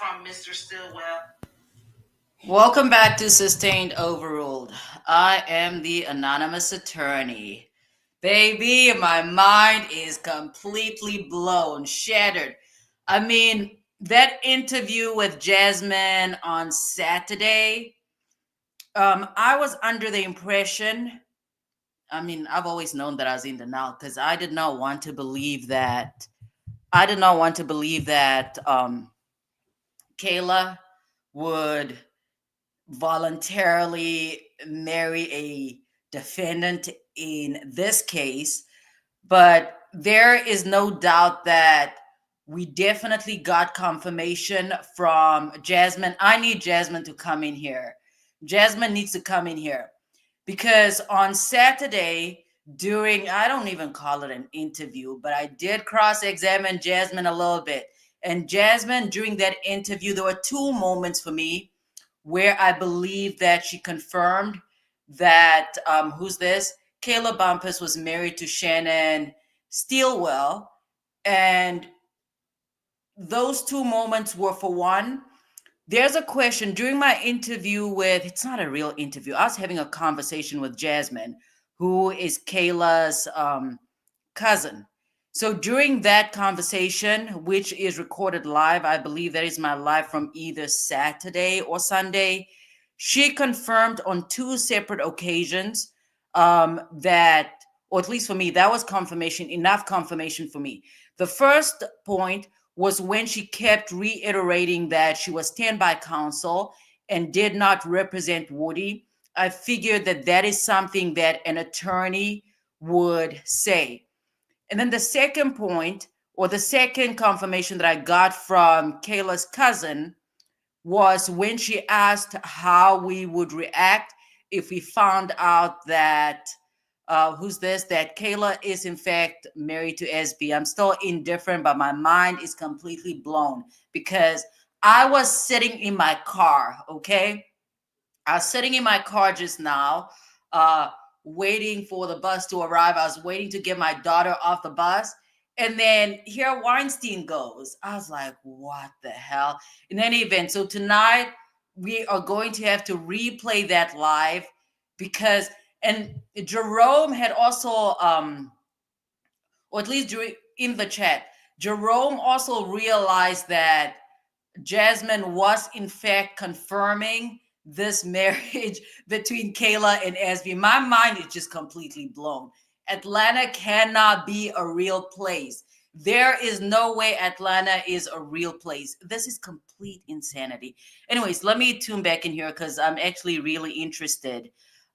from Mr. Stillwell. Welcome back to Sustained Overruled. I am the anonymous attorney. Baby, my mind is completely blown, shattered. I mean, that interview with Jasmine on Saturday, I was under the impression, I've always known that I was in denial because I did not want to believe that. I did not want to believe that Kayla would voluntarily marry a defendant in this case, but there is no doubt that we definitely got confirmation from Jasmine. I need Jasmine to come in here. Jasmine needs to come in here because on Saturday, during, I don't even call it an interview, but I did cross examine Jasmine a little bit. And Jasmine, during that interview, there were two moments for me where I believe that she confirmed that who's this? Kayla Bumpus was married to Shannon Steelwell. And those two moments were, for one, there's a question during my interview with, it's not a real interview. I was having a conversation with Jasmine, who is Kayla's cousin. So during that conversation, which is recorded live, I believe that is my live from either Saturday or Sunday, she confirmed on two separate occasions that, or at least for me, that was confirmation, enough confirmation for me. The first point was when she kept reiterating that she was standby counsel and did not represent Woody. I figured that that is something that an attorney would say. And then the second point, or the second confirmation that I got from Kayla's cousin, was when she asked how we would react if we found out that who's this? That Kayla is in fact married to SB. I'm still indifferent, but my mind is completely blown because I was sitting in my car, okay? I was sitting in my car just now, waiting for the bus to arrive. I was waiting to get my daughter off the bus. And then here Weinstein goes. I was like, what the hell? In any event, so tonight we are going to have to replay that live because, and Jerome had also, or at least during in the chat, Jerome also realized that Jasmine was in fact confirming this marriage between Kayla and SB. My mind is just completely blown. Atlanta cannot be a real place. There is no way Atlanta is a real place. This is complete insanity. Anyways, let me tune back in here because I'm actually really interested.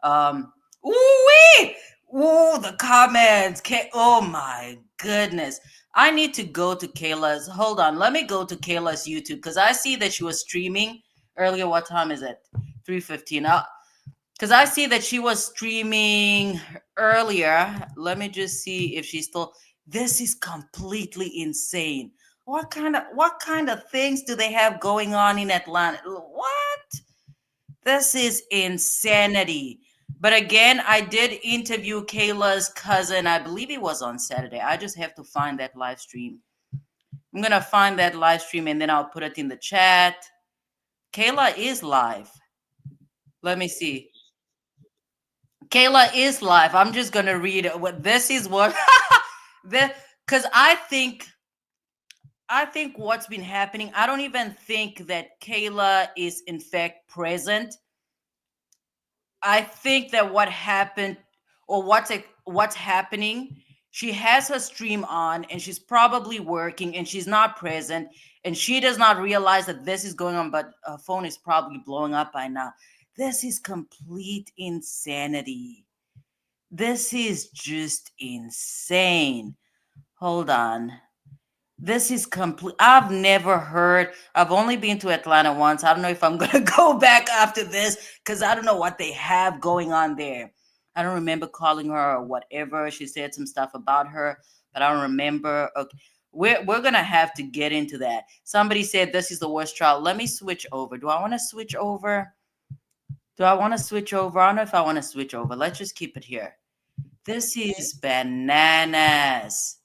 Ooh, ooh, the comments. Oh my goodness. I need to go to Kayla's. Hold on. Let me go to Kayla's YouTube because I see that she was streaming earlier. What time is it? 3:15. Because I see that she was streaming earlier. Let me just see if she's still. This is completely insane. What kind of things do they have going on in Atlanta? What? This is insanity. But again, I did interview Kayla's cousin. I believe it was on Saturday. I just have to find that live stream. I'm going to find that live stream and then I'll put it in the chat. Kayla is live. Let me see. Kayla is live. I'm just going to read what this is what because I think what's been happening, I don't even think that Kayla is in fact present. I think that what happened or what's happening, she has her stream on and she's probably working and she's not present and she does not realize that this is going on, but her phone is probably blowing up by now. This is complete insanity. This is just insane. Hold on. This is complete. I've never heard. I've only been to Atlanta once. I don't know if I'm going to go back after this because I don't know what they have going on there. I don't remember calling her or whatever. She said some stuff about her, but I don't remember. Okay. We're going to have to get into that. Somebody said this is the worst trial. Let me switch over. Do I want to switch over? I don't know if I want to switch over. Let's just keep it here. This is bananas.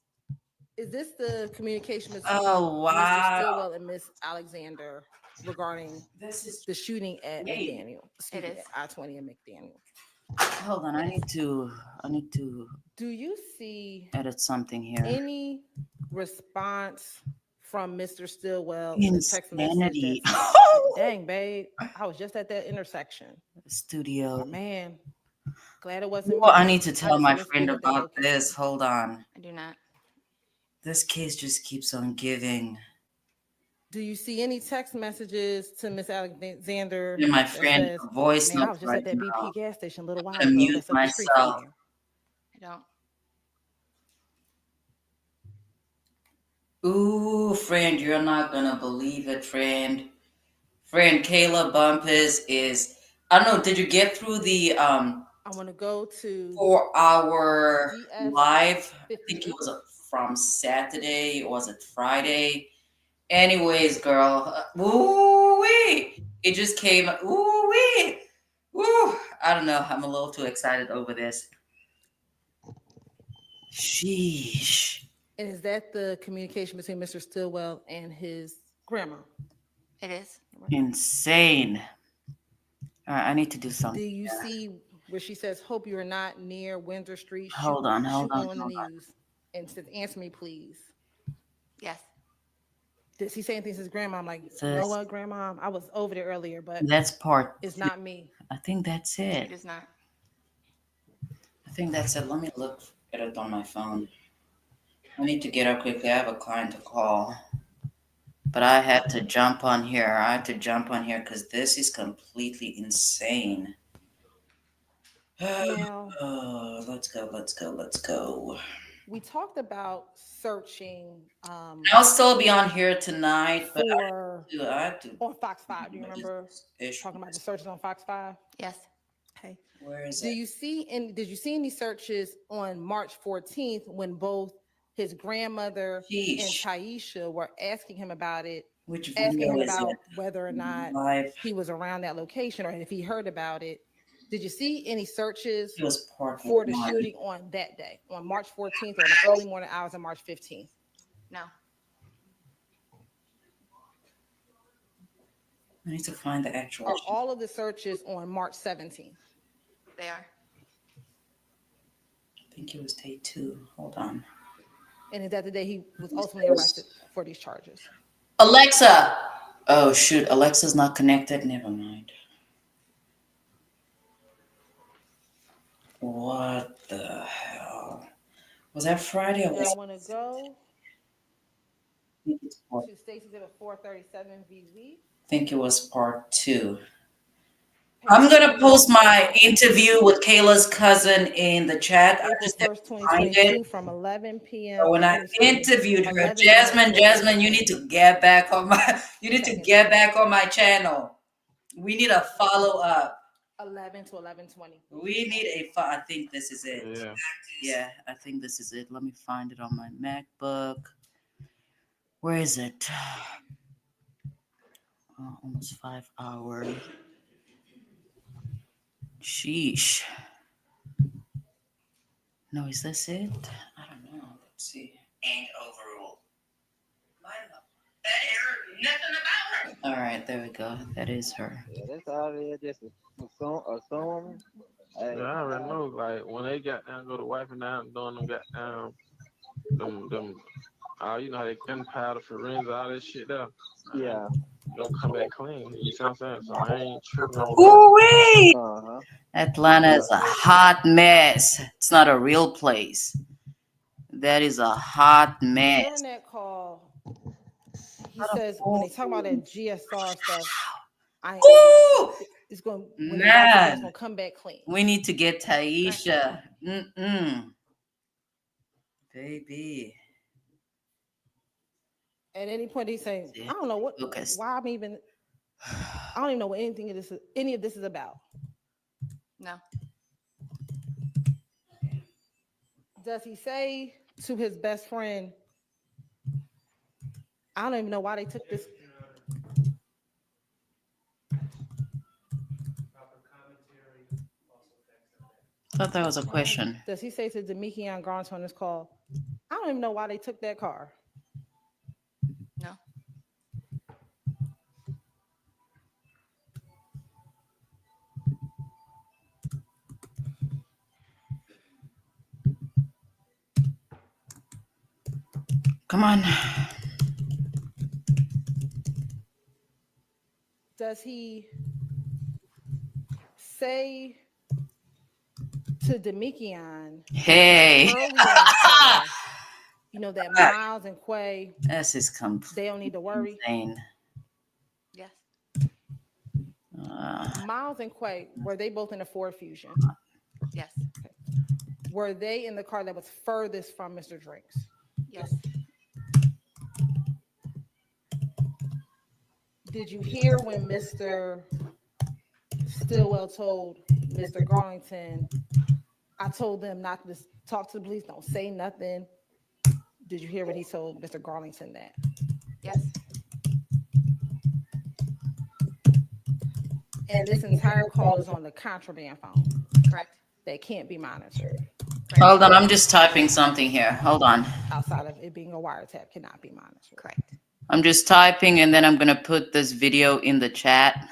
Is this the communication between Oh Mr. wow. Stillwell and Miss Alexander regarding This is the shooting at great. McDaniel? It Excuse me, is. at I-20 and McDaniel. Hold on, I need to Do you see edit something here. any response from Mr. Stillwell in the text message that Insanity. says, "Dang, babe, I was just at that intersection. Studio. Man, glad it wasn't Well, I me. need to I tell just my friend misgiven that about location." this. Hold on. I do not. This case just keeps on giving. Do you see any text messages to Miss Alexander And my that friend says, a voice "Man, I note was just right at that BP now. gas station a little I'm while gonna ago. mute That's up the street from myself. there." I don't. Ooh, friend, you're not gonna believe it, friend. Friend Kayla Bumpus is. I don't know. Did you get through the I want to go to 4 hour DS live? I think it 58. was from Saturday. Or was it Friday? Anyways, girl. Ooh wee! It just came. Ooh wee! Woo! I don't know. I'm a little too excited over this. Sheesh. And is that the communication between Mr. Stillwell and his grandma? It is. Insane. All right, I need to do Do something. you see where she says, "Hope you are not near Windsor Street Hold on, hold shooting on, on the hold on. news?" And says, "Answer me, please." Yes. Does he say anything to his grandma? I'm like, "You know Says what, grandma? I was over there earlier, but that's part. it's not me." I think that's He it. does not. I think that's it. Let me look at it on my phone. I need to get up quickly. I have a client to call. But I had to jump on here. I had to jump on here because this is completely insane. Now, Let's go, let's go, let's go. we talked about searching I'll still be on here tonight, but for I have to on Fox 5. Do you what is remember this issue? talking about the searches on Fox 5? Yes. Okay. Where is Do it? you see any did you see any searches on March 14th when both his grandmother and Sheesh. Taisha were asking him about it, Which asking video him is it? about whether or not Live. he was around that location or if he heard about it? Did you see any searches It was part for the one. shooting on that day, on March 14th or the early morning hours of March 15th? No. I need to find the actual. Are all of the searches on March 17th? They are. I think it was day 2. Hold on. And is that the day he was ultimately arrested for these charges? Alexa. Oh shoot, Alexa's not connected. Never mind. What the hell? Was that Friday or Now I was want to go I to Stacey's at 437 VZ. think it was part 2. I'm gonna post my interview with Kayla's cousin in the chat. I April just have 1st, to find it. 2022 from 11 p.m. So when I excuse me, interviewed her, 11 a.m. Jasmine, to 11 Jasmine, you p.m. need to get back on my. You need to Second get shift, back on my channel. We need a follow up. 11 to 11:20. We need I think this is it. Yeah. Yeah, I think this is it. Let me find it on my MacBook. Where is it? Oh, almost 5 hours. Sheesh. No, is this it? I don't know. Let's see. And overall. All right, there we go. That is her. Yeah, that's all it is. Just assume. Hey, Yeah, I already know. Like when they got down, go to wiping down, doing them got down, them. You know how they gunpowder, forensic, all that shit there. yeah. Don't come back clean. You see what I'm saying? So I ain't tripping on that. Ooh-wee! Uh-huh. Atlanta is a hot mess. It's not a real place. That is a hot mess. During that call, he says when they talk about that GSR stuff, Ooh, it's going when they watch it, it's man. going to come back clean. We need to get Taisha. Baby. At any point, he's saying, Yeah. "I don't know what, Focus. why I'm even, I don't even know what any of this is about." No. Does he say to his best friend, "I don't even know why they took this"? Thought that was a question. Does he say to Demikian Grant on this call, I don't even know why they took that car. No. Come on. Does he say to Demikion Hey. earlier in the call, you know, that Miles and Quay, This is they don't need to worry? insane. Yes. Miles and Quay, were they both in the Ford Fusion? Yes. Were they in the car that was furthest from Mr. Drinks? Yes. Did you hear when Mr. Stillwell told Mr. Garlington, I told them not to talk to the police, don't say nothing? Did you hear when he told Mr. Garlington that? Yes. And this entire call is on the contraband phone Correct. that can't be monitored. Correct. Hold on, I'm just typing something here. Hold on. Outside of it being a wiretap, cannot be monitored. Correct. I'm just typing and then I'm going to put this video in the chat.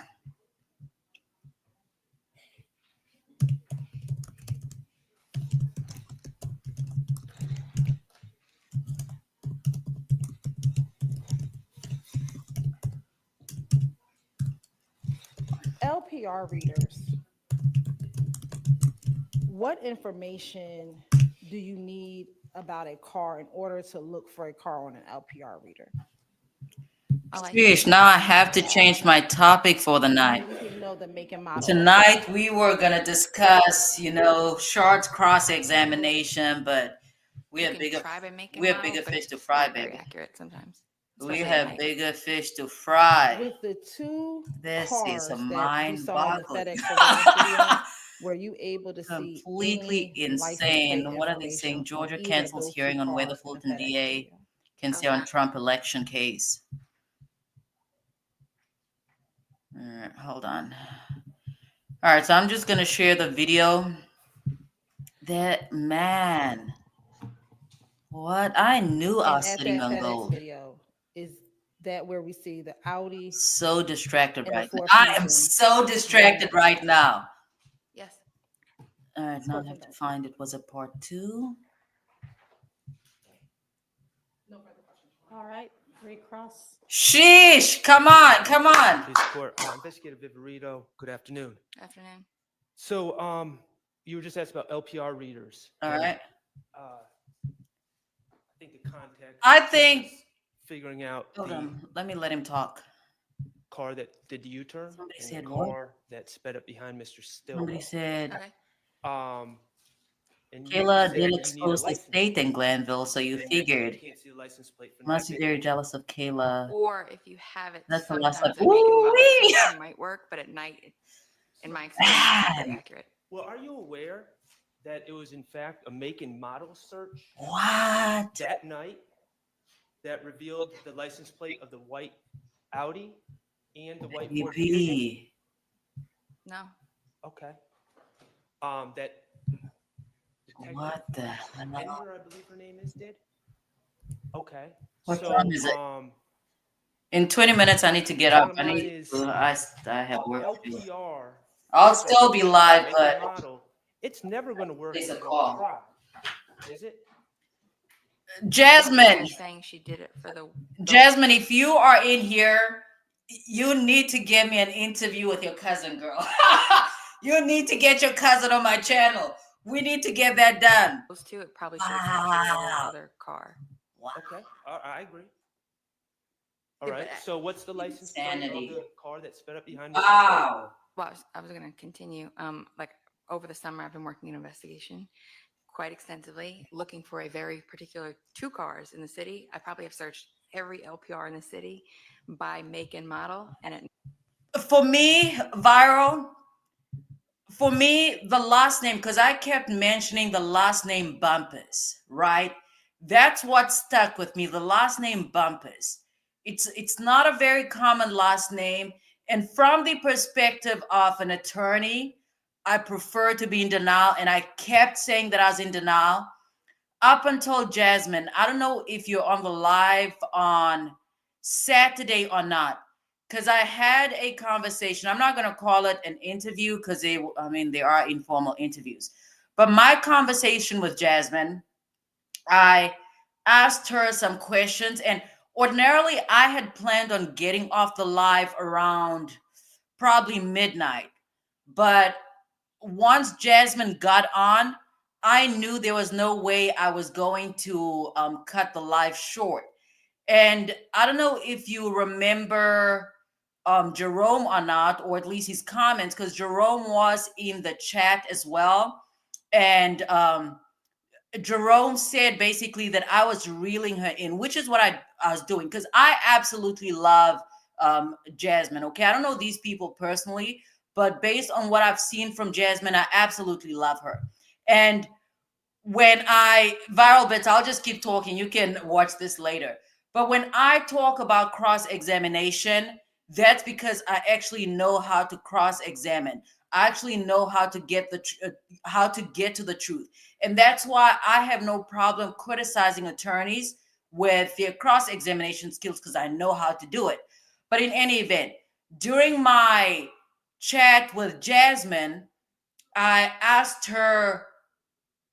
LPR readers, what information do you need about a car in order to look for a car on an LPR reader? Sheesh, now I have to change my topic for the night. We need to know the make and model. Tonight we were going to discuss, short cross-examination, but we have bigger fish to fry, baby. Very accurate sometimes. We have bigger fish to fry. With the two This cars is a that we saw in the mind-boggling. FedEx video, were you able to see Completely any license insane. plate What are they information saying? on Georgia either of cancels those two hearing on whether cars in the Fulton FedEx DA video? can say on Trump election case. All right, hold on. All right, so I'm just gonna share the video. That man, what I knew I And was at sitting that on FedEx gold. video, is that where we see the Audi? So distracted And the right now. Ford I am Fusion. so distracted right now. Yes. All right, now I have to find it. Was it part 2? All right, recross. Sheesh! Come on, come on. Police Court, Investigator Viverito. Good afternoon. Afternoon. So, you were just asked about LPR readers. All and, right. I think the context. I think. is figuring out Hold the on. Let me let him talk. car that did the U-turn. Somebody and said the what? car that sped up behind Mr. Stillwell. Somebody said. Okay. And you Kayla said did you need a expose the license state in plate. Glanville, so you And figured. You can't see the license plate from Must that be very video. jealous of Kayla. Or if you have it, That's the last sometimes one. a make and model Ooh-wee! search might work, but at night, in my experience, it's not very accurate. Well, are you aware that it was in fact a make and model search What? that night that revealed the license plate of the white Audi and the white Ford Fusion? Baby. No. Okay. That detective What the hell? Ender, I believe her name is, did. Okay. What so, time is it? In 20 minutes, I need to get up. bottom line is, I have work to do. LPR. I'll still be live, make but and model, it's never going to work It's if a you call. don't try. Is it? Jasmine, You're saying she did it for the. Jasmine, if you are in here, you need to get me an interview with your cousin, girl. You need to get your cousin on my channel. We need to get that done. Those two, it probably should have captured the Wow. other car. Wow. Okay. I agree. All Yeah, right. but So what's the license plate Insanity. of the car that sped up behind Mr. Wow. Well, I was going to continue. Like over the summer, I've been working in investigation quite extensively, looking for a very particular 2 cars in the city. I probably have searched every LPR in the city by make and model, and it. For me, viral. For me, the last name, because I kept mentioning the last name Bumpus, right? That's what stuck with me. The last name Bumpus. It's not a very common last name. And from the perspective of an attorney, I prefer to be in denial. And I kept saying that I was in denial. up until Jasmine, I don't know if you're on the live on Saturday or not, because I had a conversation. I'm not going to call it an interview because they are informal interviews. But my conversation with Jasmine, I asked her some questions, and ordinarily I had planned on getting off the live around probably midnight. But once Jasmine got on, I knew there was no way I was going to cut the live short. And I don't know if you remember Jerome or not, or at least his comments, because Jerome was in the chat as well. And Jerome said basically that I was reeling her in, which is what I was doing, because I absolutely love Jasmine. Okay, I don't know these people personally, but based on what I've seen from Jasmine, I absolutely love her. And when I viral bits, I'll just keep talking. You can watch this later. But when I talk about cross examination, that's because I actually know how to cross examine. I actually know how to get how to get to the truth, and that's why I have no problem criticizing attorneys with their cross examination skills because I know how to do it. But in any event, during my chat with Jasmine, I asked her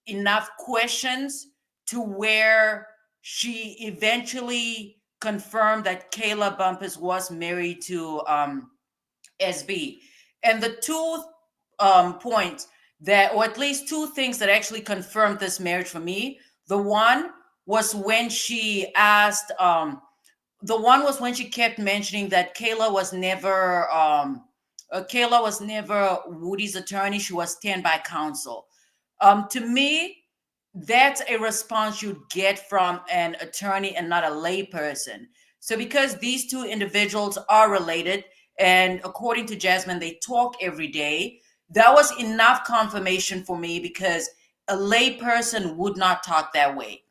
enough questions to where she eventually confirmed that Kayla Bumpus was married to SB. And the two points that, or at least two things that actually confirmed this marriage for me, the one was when she asked, the one was when she kept mentioning that Kayla was never Woody's attorney. She was standby counsel. To me, that's a response you get from an attorney and not a lay person. So because these two individuals are related, and according to Jasmine, they talk every day, that was enough confirmation for me because a lay person would not talk that way.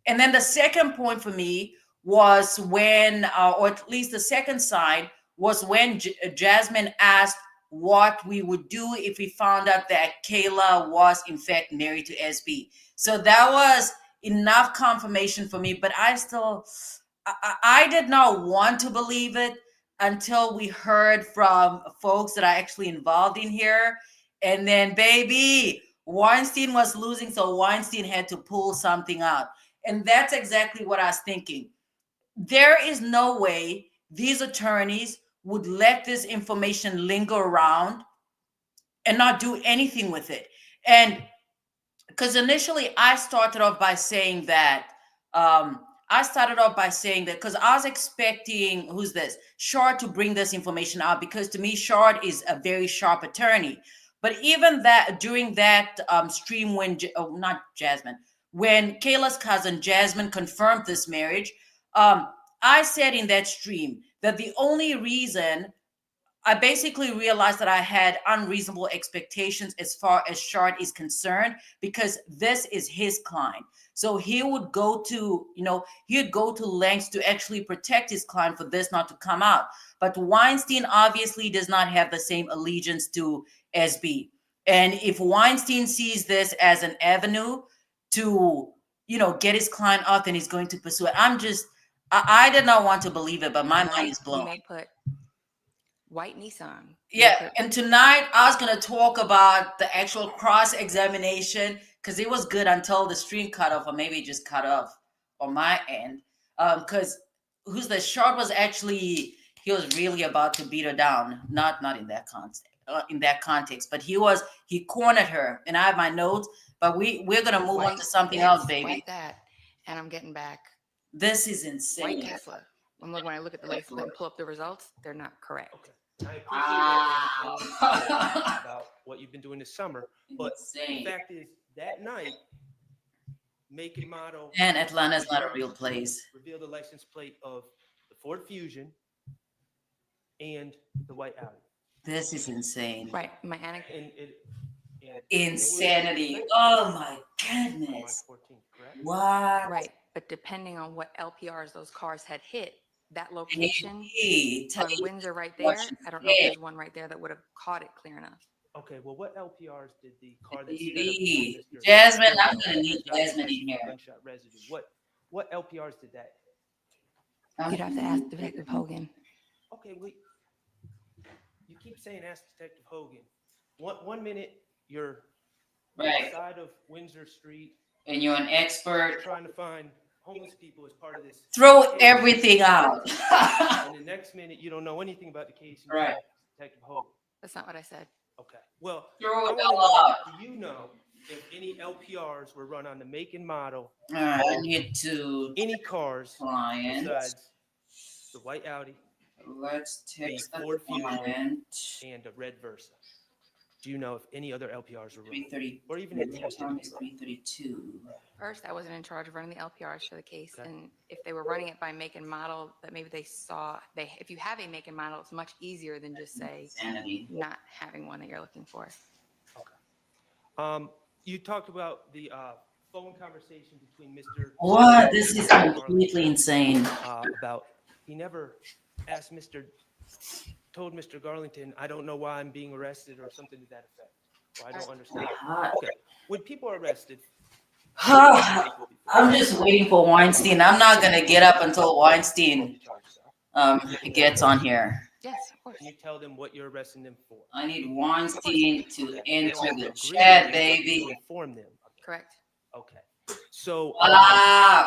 And then the second point for me was when, or at least the second side, was when Jasmine asked what we would do if we found out that Kayla was in fact married to SB. So that was enough confirmation for me, but I did not want to believe it until we heard from folks that are actually involved in here. And then, baby, Weinstein was losing, so Weinstein had to pull something out. And that's exactly what I was thinking. There is no way these attorneys would let this information linger around and not do anything with it. And because initially I started off by saying that, because I was expecting, who's this? Shard to bring this information out, because to me, Shard is a very sharp attorney. But even that, during that stream when, not Jasmine, when Kayla's cousin Jasmine confirmed this marriage, I said in that stream that the only reason I basically realized that I had unreasonable expectations as far as Shard is concerned, because this is his client. So he would go to, he'd go to lengths to actually protect his client for this not to come out. But Weinstein obviously does not have the same allegiance to SB. And if Weinstein sees this as an avenue to, get his client out, then he's going to pursue it. I did not want to believe it, but my mind is blown. You may put white Nissan. Yeah, and tonight I was going to talk about the actual cross-examination, because it was good until the stream cut off, or maybe it just cut off on my end. Because who's the Shard was actually, he was really about to beat her down, not in that context, but he cornered her, and I have my notes, but we're gonna move on to something else, baby. Like that, and I'm getting back. This is insane. White Tesla. When I look at the license plate and pull up the results, they're not correct. Okay. I appreciate that about what you've been doing this summer, but Insane. the fact is, that night, make and model, And Atlanta's not a real place. reveal the license plate of the Ford Fusion and the white Audi. This is insane. Right. My anecdote. And Insanity. Oh my July goodness. 14th, correct? What? Right. But depending on what LPRs those cars had hit, that location Hey, on Windsor right there, I don't know if there's one right there that would have caught it clear enough. Okay, well, what LPRs did the car that sped up Baby. on Mr. Jasmine, I'm Stillwell gonna need had not Jasmine in detected here. gunshot residue? What LPRs did that? You'd have to ask Detective Hogan. Okay, wait. You keep saying ask Detective Hogan. One minute you're on Right. the side of Windsor Street And you're an expert. trying to find homeless people as part of this. Throw case. everything out. And the next minute you don't know anything about the case. And Right. you ask Detective Hogan. That's not what I said. Okay. Well, Throw I it want to all know, out. do you know if any LPRs were run on the make and model All right, I need to any cars client. besides the white Audi Let's text the Ford Fusion. client. and a red Versa? Do you know if any other LPRs were run? 3:30. Or even The attempted time to is be run? 3:32. First, I wasn't in charge of running the LPRs for the case, Okay. and if they were running it by make and model, that maybe they saw they. If you have a make and model, it's much easier than just say Sanity. not having one that you're looking for. You talked about the phone conversation between Mr. What? This is Garland completely insane. about he never asked told Mr. Garlington, I don't know why I'm being arrested or something to that effect. Or I don't understand. Hot. Okay, when people are arrested, I'm just waiting for Weinstein. I'm not gonna get up until what Weinstein the charges are. gets on here. Yes, of course. Can you tell them what you're arresting them for? I need Weinstein to Okay. enter They the agree chat, to baby. inform them. Correct. Okay. So, Wow.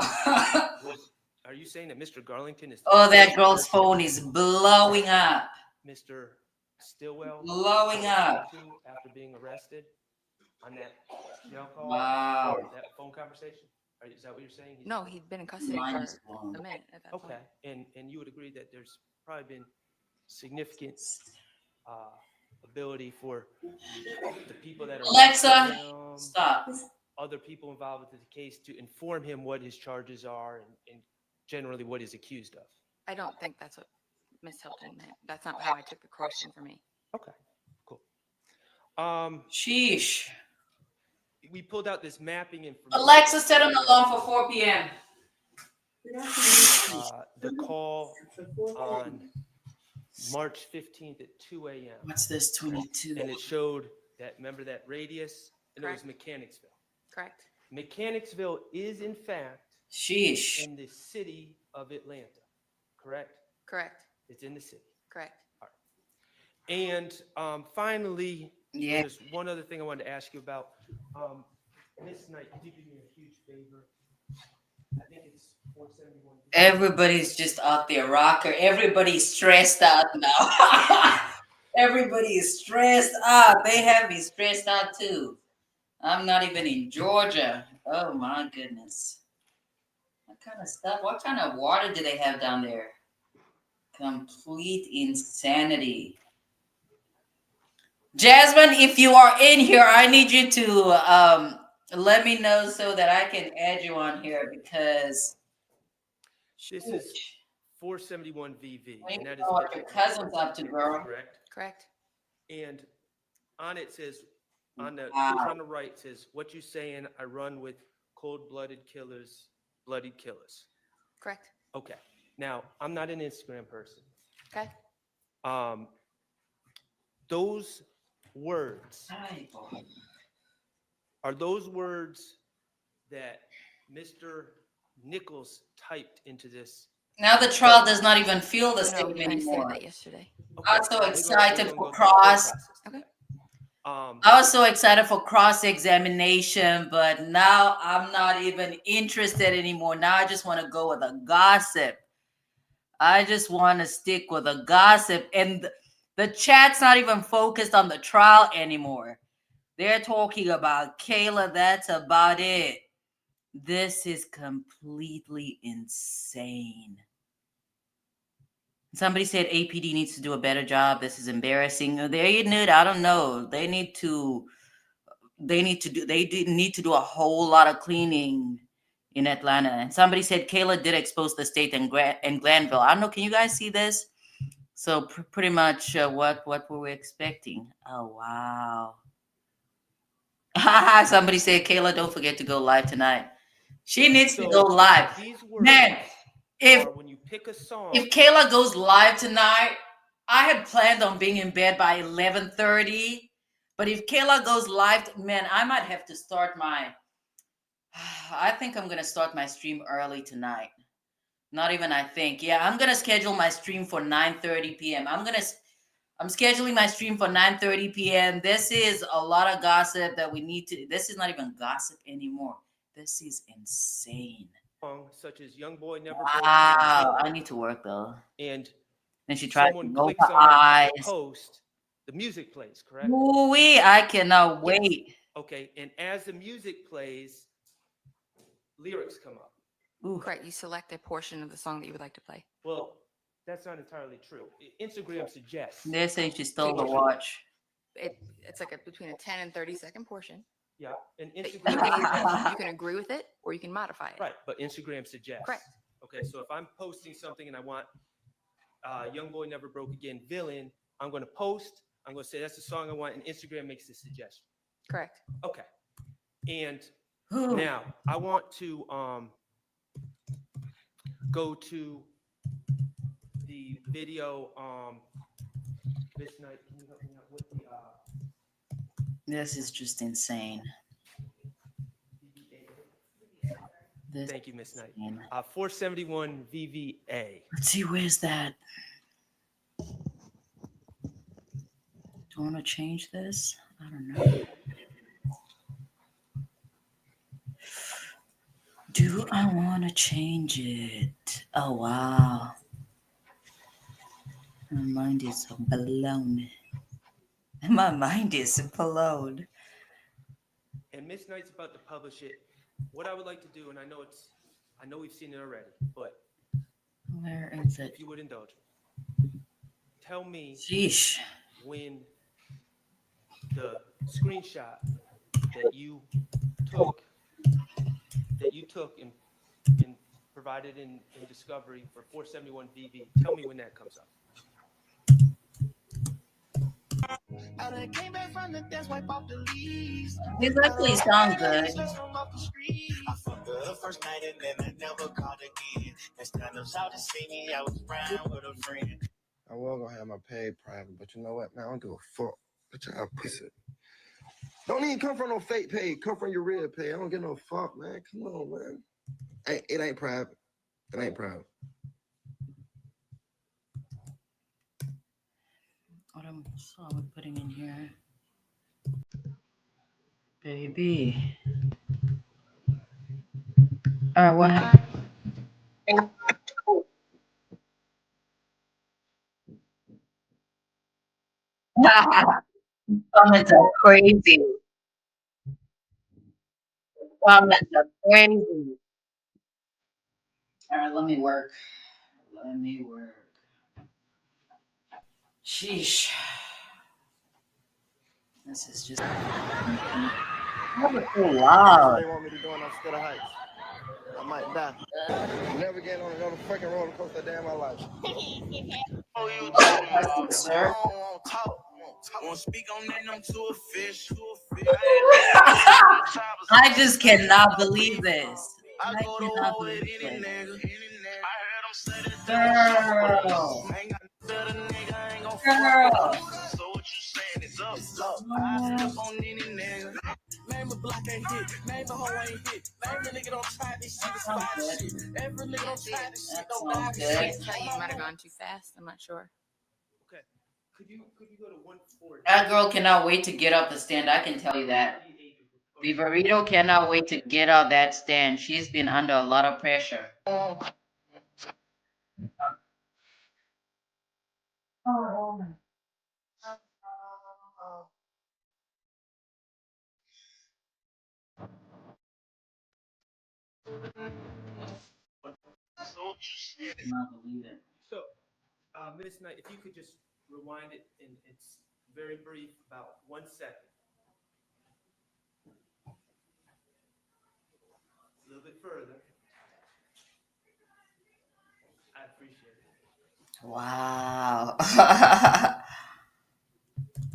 are you saying that Mr. Garlington is the Oh, that first girl's person phone is blowing up. Mr. Stillwell Blowing up. spoke to after being arrested on that jail call? Wow. Or that phone conversation? Is that what you're saying? No, he'd been in custody Minus for one. a minute at that Okay, point. and you would agree that there's probably been significant ability for the people that are Alexa, arresting him, stop. other people involved with the case to inform him what his charges are and generally what he's accused of. I don't think that's what Miss Hilton meant. That's not how I took the question for me. Okay, cool. Sheesh. We pulled out this mapping information. Alexa, set an alarm for 4 p.m. The call on March 15th at 2 a.m. What's this, 22? And it showed that, remember that radius? And Correct. it was Mechanicsville. Correct. Mechanicsville is, in fact, Sheesh. in the city of Atlanta, correct? Correct. It's in the city. Correct. And finally, Yeah. there's one other thing I wanted to ask you about. Miss Knight, could you do me a huge favor? I think it's 471. Everybody's just out there, rocker. Everybody's stressed out now. Everybody is stressed out. They have me stressed out too. I'm not even in Georgia. Oh my goodness. What kind of stuff? What kind of water do they have down there? Complete insanity. Jasmine, if you are in here, I need you to let me know so that I can add you on here because This is 471 VV. I And need that to is know what your cousin's up to, girl. correct. Correct. And on it says, on the Wow. picture on the right says, what you saying, I run with cold-blooded killers, bloodied killers. Correct. Okay. Now, I'm not an Instagram person. Okay. Those words, Hi. are those words that Mr. Nichols typed into this? Now the trial does not even feel the No, same I understand anymore. that yesterday. Okay, I'm so we're gonna excited go for through the Cross. process. Okay. I was so excited for cross-examination, but now I'm not even interested anymore. Now I just want to go with a gossip. I just want to stick with a gossip. And the chat's not even focused on the trial anymore. They're talking about Kayla. That's about it. This is completely insane. Somebody said APD needs to do a better job. This is embarrassing. They need, I don't know. They need to do a whole lot of cleaning in Atlanta. And somebody said Kayla did expose the state in Glanville. I don't know. Can you guys see this? So pretty much what were we expecting? Oh, wow. Somebody said, Kayla, don't forget to go live tonight. She needs to go live. These words Man, if are when you pick a song. If Kayla goes live tonight, I had planned on being in bed by 11:30, But if Kayla goes live, man, I might have to start my. I think I'm gonna start my stream early tonight. Not even I think. Yeah, I'm gonna schedule my stream for 9:30 p.m. I'm scheduling my stream for 9:30 p.m. This is a lot of gossip that we need to. This is not even gossip anymore. This is insane. Such as Young Boy Never Broke Again, Wow, I Villain, need to work though. and And she tried to someone roll clicks her on eyes. the post, the music plays, correct? Ooh-wee, I cannot Yes. wait. Okay, and as the music plays, lyrics come up. Ooh. Correct. You select a portion of the song that you would like to play. Well, that's not entirely true. Instagram suggests. They're saying she stole the watch. It's like between a 10 and 30-second portion. Yeah, and that Instagram You suggests. you can agree with it or you can modify it. Right, but Instagram suggests. Correct. Okay, so if I'm posting something and I want Young Boy Never Broke Again, Villain, I'm going to post. I'm going to say that's the song I want, and Instagram makes the suggestion. Correct. Okay, and now I want to go to the video. Miss Knight, can you help me out with the? This is just insane. This Thank you, Miss Knight. insane. 471 VVA. Let's see, where's that? Do I want to change this? I don't know. Do I want to change it? Oh, wow. My mind is blown. My mind is blown. And Miss Knight's about to publish it. What I would like to do, and I know we've seen it already, but Where is it? if you would indulge me, tell me Sheesh. when the screenshot that you took and provided in Discovery for 471 VV, tell me when that comes up. These actually sound good. I fucked her the first night and then I never called again. Next time I saw to see me, I was riding with a friend. I was gonna have my page private, but you know what, man? I don't give a fuck. But y'all pussy. Don't even come from no fake page. Come from your real page. I don't get no fuck, man. Come on, man. Hey, it ain't private. It ain't private. What am I putting in here? Baby. All right, what happened? Comments are crazy. Comments are crazy. All right, let me work. Sheesh. This is just. That was so loud. They want me to do on Steady Heights. I might die. Never get on another fucking roller coaster day in my life. Sir. Won't speak on that, I'm too official. I just cannot believe this. I cannot believe this. Girl. Girl. So what you saying is up. I step on any nigga. Name a block ain't hit. Name a hoe ain't hit. Name a nigga don't try this shit. It's fire shit. Every nigga don't try this shit. Don't die this shit. You might have gone too fast. I'm not sure. Okay, could you go to 140? That girl cannot wait to get off the stand. I can tell you that. Viverito cannot wait to get out that stand. She's been under a lot of pressure. Cannot believe it. So, Miss Knight, if you could just rewind it, and it's very brief, about 1 second. A little bit further. I appreciate it. Wow.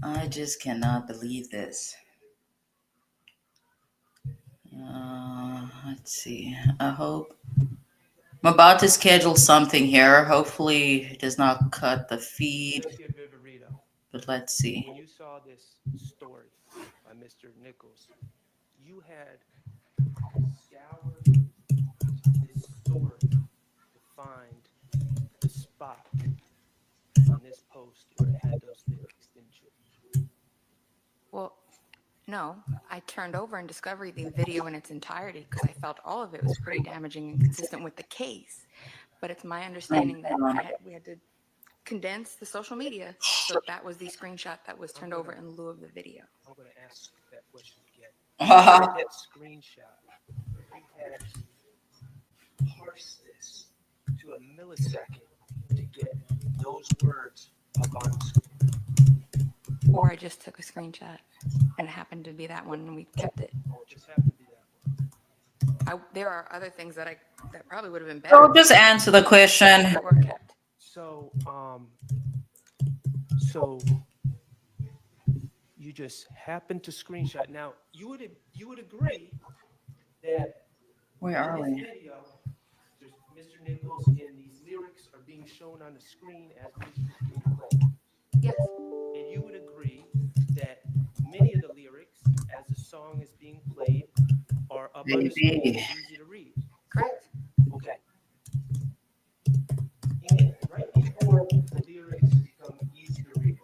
I just cannot believe this. Let's see. I hope. I'm about to schedule something here. Hopefully, it does not cut the feed. Gracias, Viverito. but let's see. When you saw this story by Mr. Nichols, you had scoured this story to find the spot on this post where it had those lyrics, didn't you? Well, no, I turned over and discovered the video in its entirety because I felt all of it was pretty damaging and consistent with the case. But it's my understanding that we had to condense the social media, so that was the screenshot that was turned over in lieu of the video. I'm going to ask that question again. That screenshot, you had to parse this to a millisecond to get those words up on the screen. Or I just took a screenshot and it happened to be that one and we kept it. Oh, it just happened to be that one. There are other things that probably would have been better. So just answer the question. That were kept. So, so you just happened to screenshot. Now, you would agree that Where are in this we? video, there's Mr. Nichols and these lyrics are being shown on the screen as music is being played. Yes. And you would agree that many of the lyrics, as the song is being played, are up on the screen and easy to read. Correct. Okay. And right before the lyrics become easy to read,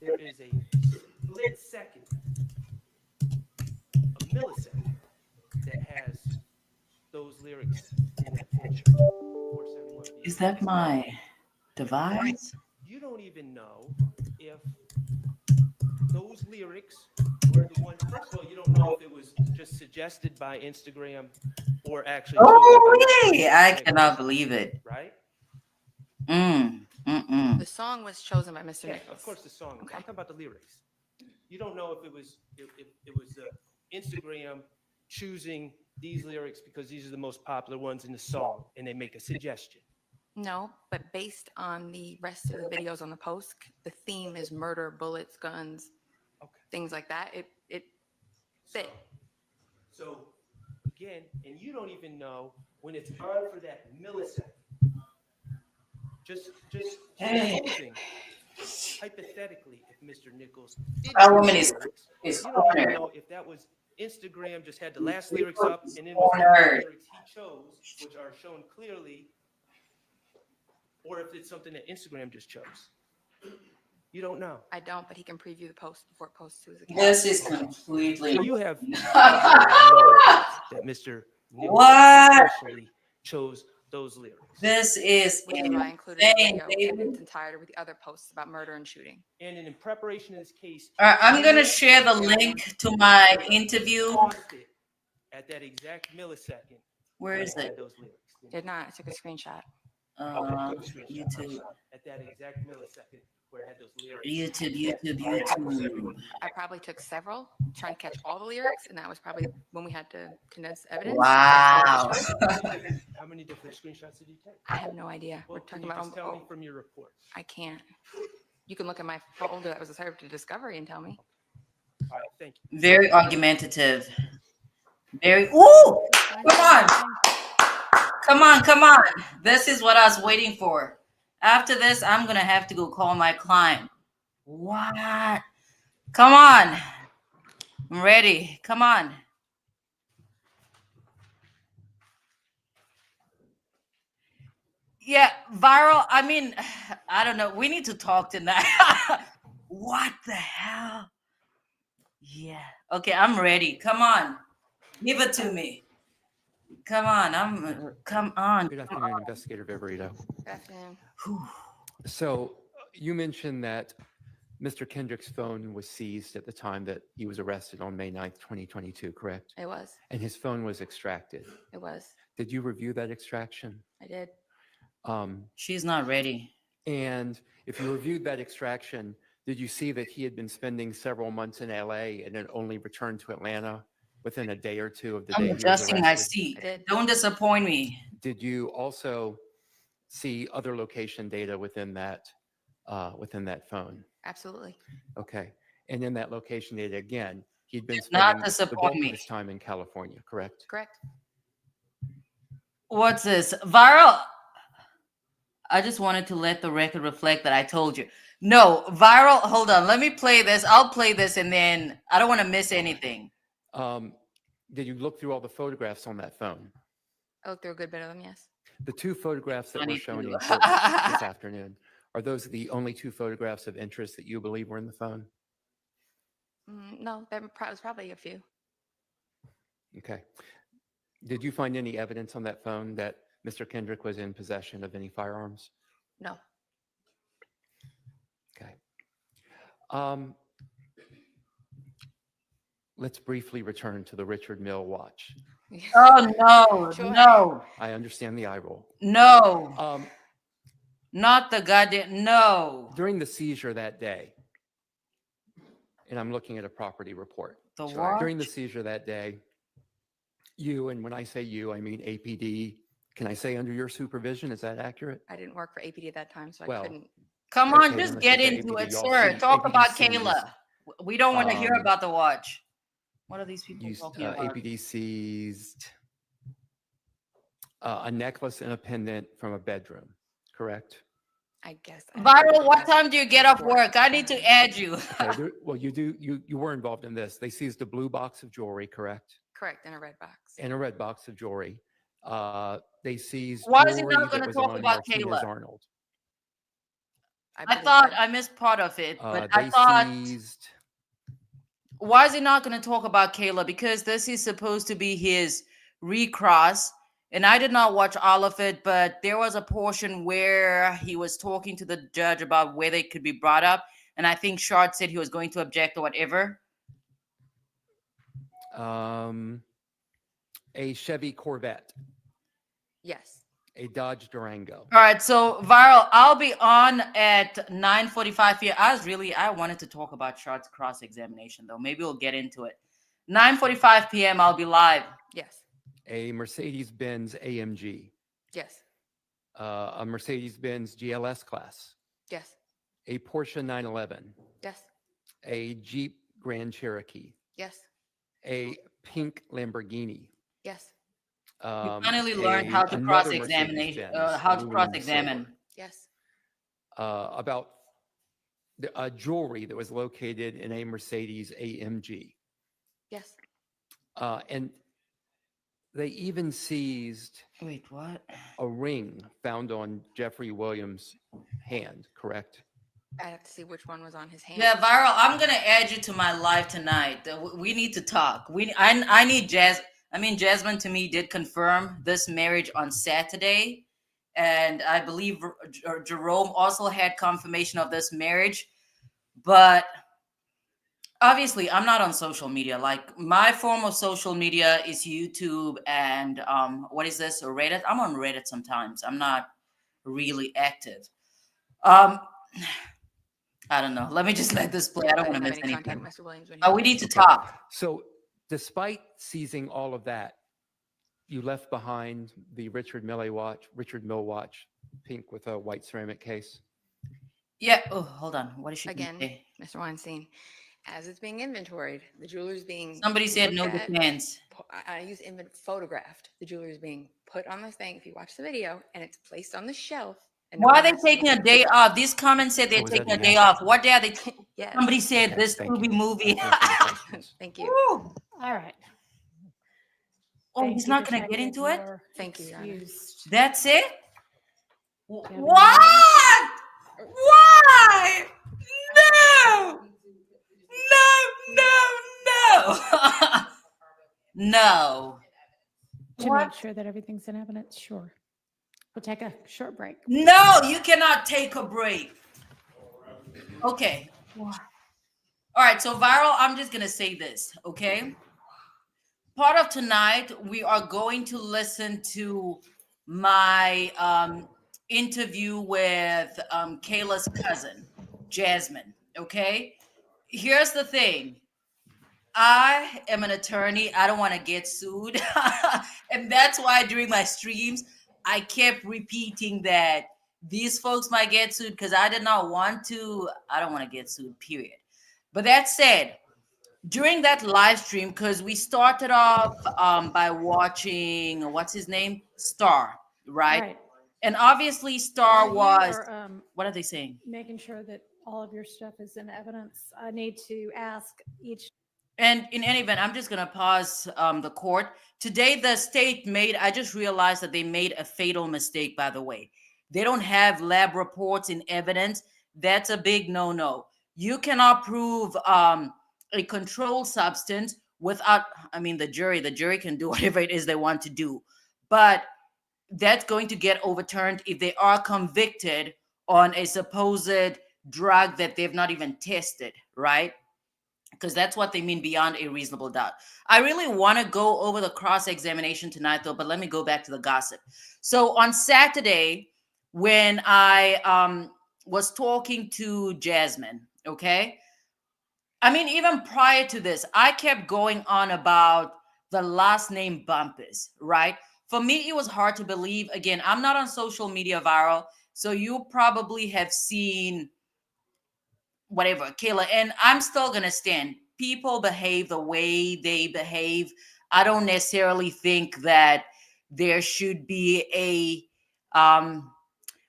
there is a split second, a millisecond, that has those lyrics in that picture. 471 Is that my device? You don't even know if those lyrics were the ones. First of all, you don't know if it was just suggested by Instagram or actually. Oh, really? I cannot believe it. Right? The song was chosen by Mr. Yeah, Nichols. of course the song. Okay. I'm talking about the lyrics. You don't know if it was Instagram choosing these lyrics because these are the most popular ones in the song, and they make a suggestion. No, but based on the rest of the videos on the post, the theme is murder, bullets, guns, things like that. It fit. So again, and you don't even know when it's on for that millisecond. Just supposing, hypothetically, if Mr. Nichols did That woman use is lyrics, is you don't even cornered. know if that was Instagram just had the last lyrics up and then was the lyrics he chose, which are shown clearly, or if it's something that Instagram just chose. You don't know. I don't, but he can preview the post before it posts to his account. This is completely. So you have that Mr. Nichols What? personally chose those lyrics. This is Which is why I included the insane, video in baby. its entirety with the other posts about murder and shooting. And in preparation of this case, All right, I'm gonna share the link to my interview. paused it at that exact millisecond. Where is when had it? those lyrics. Did not. I took a screenshot. YouTube, At that exact millisecond where it had those lyrics. YouTube. I probably took several, trying to catch all the lyrics, and that was probably when we had to condense evidence. Wow. How many different screenshots did you take? I have no idea. Well, We're talking can you about. just tell me from your report. I can't. You can look at my folder that was assigned to discovery and tell me. All right, thank you. Very argumentative. Very. Ooh! Come on. This is what I was waiting for. After this, I'm gonna have to go call my client. What? Come on. I'm ready. Come on. Yeah, viral. I mean, I don't know. We need to talk tonight. What the hell? Yeah. Okay, I'm ready. Come on. Give it to me. Come on. Come on. Good afternoon, Investigator Viverito. Good afternoon. So you mentioned that Mr. Kendrick's phone was seized at the time that he was arrested on May 9th, 2022, correct? It was. And his phone was extracted. It was. Did you review that extraction? I did. She's not ready. And if you reviewed that extraction, did you see that he had been spending several months in LA and then only returned to Atlanta within a day or two of the day I'm he was adjusting my arrested? seat. I did. Don't disappoint me. Did you also see other location data within that phone? Absolutely. Okay. And in that location data, again, he'd been Not spending the bulk disappoint of me. his time in California, correct? Correct. What's this? Viral. I just wanted to let the record reflect that I told you. No, viral. Hold on. Let me play this. I'll play this and then I don't want to miss anything. Did you look through all the photographs on that phone? I looked through a good bit of them, yes. The two photographs that were shown 22. in court this afternoon, are those the only two photographs of interest that you believe were in the phone? No, there was probably a few. Okay. Did you find any evidence on that phone that Mr. Kendrick was in possession of any firearms? No. Okay. Let's briefly return to the Richard Mill watch. Oh no, Sure. no, I understand the eye roll. no, not the goddamn no. During the seizure that day, and I'm looking at a property report. The Sure. watch? During the seizure that day, you, and when I say you, I mean APD, can I say under your supervision? Is that accurate? I didn't work for APD at that time, so Well, I couldn't. Come on, Okay, just then get let's into say it, APD, sir. y'all Talk see- about APD Kayla. We don't want to hear um, about the watch. What are these people you, talking about? APD seized a necklace and a pendant from a bedroom, correct? I guess. Viral, what time do you get off work? I need to add you. Okay, well, you were involved in this. They seized a blue box of jewelry, correct? Correct, in a red box. And a red box of jewelry. They seized Why is he jewelry not that gonna was talk on about Martinez Kayla? Arnold. I believe thought so. I missed part of it, but They I thought, seized. why is he not going to talk about Kayla? Because this is supposed to be his recross. And I did not watch all of it, but there was a portion where he was talking to the judge about whether it could be brought up. And I think Shard said he was going to object or whatever. A Chevy Corvette, Yes. a Dodge Durango. All right, so Viral, I'll be on at 9:45 here. I wanted to talk about Shard's cross-examination, though. Maybe we'll get into it. 9:45 p.m. I'll be live. Yes. A Mercedes-Benz AMG, Yes. a Mercedes-Benz GLS class, Yes. a Porsche 911, Yes. a Jeep Grand Cherokee, Yes. a pink Lamborghini. Yes. You finally learned how to another cross-examination, Mercedes-Benz, how to aluminum cross-examine. Yes. About jewelry that was located in a Mercedes AMG. Yes. And they even seized Wait, what? a ring found on Jeffrey Williams' hand, correct? I have to see which one was on his hand. Yeah, Viral, I'm gonna add you to my live tonight. We need to talk. I need Jasmine to me did confirm this marriage on Saturday, and I believe Jerome also had confirmation of this marriage. But obviously, I'm not on social media. Like, my form of social media is YouTube and what is this? Reddit. I'm on Reddit sometimes. I'm not really active. I don't know. Let me just let this play. I don't want to have miss any contact anything. with Mr. Williams when he Oh, we comes. need to talk. So despite seizing all of that, you left behind the Richard Mill watch, pink with a white ceramic case. Yeah. Oh, hold on. What is she gonna Again, say? Mr. Weinstein, as it's being inventoried, the jewelry is being Somebody said no looked at, defense. I use photographed. The jewelry is being put on the thing. If you watch the video, and it's placed on the shelf. And Why are nobody they has to look taking at a it. day off? These comments said they're Oh, is that taking a an day act? off. What day are they? Yes. Somebody said Okay, this thank Scooby you. movie. That's answering the questions. Thank you. Woo. All right. Oh, Thank he's you, not gonna get Detective. into it. You're Thank you, Your Honor. excused. That's it. you have any What? Why? No. No. No. To What? make sure that everything's in evidence, sure. We'll take a short break. No, you cannot take a break. Okay. All right, so Viral, I'm just going to say this, okay? Part of tonight, we are going to listen to my interview with Kayla's cousin, Jasmine, okay? Here's the thing. I am an attorney. I don't want to get sued. And that's why during my streams, I kept repeating that these folks might get sued because I did not want to. I don't want to get sued, period. But that said, during that live stream, because we started off by watching, what's his name? Star, right? Right. And obviously, Star While you was. are What are they saying? making sure that all of your stuff is in evidence, I need to ask each. And in any event, I'm just going to pause the court. Today, the state made, I just realized that they made a fatal mistake, by the way. They don't have lab reports in evidence. That's a big no no. You cannot prove a controlled substance without, I mean, the jury can do whatever it is they want to do. But that's going to get overturned if they are convicted on a supposed drug that they've not even tested, right? Because that's what they mean beyond a reasonable doubt. I really want to go over the cross examination tonight, though, but let me go back to the gossip. So on Saturday, when I was talking to Jasmine, okay, I mean, even prior to this, I kept going on about the last name Bumpus, right? For me, it was hard to believe. Again, I'm not on social media viral, so you probably have seen whatever, Kayla, and I'm still gonna stand. People behave the way they behave. I don't necessarily think that there should be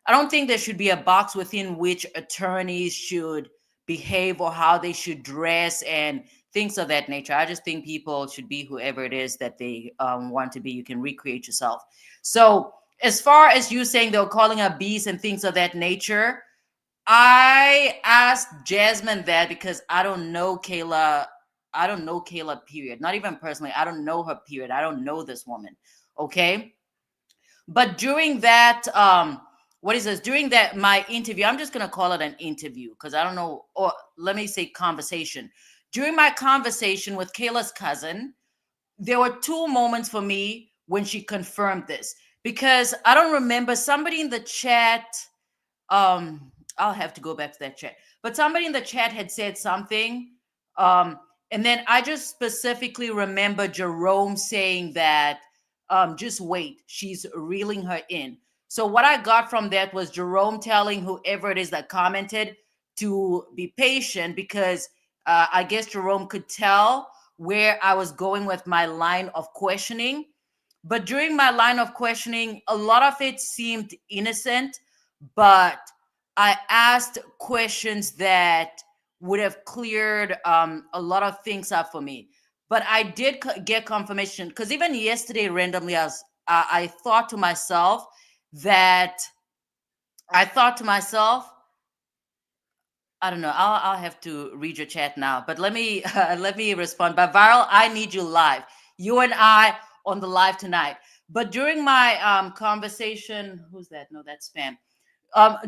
I don't think there should be a box within which attorneys should behave or how they should dress and things of that nature. I just think people should be whoever it is that they want to be. You can recreate yourself. So, as far as you saying they were calling her beast and things of that nature, I asked Jasmine that because I don't know Kayla. I don't know Kayla, period. Not even personally. I don't know her, period. I don't know this woman. Okay. But during that, what is this? During that, my interview, I'm just going to call it an interview because I don't know, or let me say conversation. During my conversation with Kayla's cousin, there were two moments for me when she confirmed this because I don't remember somebody in the chat. I'll have to go back to that chat, but somebody in the chat had said something. Um, and then I just specifically remember Jerome saying that just wait, she's reeling her in. So what I got from that was Jerome telling whoever it is that commented to be patient because I guess Jerome could tell where I was going with my line of questioning. But during my line of questioning, a lot of it seemed innocent, but I asked questions that would have cleared a lot of things up for me. But I did get confirmation because even yesterday, randomly, I thought to myself that I thought to myself, I don't know. I'll have to read your chat now, but let me let me respond. But viral, I need you live. You and I on the live tonight. But during my conversation, who's that? No, that's spam.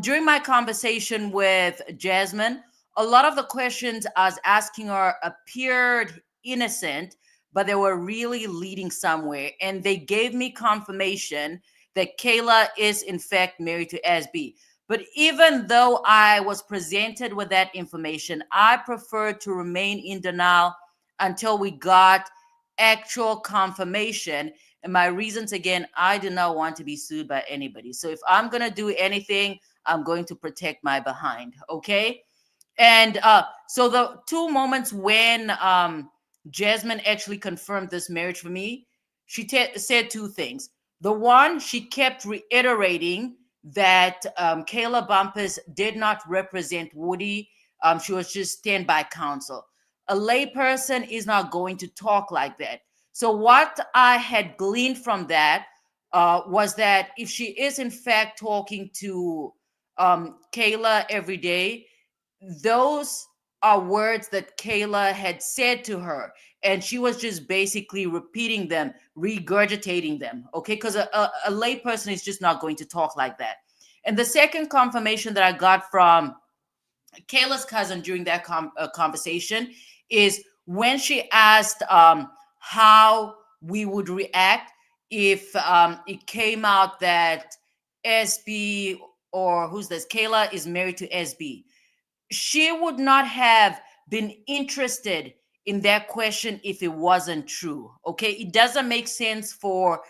During my conversation with Jasmine, a lot of the questions I was asking her appeared innocent, but they were really leading somewhere. And they gave me confirmation that Kayla is, in fact, married to SB. But even though I was presented with that information, I preferred to remain in denial until we got actual confirmation. And my reasons, again, I do not want to be sued by anybody. So if I'm going to do anything, I'm going to protect my behind. Okay. And so the two moments when Jasmine actually confirmed this marriage for me, she said two things. The one, she kept reiterating that Kayla Bumpus did not represent Woody. She was just standby counsel. A layperson is not going to talk like that. So what I had gleaned from that was that if she is in fact talking to Kayla every day, those are words that Kayla had said to her, and she was just basically repeating them, regurgitating them. Okay, because a layperson is just not going to talk like that. And the second confirmation that I got from Kayla's cousin during that conversation is when she asked how we would react if it came out that SB, or who's this, Kayla is married to SB. She would not have been interested in that question if it wasn't true. Okay, it doesn't make sense for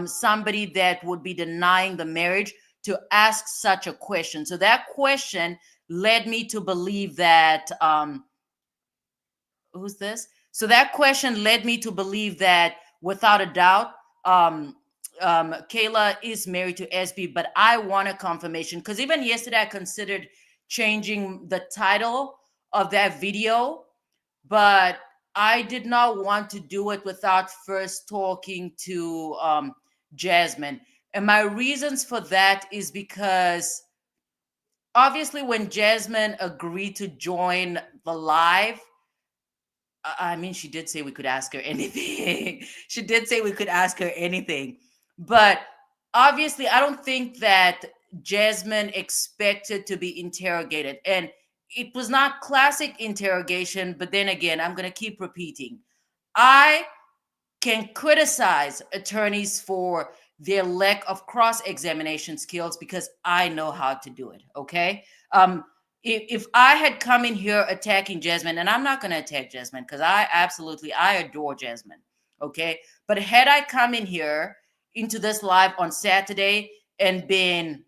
somebody that would be denying the marriage to ask such a question. So that question led me to believe that who's this? So that question led me to believe that without a doubt, Kayla is married to SB, but I want a confirmation because even yesterday I considered changing the title of that video, but I did not want to do it without first talking to Jasmine. And my reasons for that is because obviously when Jasmine agreed to join the live, I mean, she did say we could ask her anything. She did say we could ask her anything. But obviously, I don't think that Jasmine expected to be interrogated. And it was not classic interrogation. But then again, I'm going to keep repeating. I can criticize attorneys for their lack of cross-examination skills because I know how to do it. Okay. If I had come in here attacking Jasmine, and I'm not going to attack Jasmine because I adore Jasmine. Okay. But had I come in here into this live on Saturday and been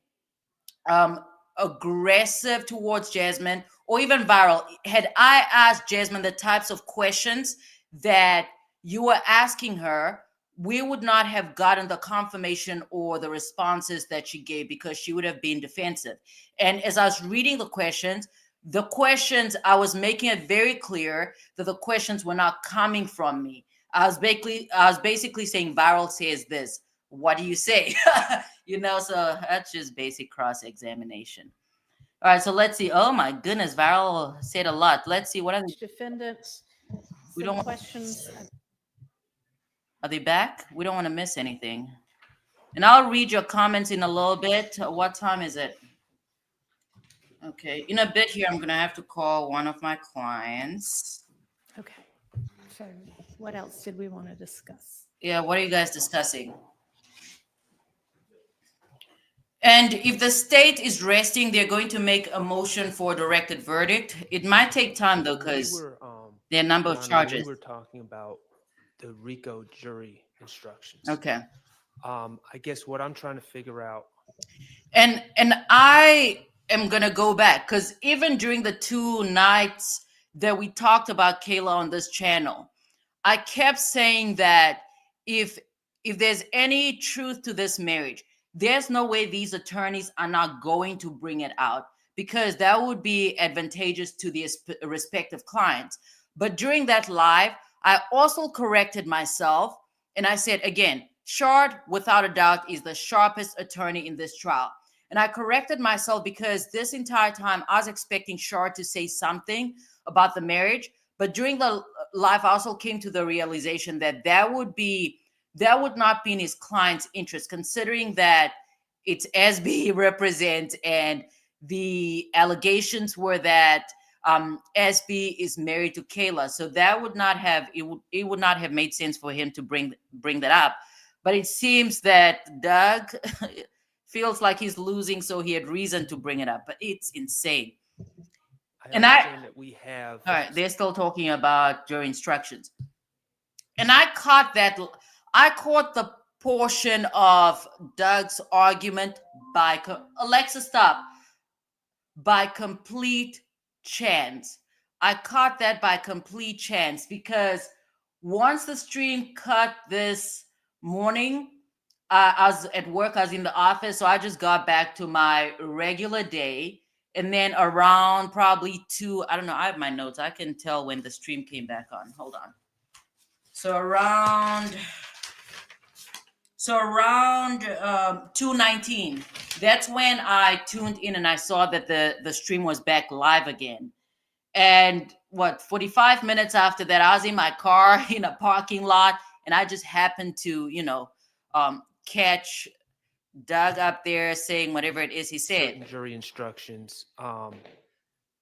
um, aggressive towards Jasmine or even viral, had I asked Jasmine the types of questions that you were asking her, we would not have gotten the confirmation or the responses that she gave because she would have been defensive. And as I was reading the questions, I was making it very clear that the questions were not coming from me. I was basically saying viral says this. What do you say? So that's just basic cross-examination. All right, so let's see. Oh my goodness, viral said a lot. Let's see what are the Defendant, We some don't- questions. Are they back? We don't want to miss anything. And I'll read your comments in a little bit. What time is it? Okay, in a bit here, I'm gonna have to call one of my clients. Okay. So what else did we want to discuss? Yeah, what are you guys discussing? And if the state is resting, they're going to make a motion for a directed verdict. It might take time though, because there are a number of Your Honor, charges. We were talking about the RICO jury instructions. Okay. I guess what I'm trying to figure out. And I am gonna go back because even during the 2 nights that we talked about Kayla on this channel, I kept saying that if there's any truth to this marriage, there's no way these attorneys are not going to bring it out because that would be advantageous to the respective clients. But during that live, I also corrected myself and I said, again, Shard, without a doubt, is the sharpest attorney in this trial. And I corrected myself because this entire time I was expecting Shard to say something about the marriage. But during the live, I also came to the realization that that would not be in his client's interest, considering that it's SB he represents and the allegations were that SB is married to Kayla. So that would not have it would not have made sense for him to bring that up. But it seems that Doug feels like he's losing, so he had reason to bring it up. But it's insane. That we have. All right, they're still talking about jury instructions. And I caught the portion of Doug's argument by Alexa, stop. By complete chance. I caught that by complete chance because once the stream cut this morning, I was at work, I was in the office, so I just got back to my regular day. And then around probably 2, I don't know, I have my notes. I can tell when the stream came back on. Hold on. So around 2:19, that's when I tuned in and I saw that the stream was back live again. And 45 minutes after that, I was in my car in a parking lot, and I just happened to, catch Doug up there saying whatever it is he said. Jury instructions,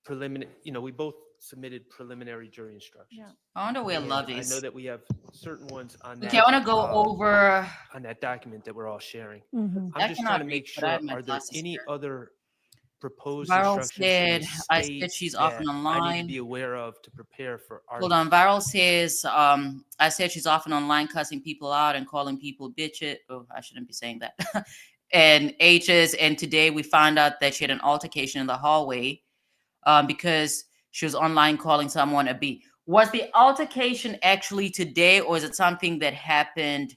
preliminary. We both submitted preliminary jury instructions. Yeah. I wonder where Love I is. know that we have certain ones on that. Okay, I want to go over on that document that we're all sharing. Mhm. I'm just trying to make sure. Are there any other proposed instructions? I said she's off and online. I need to be aware of to prepare for. Hold on. Viral says, I said she's off and online cussing people out and calling people bitches. Oh, I shouldn't be saying that. And H's. And today we found out that she had an altercation in the hallway because she was online calling someone a B. Was the altercation actually today, or is it something that happened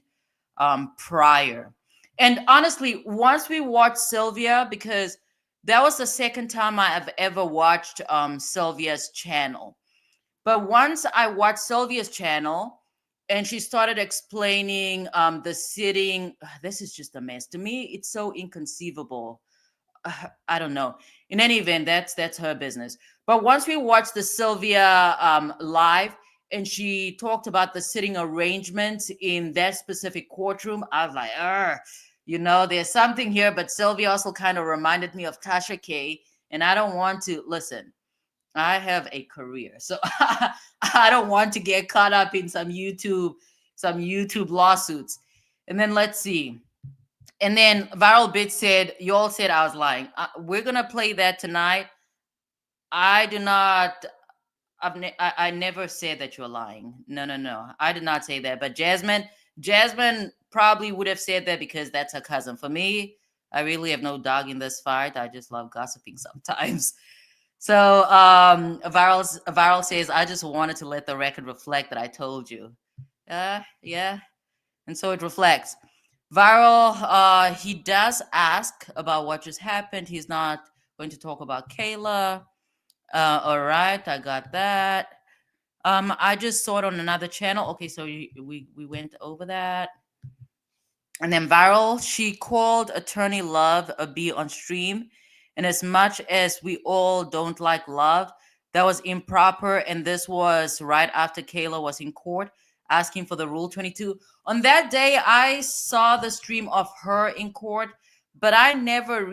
prior? And honestly, once we watched Sylvia, because that was the second time I have ever watched Sylvia's channel. But once I watched Sylvia's channel and she started explaining the sitting, this is just a mess. To me, it's so inconceivable. I don't know. In any event, that's her business. But once we watched the Sylvia live and she talked about the sitting arrangements in that specific courtroom, I was like, there's something here. But Sylvia also kind of reminded me of Tasha K. And I don't want to listen. I have a career, so I don't want to get caught up in some YouTube lawsuits. And then let's see. And then Viral Bit said, you all said I was lying. We're going to play that tonight. I do not, I never said that you're lying. No. I did not say that. But Jasmine probably would have said that because that's her cousin. For me, I really have no dog in this fight. I just love gossiping sometimes. So Viral says, I just wanted to let the record reflect that I told you. Yeah. And so it reflects. Viral, he does ask about what just happened. He's not going to talk about Kayla. All right, I got that. I just saw it on another channel. Okay, so we went over that. And then Viral, she called Attorney Love a B on stream. And as much as we all don't like Love, that was improper. And this was right after Kayla was in court asking for the Rule 22. On that day, I saw the stream of her in court, but I never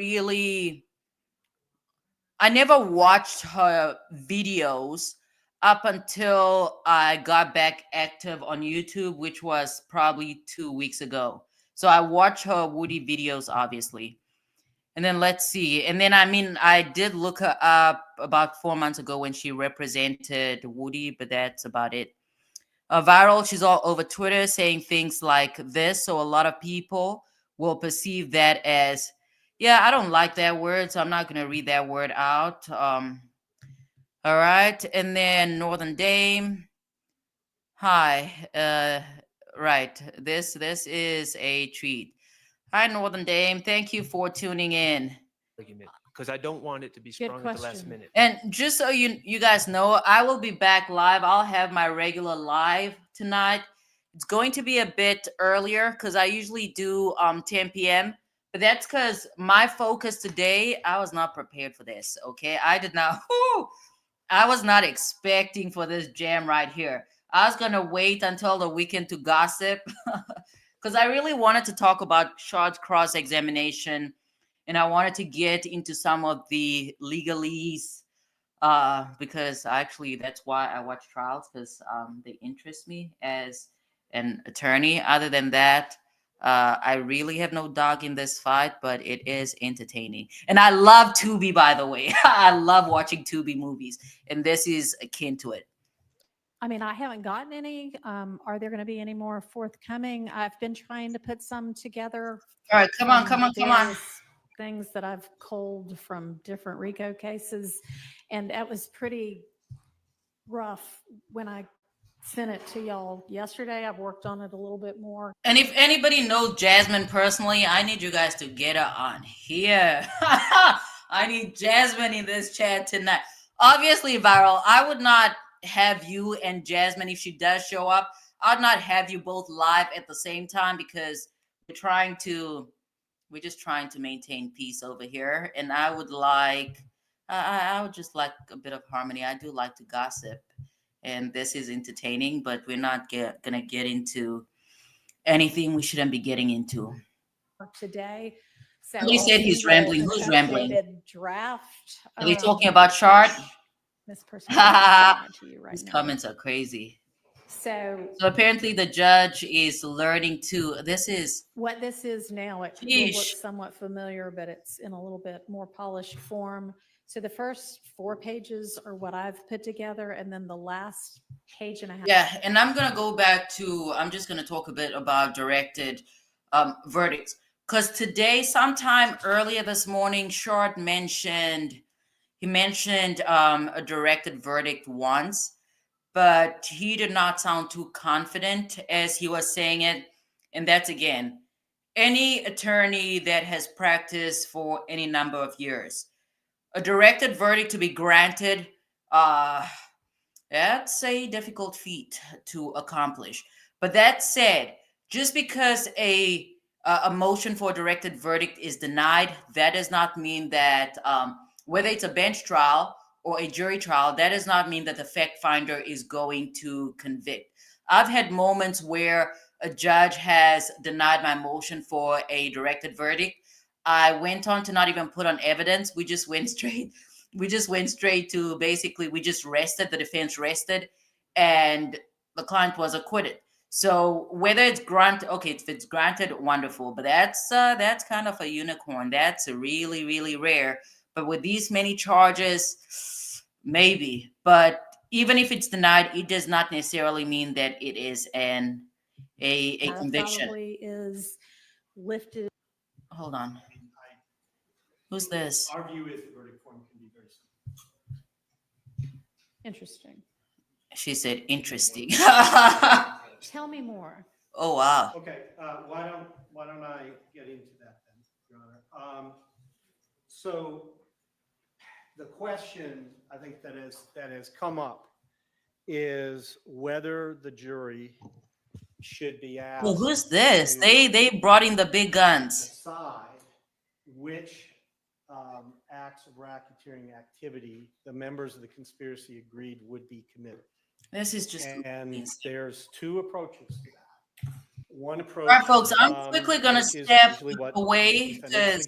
watched her videos up until I got back active on YouTube, which was probably 2 weeks ago. So I watch her Woody videos, obviously. And then let's see. And then, I did look her up about 4 months ago when she represented Woody, but that's about it. Viral, she's all over Twitter saying things like this. So a lot of people will perceive that as, yeah, I don't like that word, so I'm not going to read that word out. All right. And then Northern Dame. Hi. Right. This is a treat. Hi, Northern Dame. Thank you for tuning in. Argument, because I don't want it to be sprung at the last minute. And just so you guys know, I will be back live. I'll have my regular live tonight. It's going to be a bit earlier because I usually do 10 p.m. But that's because my focus today, I was not prepared for this. Okay, I was not expecting for this jam right here. I was gonna wait until the weekend to gossip because I really wanted to talk about Shard's cross-examination, and I wanted to get into some of the legalese because actually that's why I watch trials, because they interest me as an attorney. Other than that, I really have no dog in this fight, but it is entertaining. And I love Tubi, by the way. I love watching Tubi movies, and this is akin to it. I haven't gotten any. Are there going to be any more forthcoming? I've been trying to put some together. All right, come on. Things that I've culled from different RICO cases. And that was pretty rough when I sent it to y'all yesterday. I've worked on it a little bit more. And if anybody knows Jasmine personally, I need you guys to get her on here. I need Jasmine in this chat tonight. Obviously, Viral, I would not have you and Jasmine, if she does show up, I'd not have you both live at the same time because we're just trying to maintain peace over here. And I would just like a bit of harmony. I do like to gossip, and this is entertaining, but we're not gonna get into anything we shouldn't be getting into today. So he said he's rambling. Who's rambling? Draft. Are they talking about Shard? This person to you right These now. comments are crazy. So apparently the judge is learning to. What this is now. It will look somewhat familiar, but it's in a little bit more polished form. So the first 4 pages are what I've put together, and then the last page and a half. Yeah, and I'm gonna go back to. I'm just gonna talk a bit about directed verdicts, because today, sometime earlier this morning, Shard mentioned. He mentioned a directed verdict once, but he did not sound too confident as he was saying it. And that's, again, any attorney that has practiced for any number of years, a directed verdict to be granted, uh, that's a difficult feat to accomplish. But that said, just because a motion for a directed verdict is denied, that does not mean that whether it's a bench trial or a jury trial, that does not mean that the fact finder is going to convict. I've had moments where a judge has denied my motion for a directed verdict. I went on to not even put on evidence. We just went straight to basically we just rested, the defense rested, and the client was acquitted. So whether it's granted, okay, if it's granted, wonderful, but that's kind of a unicorn. That's really really rare. But with these many charges, maybe. But even if it's denied, it does not necessarily mean that it is a conviction. Probably is lifted. Hold on. Who's this? Our view is the verdict form can be very simple. Interesting. She said interesting. Tell me more. Oh wow. Okay, why don't I get into that then, Your Honor? So the question I think that has come up is whether the jury should be asked. Well, who's this? They brought in the big guns. Decide which acts of racketeering activity the members of the conspiracy agreed would be committed. This is just and there's two approaches to that. One approach. All right, folks, I'm quickly going to step away because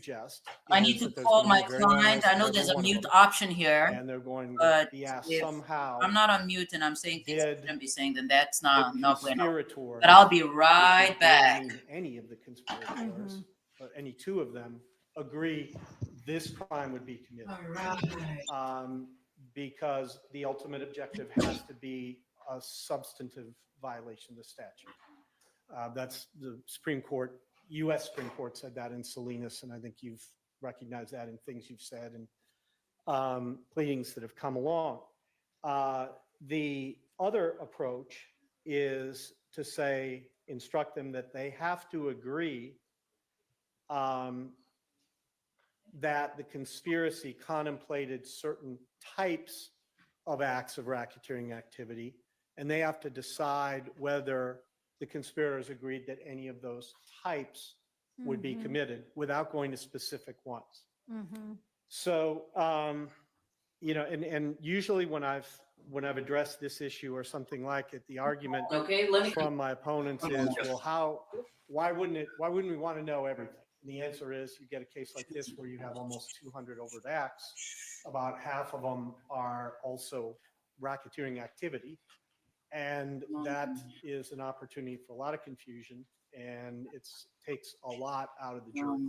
I need to call my client. I know there's a mute option here, and they're going but to be asked if somehow. I'm not on mute and I'm saying things I shouldn't be saying, then that's not bueno. Conspirator, But I'll be right back. Any of the conspirators, or any two of them, agree this crime would be committed. All right. Because the ultimate objective has to be a substantive violation of the statute. That's the Supreme Court, U.S. Supreme Court said that in Salinas, and I think you've recognized that in things you've said and pleadings that have come along. The other approach is to say, instruct them that they have to agree that the conspiracy contemplated certain types of acts of racketeering activity, and they have to decide whether the conspirators agreed that any of those types would be committed without going to specific ones. So, and usually when I've addressed this issue or something like it, the argument from my opponents is, well, why wouldn't we want to know everything? And the answer is, you get a case like this where you have almost 200 overt acts. About half of them are also racketeering activity. And that is an opportunity for a lot of confusion, and it takes a lot out of the jury.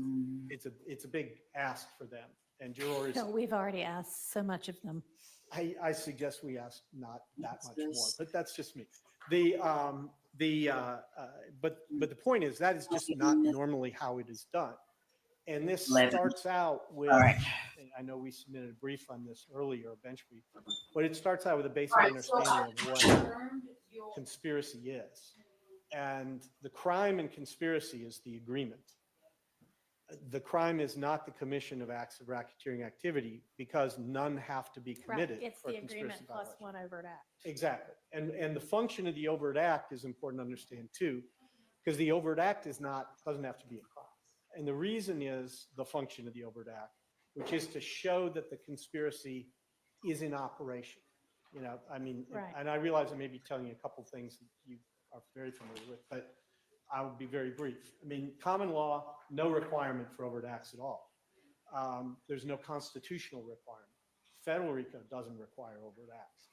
It's a big ask for them. And jurors. No, we've already asked so much of them. I suggest we ask not that much more, but that's just me. But the point is that is just not normally how it is done. And this starts out with, I know we submitted a brief on this earlier, a bench brief, but it starts out with a basic understanding of what conspiracy is. And the crime in conspiracy is the agreement. The crime is not the commission of acts of racketeering activity because none have to be committed. It's for the a conspiracy agreement plus violation. one overt act. Exactly. And the function of the overt act is important to understand too, because the overt act doesn't have to be a crime. And the reason is the function of the overt act, which is to show that the conspiracy is in operation. And I realize I may be telling you a couple of things that you are very familiar with, but I will be very brief. Common law, no requirement for overt acts at all. There's no constitutional requirement. Federal RICO doesn't require overt acts.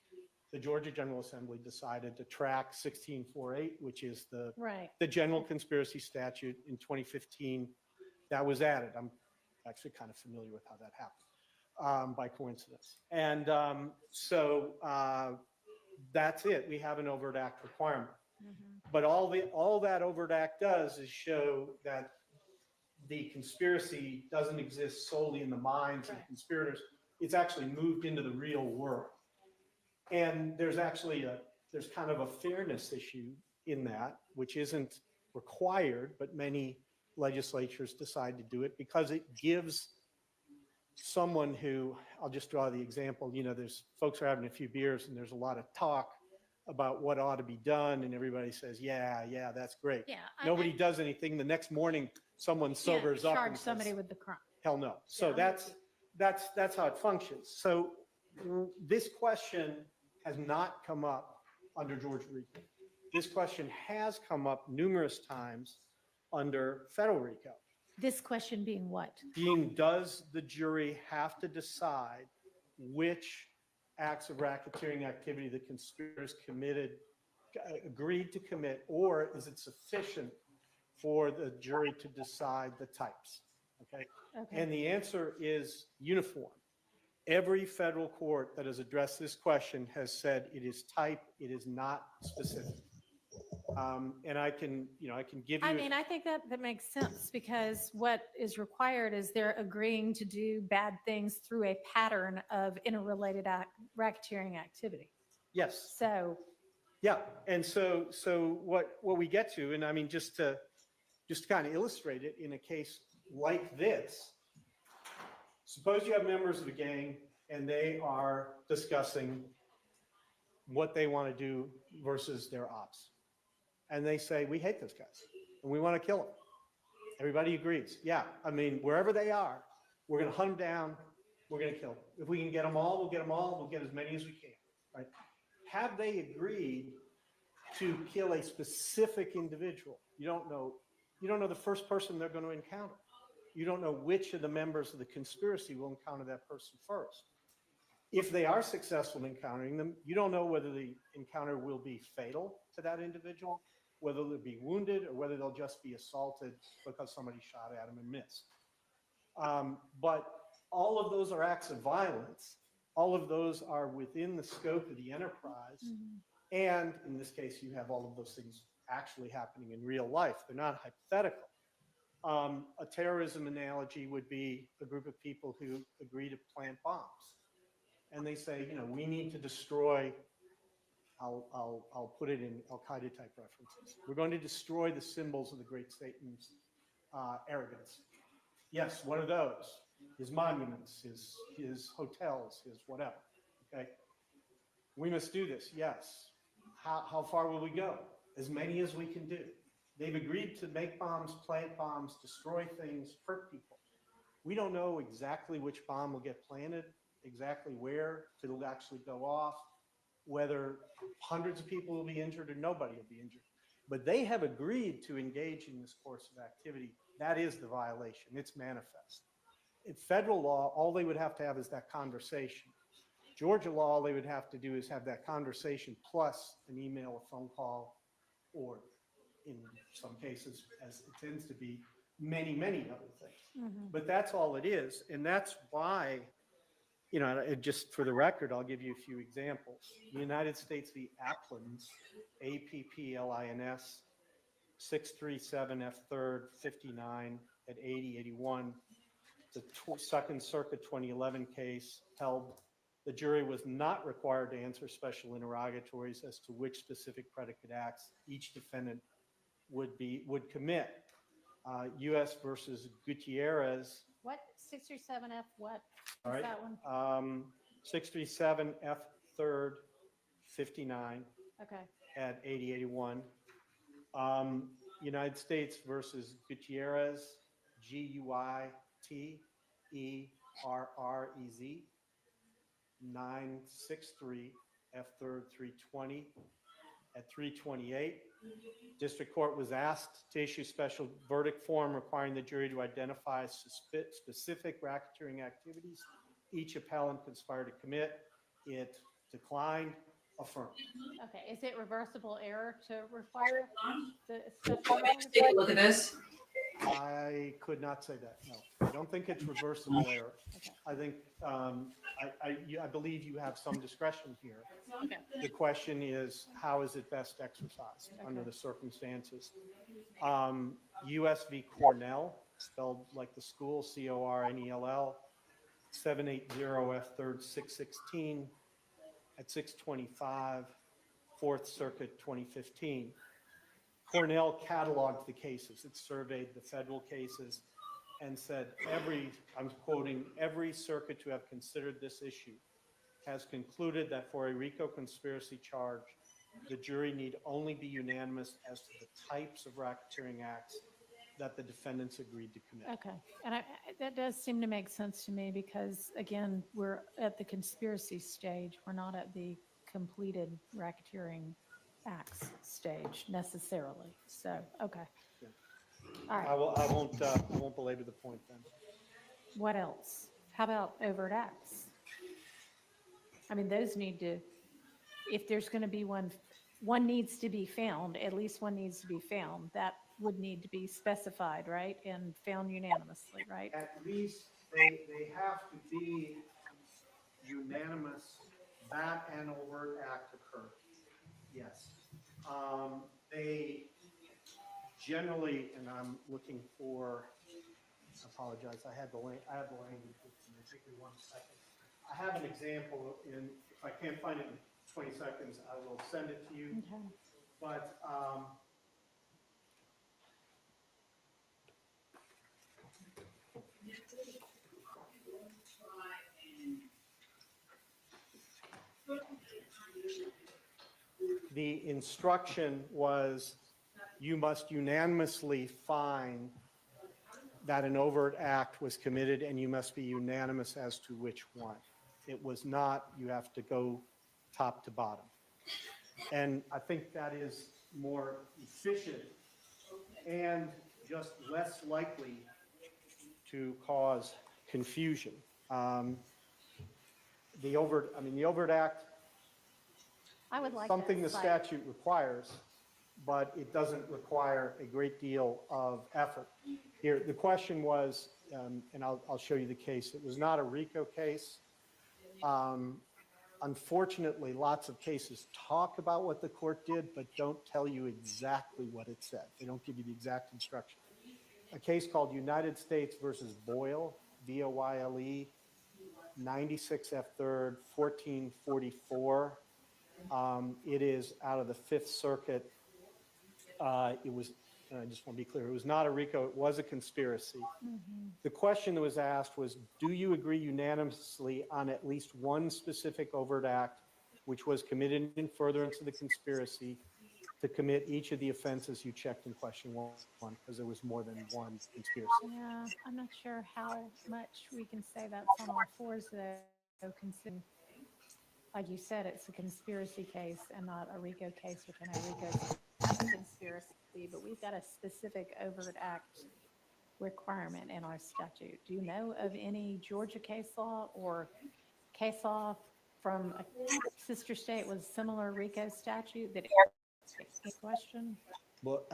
The Georgia General Assembly decided to track 1648, which is the general conspiracy statute in 2015 that was added. I'm actually kind of familiar with how that happened by coincidence. And so that's it. We have an overt act requirement. But all that overt act does is show that the conspiracy doesn't exist solely in the minds of the conspirators. It's actually moved into the real world. And there's kind of a fairness issue in that, which isn't required, but many legislatures decide to do it because it gives someone who, I'll just draw the example, there's folks are having a few beers and there's a lot of talk about what ought to be done, and everybody says, yeah, that's great. Yeah. Nobody does anything. The next morning, someone sobers up Charge and somebody says, with the crime. hell no. So Yeah. that's how it functions. So this question has not come up under Georgia RICO. This question has come up numerous times under federal RICO. This question being what? Being, does the jury have to decide which acts of racketeering activity the conspirators agreed to commit, or is it sufficient for the jury to decide the types? Okay. Okay. And the answer is uniform. Every federal court that has addressed this question has said it is type, it is not specific. And I can give you. I mean, I think that makes sense because what is required is they're agreeing to do bad things through a pattern of interrelated racketeering activity. Yes. So. Yeah. And so what we get to, and I mean, just to kind of illustrate it in a case like this, suppose you have members of a gang and they are discussing what they want to do versus their ops. And they say, we hate those guys and we want to kill them. Everybody agrees. Yeah. I mean, wherever they are, we're going to hunt them down. We're going to kill them. If we can get them all, we'll get them all. We'll get as many as we can. Right? Have they agreed to kill a specific individual? You don't know the first person they're going to encounter. You don't know which of the members of the conspiracy will encounter that person first. If they are successful in encountering them, you don't know whether the encounter will be fatal to that individual, whether they'll be wounded, or whether they'll just be assaulted because somebody shot at them and missed. But all of those are acts of violence. All of those are within the scope of the enterprise. Mm-hmm. And in this case, you have all of those things actually happening in real life. They're not hypothetical. A terrorism analogy would be a group of people who agree to plant bombs. And they say, we need to destroy, I'll put it in Al-Qaeda type references. We're going to destroy the symbols of the great Satan's arrogance. Yes, what are those? His monuments, his hotels, his whatever. Okay. We must do this. Yes. How far will we go? As many as we can do. They've agreed to make bombs, plant bombs, destroy things, hurt people. We don't know exactly which bomb will get planted, exactly where it'll actually go off, whether hundreds of people will be injured or nobody will be injured. But they have agreed to engage in this course of activity. That is the violation. It's manifest. In federal law, all they would have to have is that conversation. Georgia law, all they would have to do is have that conversation plus an email, a phone call, or in some cases, as it tends to be, many, many other things. Mm-hmm. But that's all it is. And that's why, just for the record, I'll give you a few examples. The United States v. Applins, APPLINS, 637 F3rd 59 at 8081. The Second Circuit 2011 case held the jury was not required to answer special interrogatories as to which specific predicate acts each defendant would commit. U.S. versus Gutierrez. What? 637F what? All right. That one? 637 F3rd 59 Okay. at 8081. United States versus Gutierrez, GUITERREZ, 963 F3rd 320 at 328. District Court was asked to issue special verdict form requiring the jury to identify specific racketeering activities each appellant conspired to commit. It declined. Affirmed. Okay. Is it reversible error to require the Let's take a look at this. I could not say that. No, I don't think it's reversible error. Okay. I think I believe you have some discretion here. Okay. The question is, how is it best exercised under the circumstances? U.S. v. Cornell, spelled like the school, CORNELL, 780 F3rd 616 at 625, 4th Circuit 2015. Cornell cataloged the cases. It surveyed the federal cases and said I'm quoting, every circuit to have considered this issue has concluded that for a RICO conspiracy charge, the jury need only be unanimous as to the types of racketeering acts that the defendants agreed to commit. Okay, and that does seem to make sense to me because, again, we're at the conspiracy stage. We're not at the completed racketeering acts stage necessarily. So, okay. Yeah. All right. I won't belabor the point then. What else? How about overt acts? I mean, those need to, if there's going to be one needs to be found, at least one needs to be found. That would need to be specified, right? And found unanimously, right? At least they have to be unanimous that an overt act occurred. Yes. They generally, and I'm looking for, I apologize, I have the language with me. Take me 1 second. I have an example if I can't find it in 20 seconds, I will send it to you. Okay. But the instruction was you must unanimously find that an overt act was committed and you must be unanimous as to which one. It was not, you have to go top to bottom. And I think that is more efficient and just less likely to cause confusion. The overt act, I would like something the that statute requires, but it doesn't require a great deal of effort. Here, the question was, and I'll show you the case. It was not a RICO case. Unfortunately, lots of cases talk about what the court did, but don't tell you exactly what it said. They don't give you the exact instruction. A case called United States versus Boyle, Boyle, 96 F 3rd, 1444. It is out of the Fifth Circuit. It was, I just want to be clear, it was not a RICO, it was a conspiracy. Mm-hmm. The question that was asked was, do you agree unanimously on at least one specific overt act which was committed in furtherance of the conspiracy to commit each of the offenses you checked in question one, because there was more than one conspiracy. Yeah, I'm not sure how much we can say that's on all fours though, considering, like you said, it's a conspiracy case and not a RICO case, which I know RICO's a conspiracy, but we've got a specific overt act requirement in our statute. Do you know of any Georgia case law or case law from a sister state with similar RICO statute that answers the question? Well,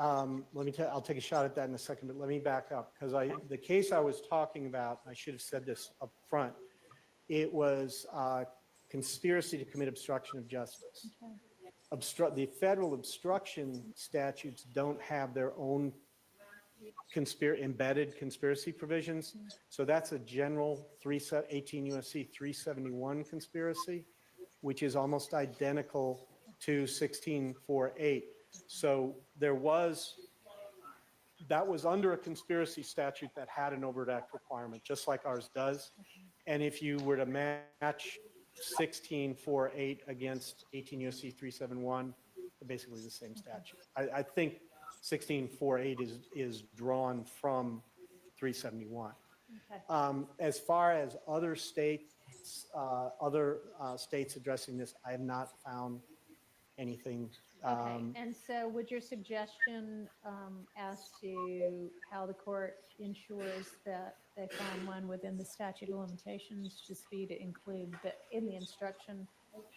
let me tell. I'll take a shot at that in a second, but let me back up because the case I was talking about, I should have said this up front. It was conspiracy to commit obstruction of justice. Okay. The federal obstruction statutes don't have their own embedded conspiracy provisions. So that's a general 18 USC 371 conspiracy, which is almost identical to 1648. So that was under a conspiracy statute that had an overt act requirement, just like ours does. And if you were to match 1648 against 18 USC 371, they're basically the same statute. I think 1648 is drawn from 371. Okay. As far as other states addressing this, I have not found anything. Okay, and so would your suggestion as to how the court ensures that they find one within the statute of limitations just be to include that in the instruction,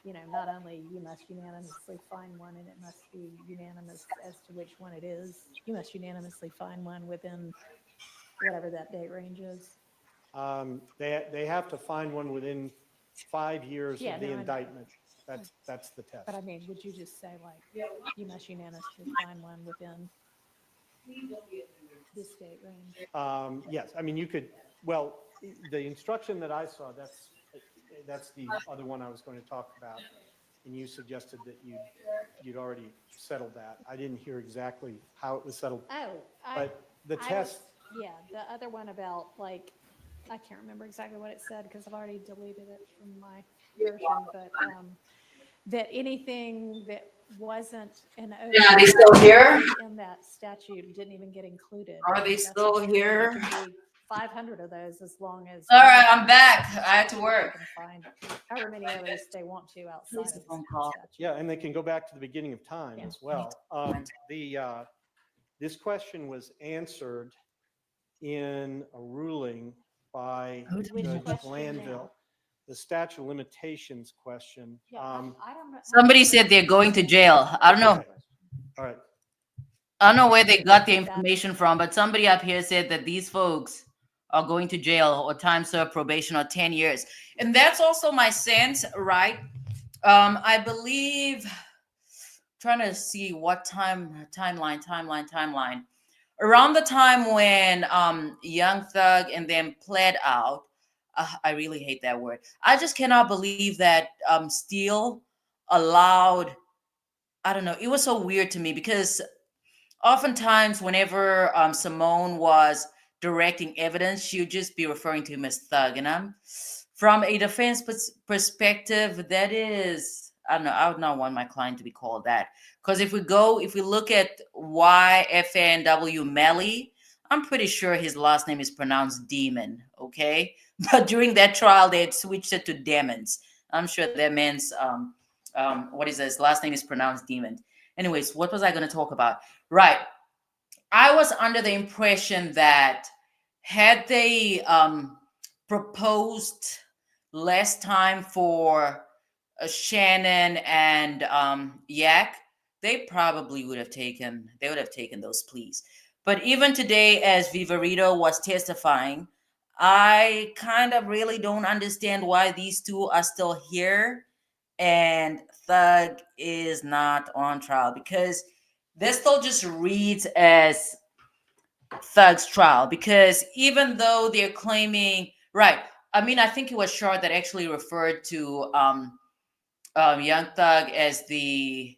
not only you must unanimously find one and it must be unanimous as to which one it is, you must unanimously find one within whatever that date range is? They have to find one within 5 years of the I know. indictment. That's the test. But I mean, would you just say like, you must unanimously find one within this date range? Yes, I mean, you could, well, the instruction that I saw, that's the other one I was going to talk about. and you suggested that you'd already settled that. I didn't hear exactly how it was settled, Oh, but the I test, yeah, the other one about like, I can't remember exactly what it said because I've already deleted it from my version, but that anything that wasn't an Yeah, they overt still here? act in that statute didn't even get included. Are they That's still what- here? It can be 500 of those as long as. All one right, of I'm them back. is in the I had to statute. work. They can find however many others they want to outside Please, of a phone the call. statute. yeah, and they can go back to the beginning of time Yeah. as well. This question was answered in a ruling by Which Judge question Glanville. now? The statute of limitations question. Yeah, I don't know. Somebody said they're going to jail. I don't know. Okay. All right. I don't know where they got the That- information from, but somebody up here said that these folks are going to jail or time served probation or 10 years. And that's also my sense, right? I believe, trying to see what timeline. Around the time when Young Thug and them pled out, I really hate that word. I just cannot believe that Steele allowed, I don't know, it was so weird to me because oftentimes whenever Simone was directing evidence, she would just be referring to him as Thug. And from a defense perspective, that is, I don't know, I would not want my client to be called that. Because if we look at YFNW Melly, I'm pretty sure his last name is pronounced Demon, okay? But during that trial, they had switched it to Demons. I'm sure that man's, what is his last name is pronounced Demon. Anyways, what was I going to talk about? Right. I was under the impression that had they proposed less time for Shannon and Yak, they probably would have taken those pleas. But even today, as Vivarito was testifying, I kind of really don't understand why these two are still here and Thug is not on trial, because this still just reads as Thug's trial, because even though they're claiming, right, I mean, I think it was Shard that actually referred to Young Thug as the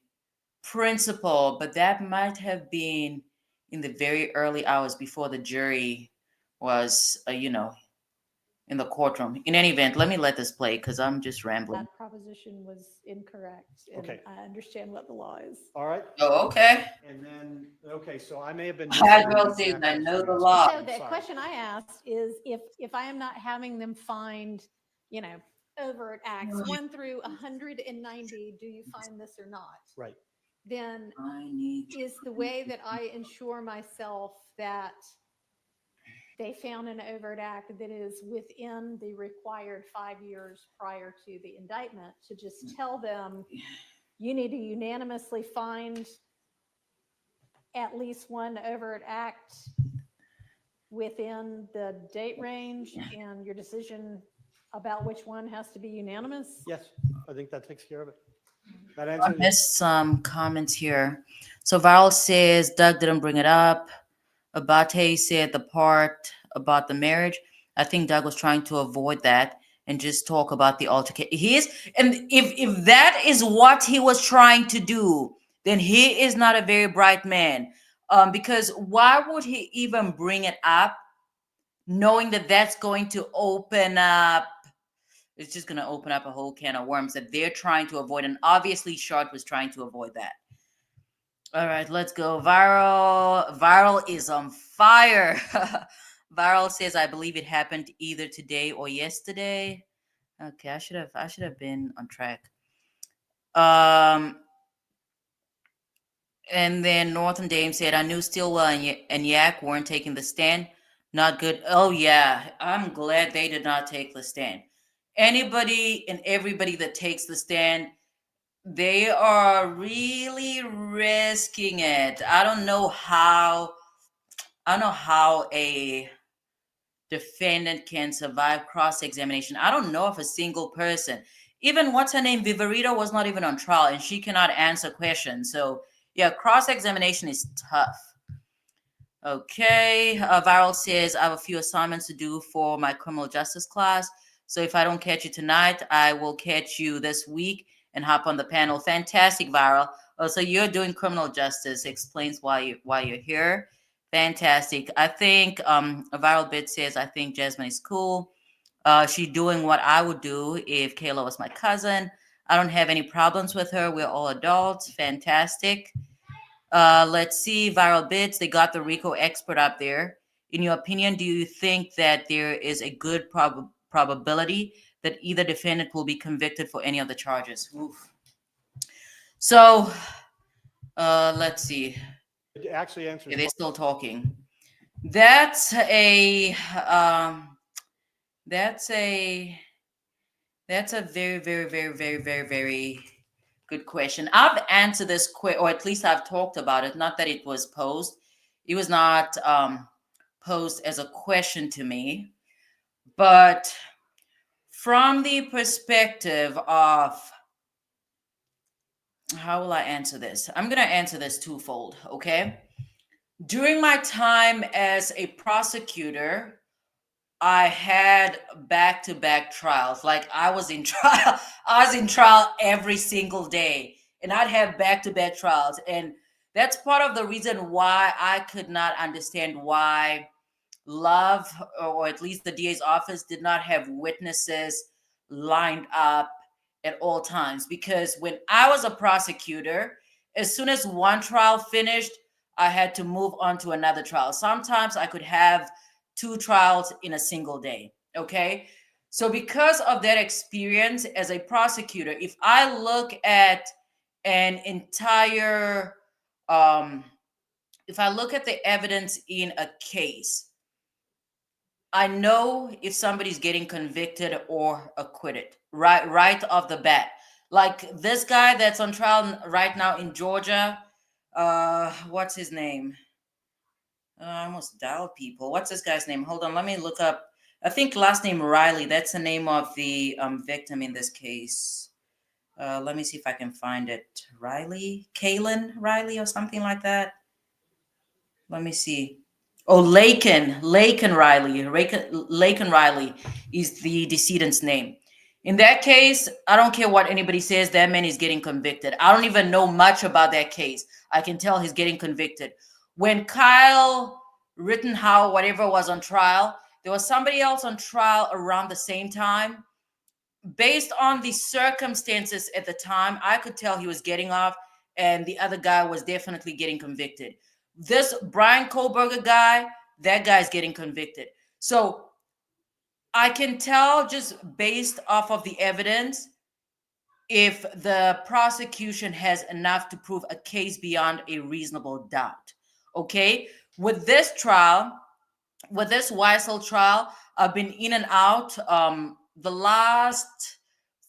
principal, but that might have been in the very early hours before the jury was, in the courtroom. In any event, let me let this play because I'm just rambling. That proposition was incorrect. And Okay. I understand what the law is. All right. Oh, okay. And then, okay, so I may have been. High missing girl the says, exact I know question the you asked. law. So I'm the sorry. question I asked is if I am not having them find, overt acts 1 through 190, do you find this or not? Right. Then I need is the way that I ensure myself that they found an overt act that is within the required 5 years prior to the indictment to just tell them you need to unanimously find at least one overt act within the date range, and your decision about which one has to be unanimous? Yes, I think that takes care of it. That I answers it. missed some comments here. So Val says Doug didn't bring it up. Abate said the part about the marriage. I think Doug was trying to avoid that and just talk about the altercation. And if that is what he was trying to do, then he is not a very bright man. Because why would he even bring it up, knowing that that's going to open up? It's just going to open up a whole can of worms that they're trying to avoid. And obviously, Shard was trying to avoid that. All right, let's go. Viral is on fire. Viral says, I believe it happened either today or yesterday. Okay, I should have been on track. And then Northern Dame said, I knew Stillwell and Yak weren't taking the stand. Not good. Oh, yeah. I'm glad they did not take the stand. Anybody and everybody that takes the stand, they are really risking it. I don't know how a defendant can survive cross-examination. I don't know if a single person, even what's her name, Vivarito, was not even on trial and she cannot answer questions. So yeah, cross-examination is tough. Okay, Viral says, I have a few assignments to do for my criminal justice class. So if I don't catch you tonight, I will catch you this week. and hop on the panel. Fantastic, Viral. Also, you're doing criminal justice. Explains why you're here. Fantastic. I think Viral Bit says, I think Jasmine is cool. She's doing what I would do if Kayla was my cousin. I don't have any problems with her. We're all adults. Fantastic. Let's see, Viral Bits. They got the RICO expert up there. In your opinion, do you think that there is a good probability that either defendant will be convicted for any of the charges? Oof. So, let's see. It actually answers. They're still talking. That's a that's a very, very, very, very, very, very good question. I've answered this or at least I've talked about it. Not that it was posed. It was not posed as a question to me, but from the perspective of how will I answer this? I'm going to answer this twofold, okay? During my time as a prosecutor, I had back-to-back trials. Like I was in trial. I was in trial every single day, and I'd have back-to-back trials. And that's part of the reason why I could not understand why Love, or at least the DA's office, did not have witnesses lined up at all times. Because when I was a prosecutor, as soon as one trial finished, I had to move on to another trial. Sometimes I could have 2 trials in a single day. Okay. So because of that experience as a prosecutor, if I look at an entire, if I look at the evidence in a case, I know if somebody's getting convicted or acquitted right off the bat. Like this guy that's on trial right now in Georgia, what's his name? I almost dialed people. What's this guy's name? Hold on, let me look up. I think last name Riley. That's the name of the victim in this case. Let me see if I can find it. Riley, Kaylin Riley, or something like that. Let me see. Oh, Laken Riley. Laken Riley is the decedent's name. In that case, I don't care what anybody says, that man is getting convicted. I don't even know much about that case. I can tell he's getting convicted. When Kyle Rittenhouse, whatever, was on trial, there was somebody else on trial around the same time. Based on the circumstances at the time, I could tell he was getting off, and the other guy was definitely getting convicted. This Brian Kohlberger guy, that guy's getting convicted. So I can tell just based off of the evidence if the prosecution has enough to prove a case beyond a reasonable doubt. Okay? With this trial, with this Weissel trial, I've been in and out. The last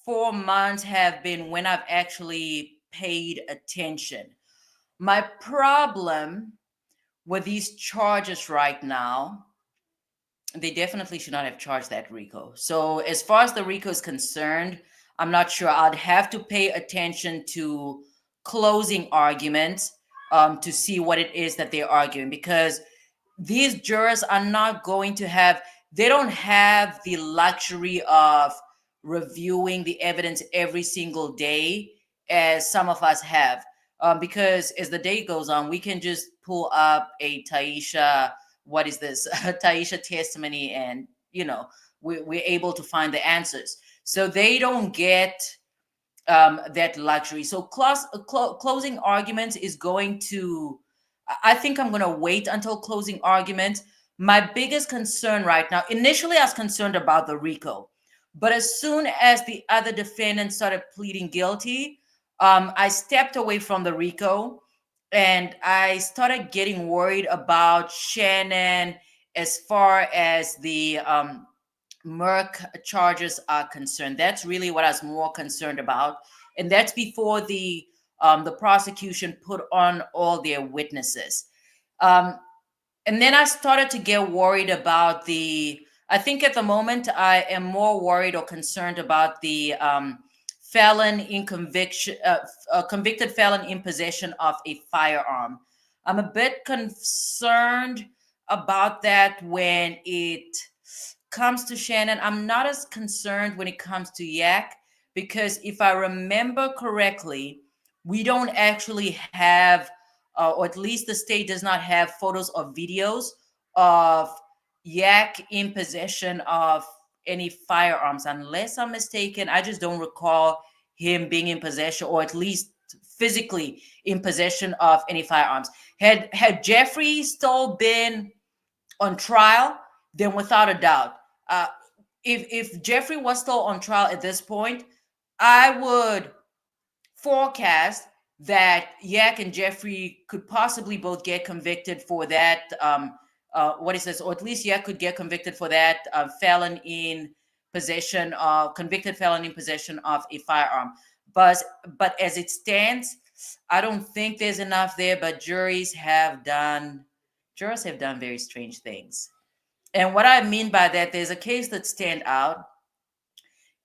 4 months have been when I've actually paid attention. My problem with these charges right now, they definitely should not have charged that RICO. So as far as the RICO is concerned, I'm not sure. I'd have to pay attention to closing arguments to see what it is that they're arguing, because these jurors are not going to have, they don't have the luxury of reviewing the evidence every single day as some of us have. Because as the day goes on, we can just pull up a Taisha, what is this? Taisha testimony, and, we're able to find the answers. So they don't get that luxury. So closing arguments is going to, I think I'm going to wait until closing arguments. My biggest concern right now, initially I was concerned about the RICO, but as soon as the other defendants started pleading guilty, I stepped away from the RICO, and I started getting worried about Shannon as far as the Merck charges are concerned. That's really what I was more concerned about, and that's before the prosecution put on all their witnesses. And then I started to get worried about I think at the moment I am more worried or concerned about the felon in conviction, convicted felon in possession of a firearm. I'm a bit concerned about that when it comes to Shannon. I'm not as concerned when it comes to Yak, because if I remember correctly, we don't actually have, or at least the state does not have photos or videos of Yak in possession of any firearms, unless I'm mistaken. I just don't recall him being in possession, or at least physically in possession of any firearms. Had Jeffrey still been on trial, then without a doubt, uh, if Jeffrey was still on trial at this point, I would forecast that Yak and Jeffrey could possibly both get convicted for that. What is this? Or at least Yak could get convicted for that felon in possession of convicted felon in possession of a firearm. But but as it stands, I don't think there's enough there. But jurors have done very strange things. And what I mean by that, there's a case that stand out.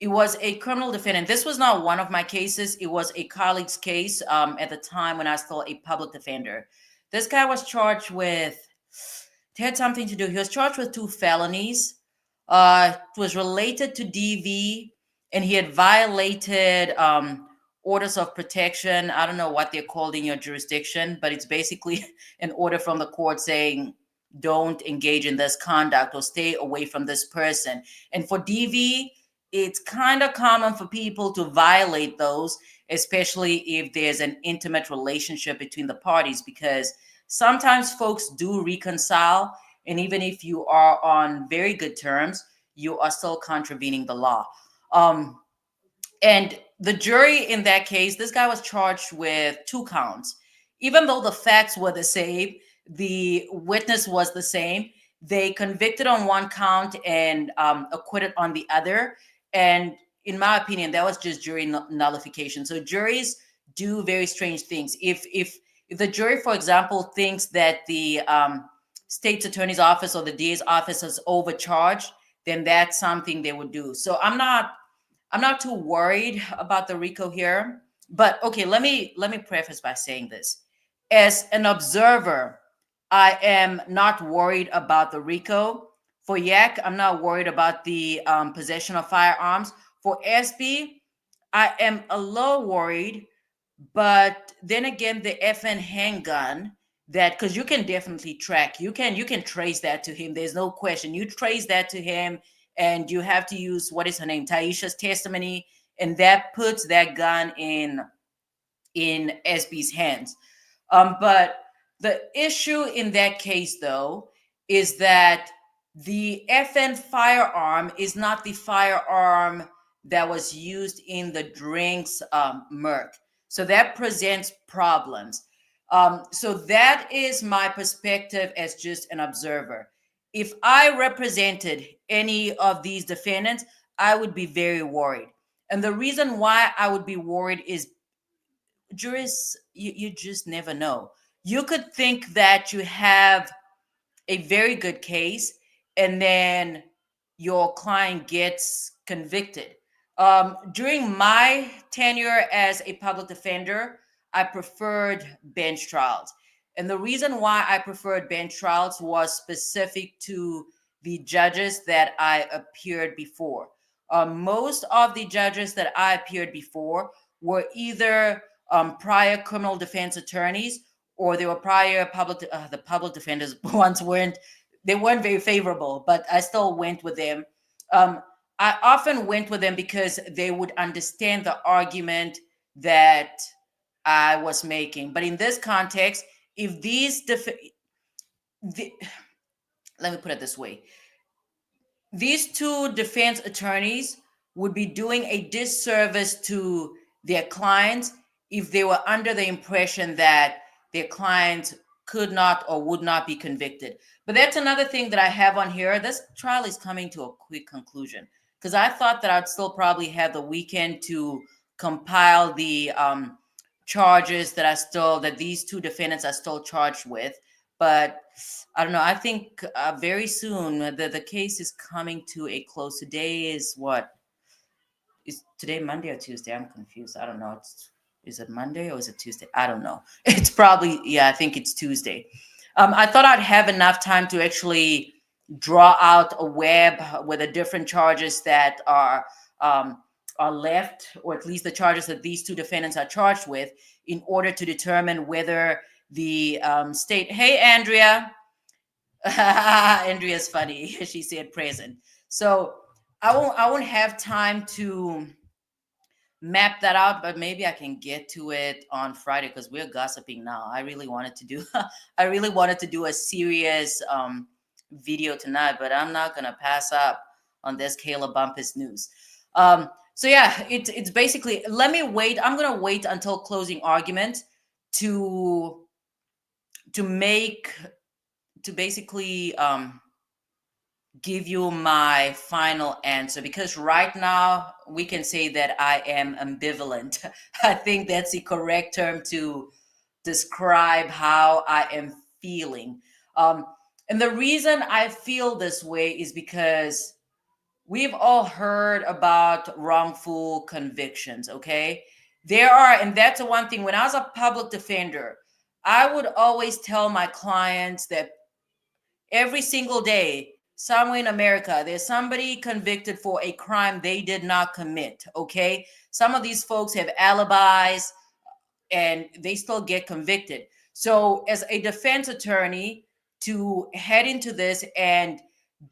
It was a criminal defendant. This was not one of my cases. It was a colleague's case at the time when I was still a public defender. This guy was charged with, it had something to do, he was charged with 2 felonies. It was related to DV, and he had violated orders of protection. I don't know what they're called in your jurisdiction, but it's basically an order from the court saying, don't engage in this conduct or stay away from this person. And for DV, it's kind of common for people to violate those, especially if there's an intimate relationship between the parties, because sometimes folks do reconcile. And even if you are on very good terms, you are still contravening the law. And the jury in that case, this guy was charged with 2 counts. Even though the facts were the same, the witness was the same, they convicted on 1 count and acquitted on the other. And in my opinion, that was just jury nullification. So juries do very strange things. If the jury, for example, thinks that the state's attorney's office or the DA's office is overcharged, then that's something they would do. So I'm not too worried about the RICO here. But okay, let me preface by saying this. As an observer, I am not worried about the RICO. For Yak, I'm not worried about the possession of firearms. For SB, I am a little worried, but then again, the FN handgun, that, because you can definitely track, you can trace that to him. There's no question. You trace that to him, and you have to use, what is her name, Taisha's testimony, and that puts that gun in SB's hands. But the issue in that case, though, is that the FN firearm is not the firearm that was used in the drinks murk. So that presents problems. So that is my perspective as just an observer. If I represented any of these defendants, I would be very worried. And the reason why I would be worried is jurists, you just never know. You could think that you have a very good case, and then your client gets convicted. During my tenure as a public defender, I preferred bench trials. And the reason why I preferred bench trials was specific to the judges that I appeared before. Most of the judges that I appeared before were either prior criminal defense attorneys, or they were prior the public defenders ones weren't very favorable, but I still went with them. I often went with them because they would understand the argument that I was making. But in this context, if let me put it this way, these 2 defense attorneys would be doing a disservice to their clients if they were under the impression that their clients could not or would not be convicted. But that's another thing that I have on here. This trial is coming to a quick conclusion, because I thought that I'd still probably have the weekend to compile the charges that these 2 defendants are still charged with. But I don't know. I think very soon the case is coming to a close. Today is what? Is today Monday or Tuesday? I'm confused. I don't know. Is it Monday or is it Tuesday? I don't know. It's probably, yeah, I think it's Tuesday. I thought I'd have enough time to actually draw out a web with the different charges that are are left, or at least the charges that these two defendants are charged with, in order to determine whether the state. Hey, Andrea. Andrea's funny. She said present. So I won't have time to map that out, but maybe I can get to it on Friday because we're gossiping now. I really wanted to do I really wanted to do a serious video tonight, but I'm not gonna pass up on this Kayla Bumpus news. So yeah, it's basically, let me wait. I'm gonna wait until closing argument to make to basically give you my final answer, because right now we can say that I am ambivalent. I think that's the correct term to describe how I am feeling. And the reason I feel this way is because we've all heard about wrongful convictions, okay? There are, and that's the one thing, when I was a public defender, I would always tell my clients that every single day, somewhere in America, there's somebody convicted for a crime they did not commit, okay? Some of these folks have alibis and they still get convicted. So, as a defense attorney, to head into this and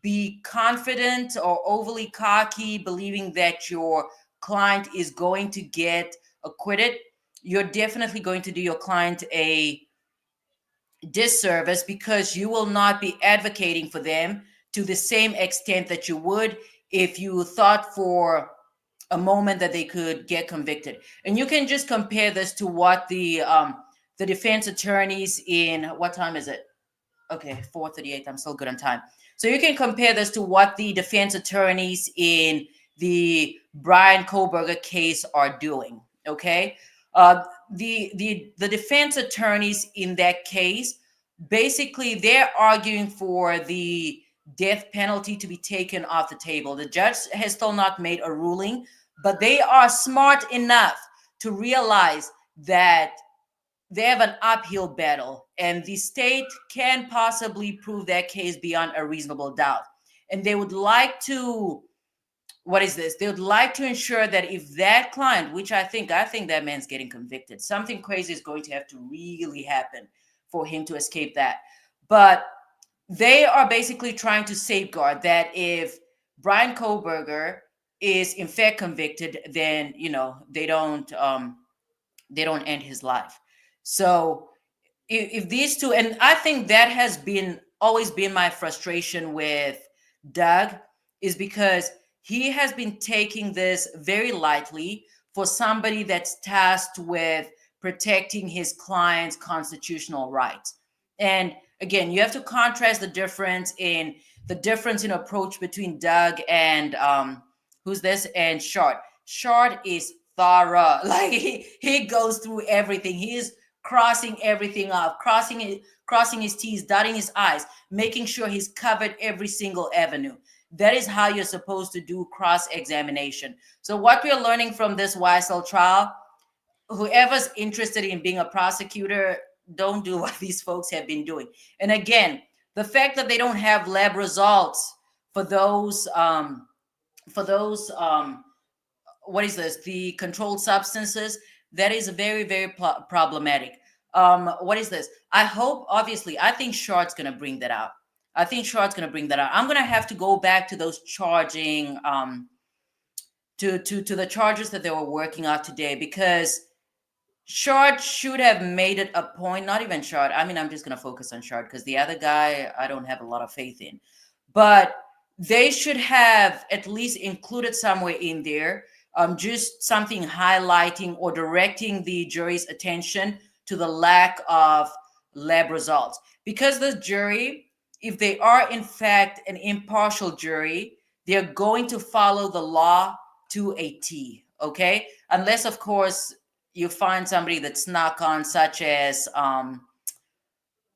be confident or overly cocky, believing that your client is going to get acquitted, you're definitely going to do your client a disservice, because you will not be advocating for them to the same extent that you would if you thought for a moment that they could get convicted. And you can just compare this to what the defense attorneys in, what time is it? Okay, 4:38. I'm still good on time. So you can compare this to what the defense attorneys in the Brian Koberger case are doing. Okay, the defense attorneys in that case, basically they're arguing for the death penalty to be taken off the table. The judge has still not made a ruling, but they are smart enough to realize that they have an uphill battle and the state can possibly prove that case beyond a reasonable doubt. And they would like to, what is this? They would like to ensure that if that client, which I think that man's getting convicted, something crazy is going to have to really happen for him to escape that. But they are basically trying to safeguard that if Brian Koberger is in fact convicted, then they don't end his life. So if these two, and I think that has been always been my frustration with Doug, is because he has been taking this very lightly for somebody that's tasked with protecting his client's constitutional rights. And again, you have to contrast the difference in approach between Doug and who's this, and Shard. Shard is thorough. Like he goes through everything. He is crossing everything off, crossing his T's, dotting his I's, making sure he's covered every single avenue. That is how you're supposed to do cross-examination. So what we're learning from this YSL trial, whoever's interested in being a prosecutor, don't do what these folks have been doing. And again, the fact that they don't have lab results for those what is this? The controlled substances, that is very, very problematic. What is this? I hope, obviously, I think Shard's going to bring that out. I'm going to have to go back to those charging, to the charges that they were working out today, because Shard should have made it a point, not even Shard. I mean, I'm just going to focus on Shard because the other guy, I don't have a lot of faith in. But they should have at least included somewhere in there just something highlighting or directing the jury's attention to the lack of lab results. Because the jury, if they are in fact an impartial jury, they're going to follow the law to a T, okay? Unless, of course, you find somebody that's snuck on, such as the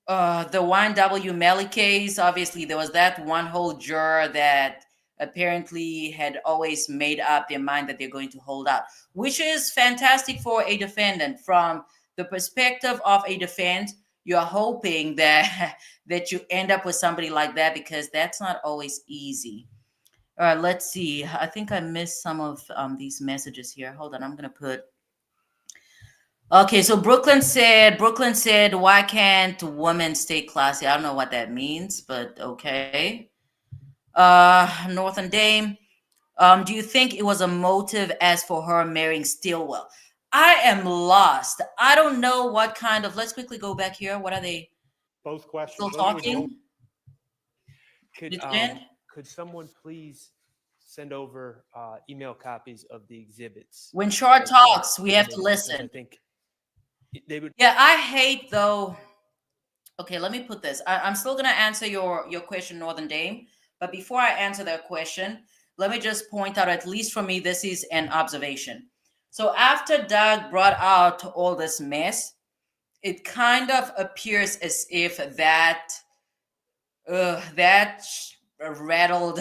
YNW Melly case. Obviously, there was that one whole juror that apparently had always made up their mind that they're going to hold out, which is fantastic for a defendant. From the perspective of a defense, you're hoping that you end up with somebody like that, because that's not always easy. All right, let's see. I think I missed some of these messages here. Hold on, I'm gonna put. Okay, so Brooklyn said, why can't women stay classy? I don't know what that means, but okay. Northern Dame, do you think it was a motive as for her marrying Stillwell? I am lost. I don't know what kind of. Let's quickly go back here. What are they Both questions. still Those were both- talking? Could Defend? could someone please send over email copies of the exhibits? When Short as well, talks, we have to because I listen. think they would. Yeah, I hate though. Okay, let me put this. I'm still gonna answer your question, Northern Dame. But before I answer that question, let me just point out, at least for me, this is an observation. So after Doug brought out all this mess, it kind of appears as if that rattled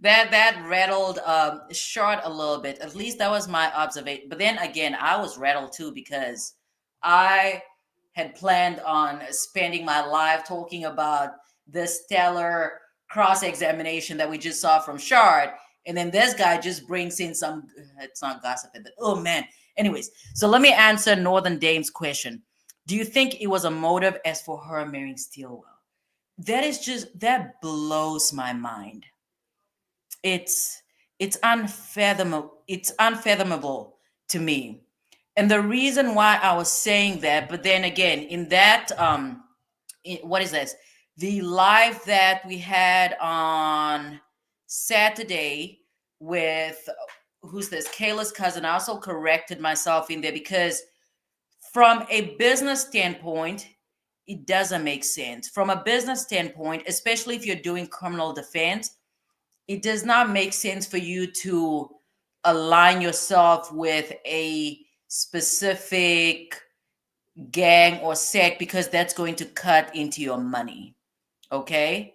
that rattled short a little bit. At least that was my observation. But then again, I was rattled too because I had planned on spending my life talking about the stellar cross examination that we just saw from Shard. And then this guy just brings in some, it's not gossip. Oh man. Anyways, so let me answer Northern Dame's question. Do you think it was a motive as for her marrying Steelwell? That blows my mind. It's unfathomable to me. And the reason why I was saying that, but then again, in that what is this? The live that we had on Saturday with who's this? Kayla's cousin. I also corrected myself in there because from a business standpoint, it doesn't make sense. From a business standpoint, especially if you're doing criminal defense, it does not make sense for you to align yourself with a specific gang or sect because that's going to cut into your money. Okay?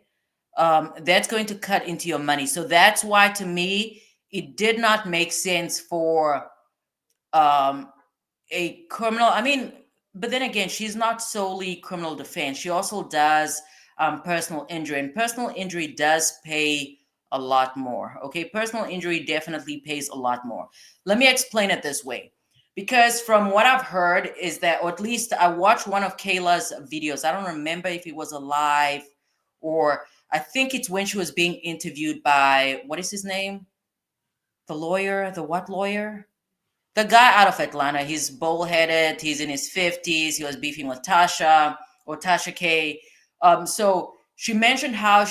That's going to cut into your money. So that's why, to me, it did not make sense for a criminal. I mean, but then again, she's not solely criminal defense. She also does personal injury, and personal injury does pay a lot more. Okay, personal injury definitely pays a lot more. Let me explain it this way. Because from what I've heard is that, or at least I watched one of Kayla's videos. I don't remember if it was a live or I think it's when she was being interviewed by, what is his name? The lawyer, the what lawyer? The guy out of Atlanta. He's bullheaded. He's in his 50s. He was beefing with Tasha or Tasha K. So she mentioned how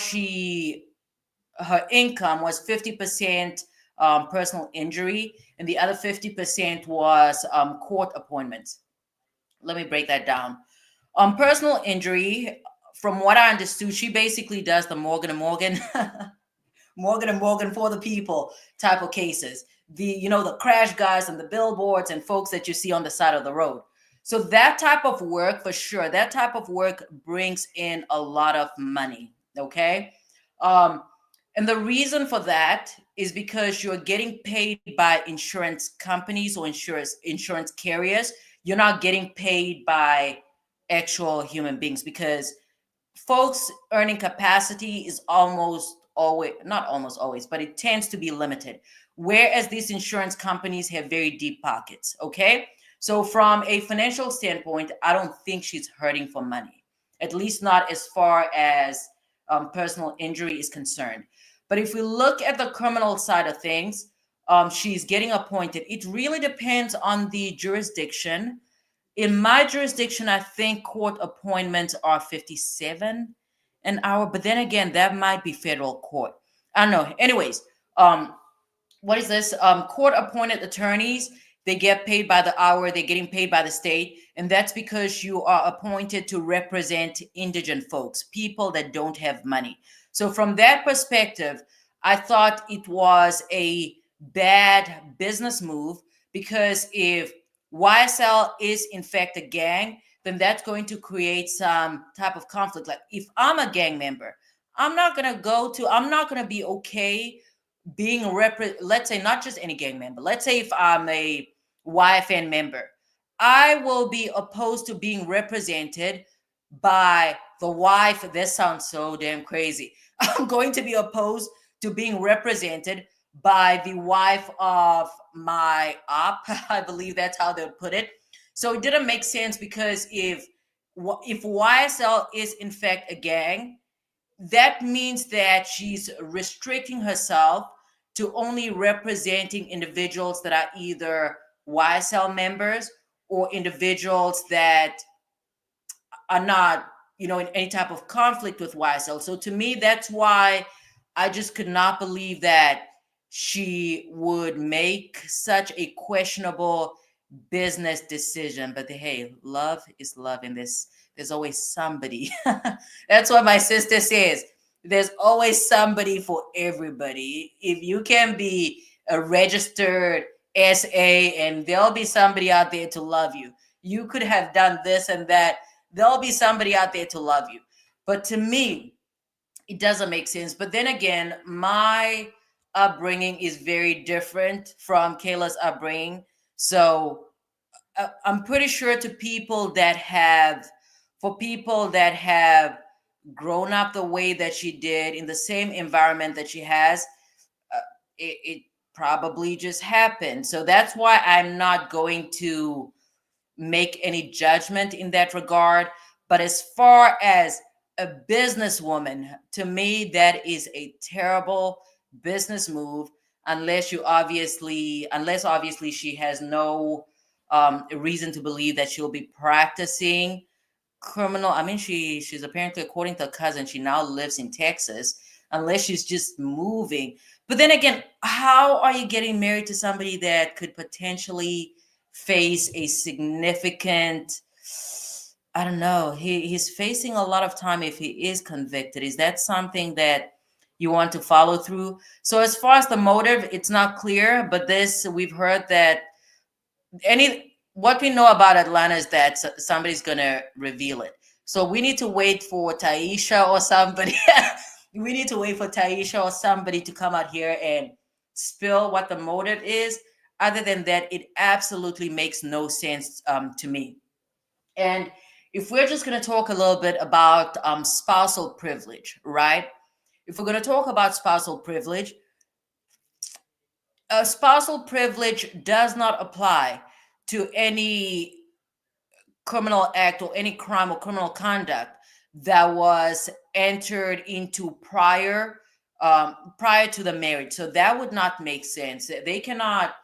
her income was 50% personal injury and the other 50% was court appointments. Let me break that down. Personal injury, from what I understood, she basically does the Morgan and Morgan, Morgan and Morgan for the people type of cases. The crash guys and the billboards and folks that you see on the side of the road. So that type of work, for sure, that type of work brings in a lot of money. Okay. And the reason for that is because you're getting paid by insurance companies or insurance carriers. You're not getting paid by actual human beings because folks' earning capacity is almost always, not almost always, but it tends to be limited. Whereas these insurance companies have very deep pockets. Okay. So from a financial standpoint, I don't think she's hurting for money, at least not as far as personal injury is concerned. But if we look at the criminal side of things, she's getting appointed. It really depends on the jurisdiction. In my jurisdiction, I think court appointments are 57 an hour. But then again, that might be federal court. I don't know. Anyways, what is this? Court appointed attorneys, they get paid by the hour, they're getting paid by the state. And that's because you are appointed to represent indigent folks, people that don't have money. So from that perspective, I thought it was a bad business move because if YSL is in fact a gang, then that's going to create some type of conflict. Like if I'm a gang member, I'm not going to be okay being let's say not just any gang member. Let's say if I'm a YFN member, I will be opposed to being represented by the wife. This sounds so damn crazy. I'm going to be opposed to being represented by the wife of my op. I believe that's how they would put it. So it didn't make sense, because if YSL is in fact a gang, that means that she's restricting herself to only representing individuals that are either YSL members or individuals that are not, in any type of conflict with YSL. So to me, that's why I just could not believe that she would make such a questionable business decision. But hey, love is love, and there's always somebody. That's what my sister says. There's always somebody for everybody. If you can be a registered SA, and there'll be somebody out there to love you. You could have done this and that. There'll be somebody out there to love you. But to me, it doesn't make sense. But then again, my upbringing is very different from Kayla's upbringing. So I'm pretty sure for people that have grown up the way that she did, in the same environment that she has, it probably just happened. So that's why I'm not going to make any judgment in that regard. But as far as a businesswoman, to me, that is a terrible business move, unless obviously she has no reason to believe that she'll be practicing criminal. I mean, she's apparently, according to her cousin, she now lives in Texas, unless she's just moving. But then again, how are you getting married to somebody that could potentially face a significant, I don't know, he's facing a lot of time if he is convicted? Is that something that you want to follow through? So as far as the motive, it's not clear, but we've heard that what we know about Atlanta is that somebody's going to reveal it. So we need to wait for Taisha or somebody. We need to wait for Taisha or somebody to come out here and spill what the motive is. Other than that, it absolutely makes no sense to me. And if we're just going to talk a little bit about spousal privilege, right? If we're going to talk about spousal privilege does not apply to any criminal act or any crime or criminal conduct that was entered into prior to the marriage. So that would not make sense. They cannot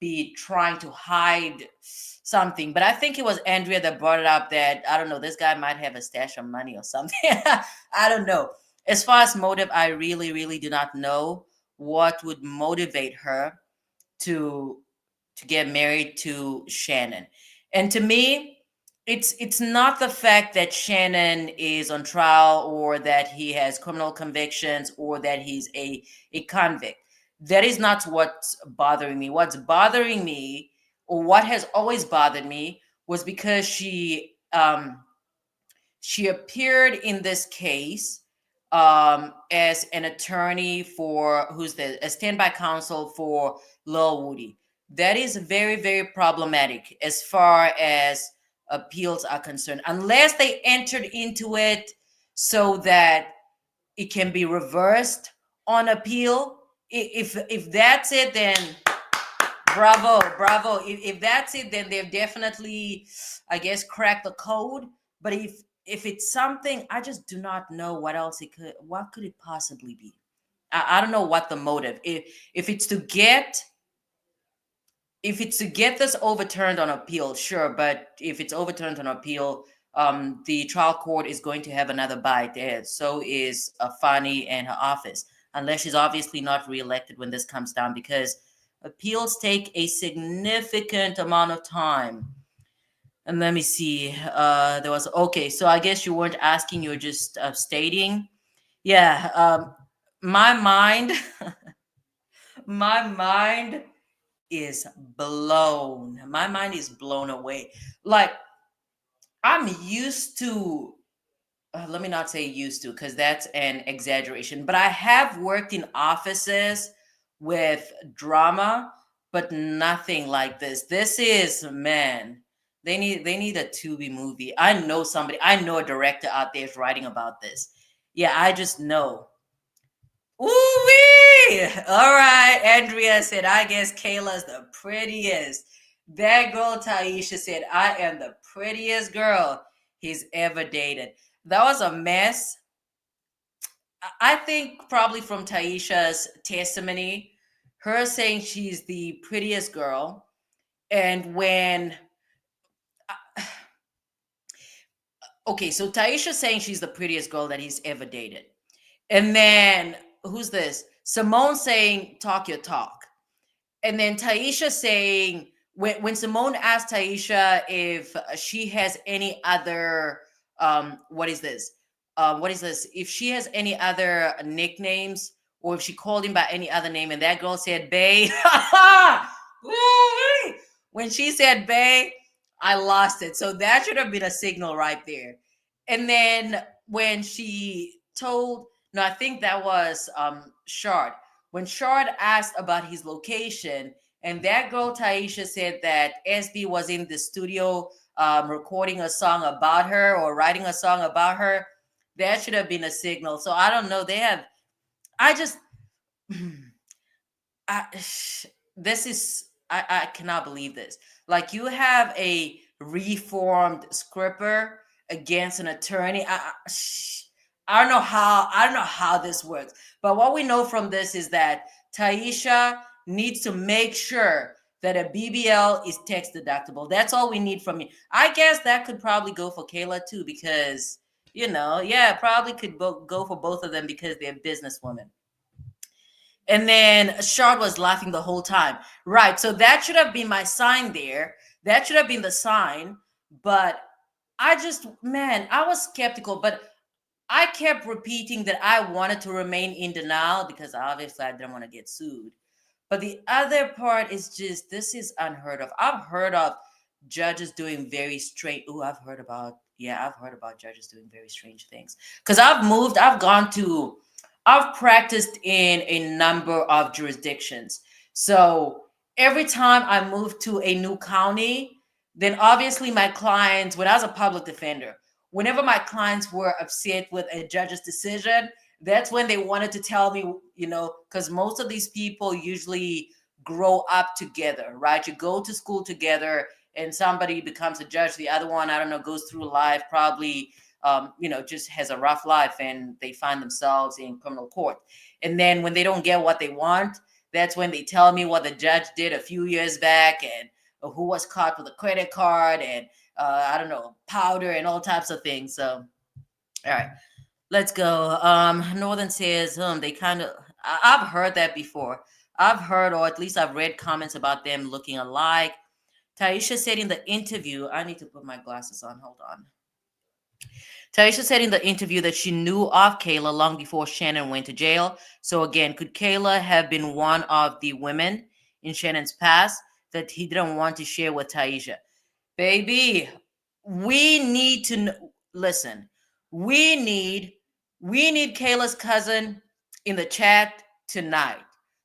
be trying to hide something. But I think it was Andrea that brought it up that, I don't know, this guy might have a stash of money or something. I don't know. As far as motive, I really, really do not know what would motivate her to get married to Shannon. And to me, it's not the fact that Shannon is on trial, or that he has criminal convictions, or that he's a convict. That is not what's bothering me. What's bothering me, or what has always bothered me, was because she appeared in this case as an attorney a standby counsel for Lil Woody. That is very, very problematic as far as appeals are concerned, unless they entered into it so that it can be reversed on appeal. If that's it, then bravo. If that's it, then they've definitely, I guess, cracked the code. But if it's something, I just do not know what could it possibly be. I don't know what the motive. If it's to get this overturned on appeal, sure. But if it's overturned on appeal, the trial court is going to have another bite there. So is Fani and her office, unless she's obviously not reelected when this comes down, because appeals take a significant amount of time. And let me see. So I guess you weren't asking, you were just stating. Yeah. My mind, my mind is blown. My mind is blown away. Like, I'm used to, let me not say used to, because that's an exaggeration, but I have worked in offices with drama, but nothing like this. This is, man, they need a Tubi movie. I know a director out there is writing about this. Yeah, I just know. Ooh-wee! All right, Andrea said, I guess Kayla's the prettiest. That girl Taisha said, I am the prettiest girl he's ever dated. That was a mess. I think probably from Taisha's testimony, her saying she's the prettiest girl, and when okay, so Taisha saying she's the prettiest girl that he's ever dated. And then who's this? Simone saying talk your talk. And then Taisha saying when Simone asked Taisha if she has any other what is this? What is this? If she has any other nicknames or if she called him by any other name, and that girl said Bay. Woo-wee! When she said Bay, I lost it. So that should have been a signal right there. And then when she told, no, I think that was Shard. When Shard asked about his location, and that girl Taisha said that SB was in the studio recording a song about her or writing a song about her, that should have been a signal. So I don't know. They have, I just, I, this is, I cannot believe this. Like you have a reformed scripper against an attorney. I don't know how this works. But what we know from this is that Taisha needs to make sure that a BBL is tax deductible. That's all we need from you. I guess that could probably go for Kayla too, because probably could go for both of them because they're businesswomen. And then Shard was laughing the whole time. Right. So that should have been my sign there. That should have been the sign. But I was skeptical. But I kept repeating that I wanted to remain in denial because obviously I didn't want to get sued. But the other part is just, this is unheard of. I've heard of judges doing very strange. I've heard about judges doing very strange things. Because I've practiced in a number of jurisdictions. So every time I moved to a new county, then obviously my clients, when I was a public defender, whenever my clients were upset with a judge's decision, that's when they wanted to tell me, because most of these people usually grow up together, right? You go to school together and somebody becomes a judge. The other one, I don't know, goes through life, probably, just has a rough life and they find themselves in criminal court. And then when they don't get what they want, that's when they tell me what the judge did a few years back and who was caught with a credit card and I don't know, powder and all types of things. So, all right, let's go. Northern says, they kind of, I've heard that before. I've heard, or at least I've read comments about them looking alike. Taisha said in the interview, I need to put my glasses on. Hold on. Taisha said in the interview that she knew of Kayla long before Shannon went to jail. So again, could Kayla have been one of the women in Shannon's past that he didn't want to share with Taisha? Baby, we need to listen. We need Kayla's cousin in the chat tonight.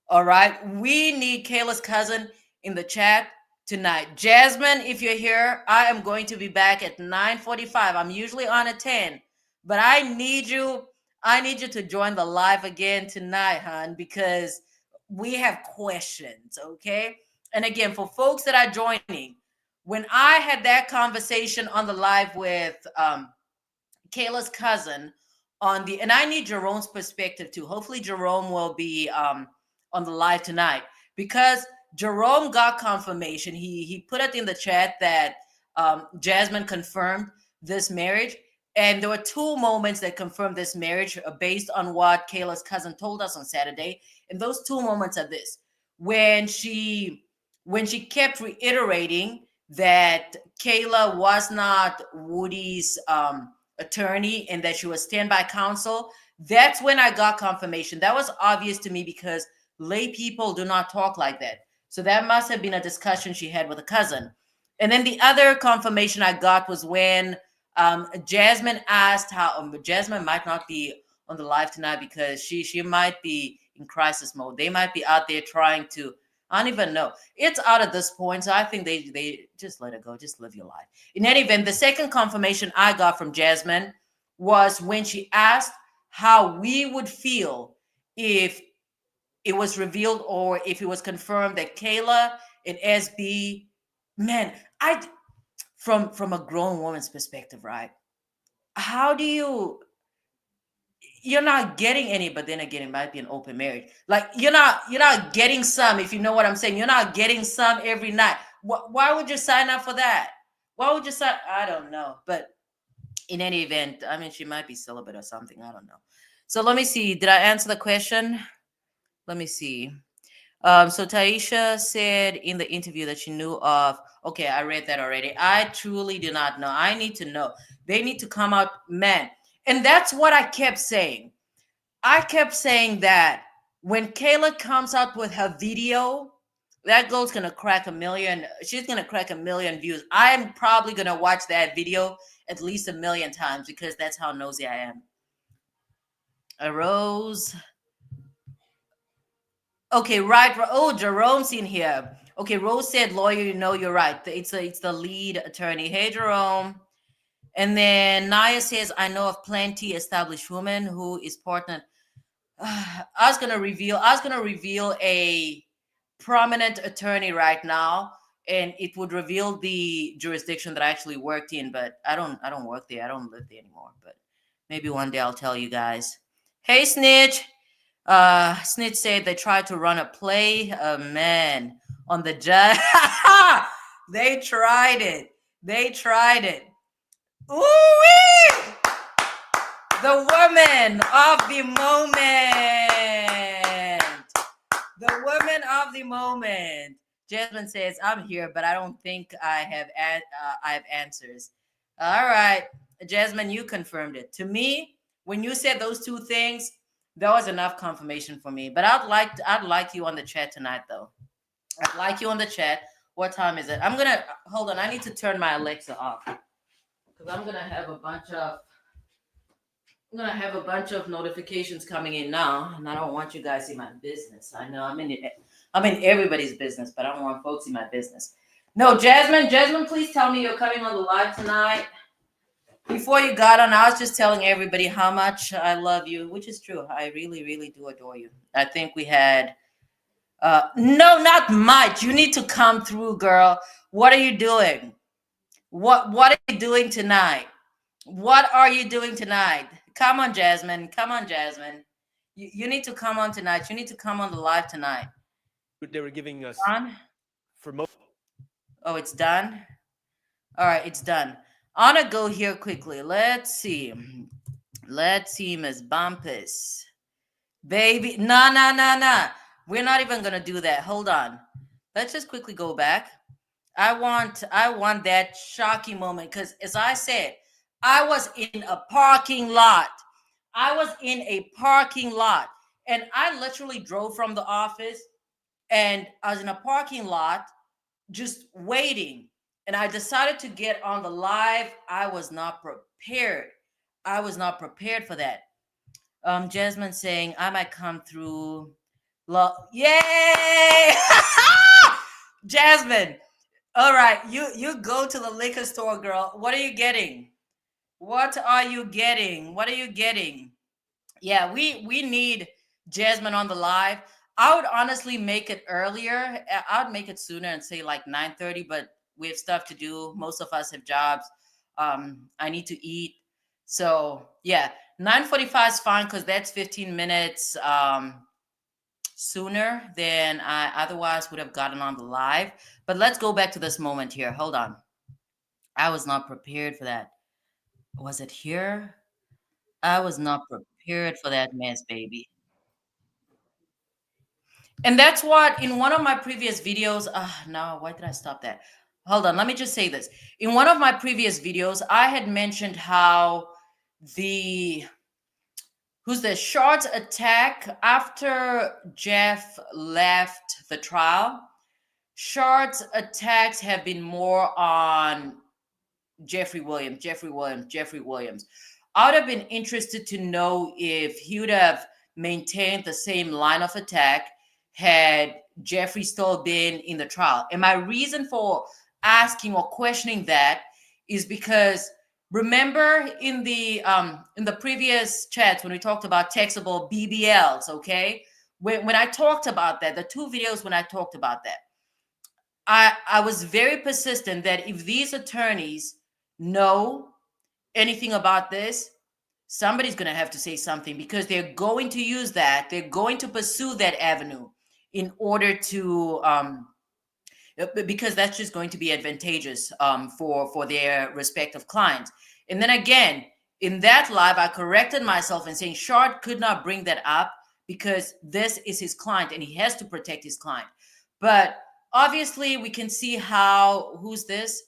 All right? We need Kayla's cousin in the chat tonight. Jasmine, if you're here, I am going to be back at 9:45. I'm usually on at 10, but I need you to join the live again tonight, hon, because we have questions, okay? And again, for folks that are joining, when I had that conversation on the live with Kayla's cousin and I need Jerome's perspective too. Hopefully Jerome will be on the live tonight because Jerome got confirmation. He put it in the chat that Jasmine confirmed this marriage. And there were two moments that confirmed this marriage based on what Kayla's cousin told us on Saturday. And those two moments are this. When she kept reiterating that Kayla was not Woody's attorney and that she was standby counsel, that's when I got confirmation. That was obvious to me because lay people do not talk like that. So that must have been a discussion she had with a cousin. And then the other confirmation I got was when Jasmine asked how Jasmine might not be on the live tonight because she might be in crisis mode. They might be out there trying to, I don't even know. It's out at this point, so I think they just let it go. Just live your life. In any event, the second confirmation I got from Jasmine was when she asked how we would feel if it was revealed or if it was confirmed that Kayla and SB, man, I from a grown woman's perspective, right? How do you're not getting any, but then again, it might be an open marriage. Like you're not getting some, if you know what I'm saying. You're not getting some every night. Why would you sign up for that? Why would you sign? I don't know. But in any event, I mean, she might be celibate or something. I don't know. So let me see. Did I answer the question? Let me see. So Taisha said in the interview that she knew of. Okay, I read that already. I truly do not know. I need to know. They need to come out, man. And that's what I kept saying. I kept saying that when Kayla comes out with her video, that girl's gonna crack a million. She's gonna crack a million views. I'm probably gonna watch that video at least a million times because that's how nosy I am. A Rose. Okay, right. Oh, Jerome's in here. Okay, Rose said, "Lawyer, you know you're right. It's the lead attorney." Hey, Jerome. And then Naya says, "I know of plenty established women who is partnered." I was gonna reveal a prominent attorney right now, and it would reveal the jurisdiction that I actually worked in, but I don't work there. I don't live there anymore. But maybe one day I'll tell you guys. Hey, Snitch. Snitch said they tried to run a play. Man, on the judge. They tried it. They tried it. Ooh-wee! The woman of the moment. The woman of the moment. Jasmine says, "I'm here, but I don't think I have answers." All right, Jasmine, you confirmed it. To me, when you said those two things, that was enough confirmation for me. But I'd like you on the chat tonight, though. I'd like you on the chat. What time is it? I'm gonna hold on. I need to turn my Alexa off because I'm gonna have a bunch of notifications coming in now, and I don't want you guys in my business. I know I'm in everybody's business, but I don't want folks in my business. No, Jasmine, please tell me you're coming on the live tonight. Before you got on, I was just telling everybody how much I love you, which is true. I really, really do adore you. I think we had no, not much. You need to come through, girl. What are you doing? What are you doing tonight? What are you doing tonight? Come on, Jasmine. Come on, Jasmine. You need to come on tonight. You need to come on the live tonight. They were giving us On? for most. Oh, it's done? All right, it's done. I'm going to go here quickly. Let's see. Let's see, Miss Bumpus. Baby. No. We're not even going to do that. Hold on. Let's just quickly go back. I want that shocking moment because, as I said, I was in a parking lot. I was in a parking lot, and I literally drove from the office, and I was in a parking lot just waiting, and I decided to get on the live. I was not prepared. I was not prepared for that. Jasmine saying I might come through. Yay! Jasmine. All right, you go to the liquor store, girl. What are you getting? What are you getting? What are you getting? Yeah, we need Jasmine on the live. I would honestly make it earlier. I would make it sooner and say like 9:30, but we have stuff to do. Most of us have jobs. I need to eat. So yeah, 9:45 is fine because that's 15 minutes sooner than I otherwise would have gotten on the live. But let's go back to this moment here. Hold on. I was not prepared for that. Was it here? I was not prepared for that mess, baby. And that's what in one of my previous videos, no, why did I stop that? Hold on, let me just say this. In one of my previous videos, I had mentioned how the Shard's attack after Jeff left the trial, Shard's attacks have been more on Jeffrey Williams. I would have been interested to know if he would have maintained the same line of attack had Jeffrey still been in the trial. And my reason for asking or questioning that is because Remember in the previous chats when we talked about taxable BBLs, okay? When I talked about that, the two videos when I talked about that, I was very persistent that if these attorneys know anything about this, somebody's going to have to say something, because they're going to use that. They're going to pursue that avenue in order to, because that's just going to be advantageous for their respective clients. And then again, in that live, I corrected myself and saying Shard could not bring that up because this is his client and he has to protect his client. But obviously, we can see how, who's this?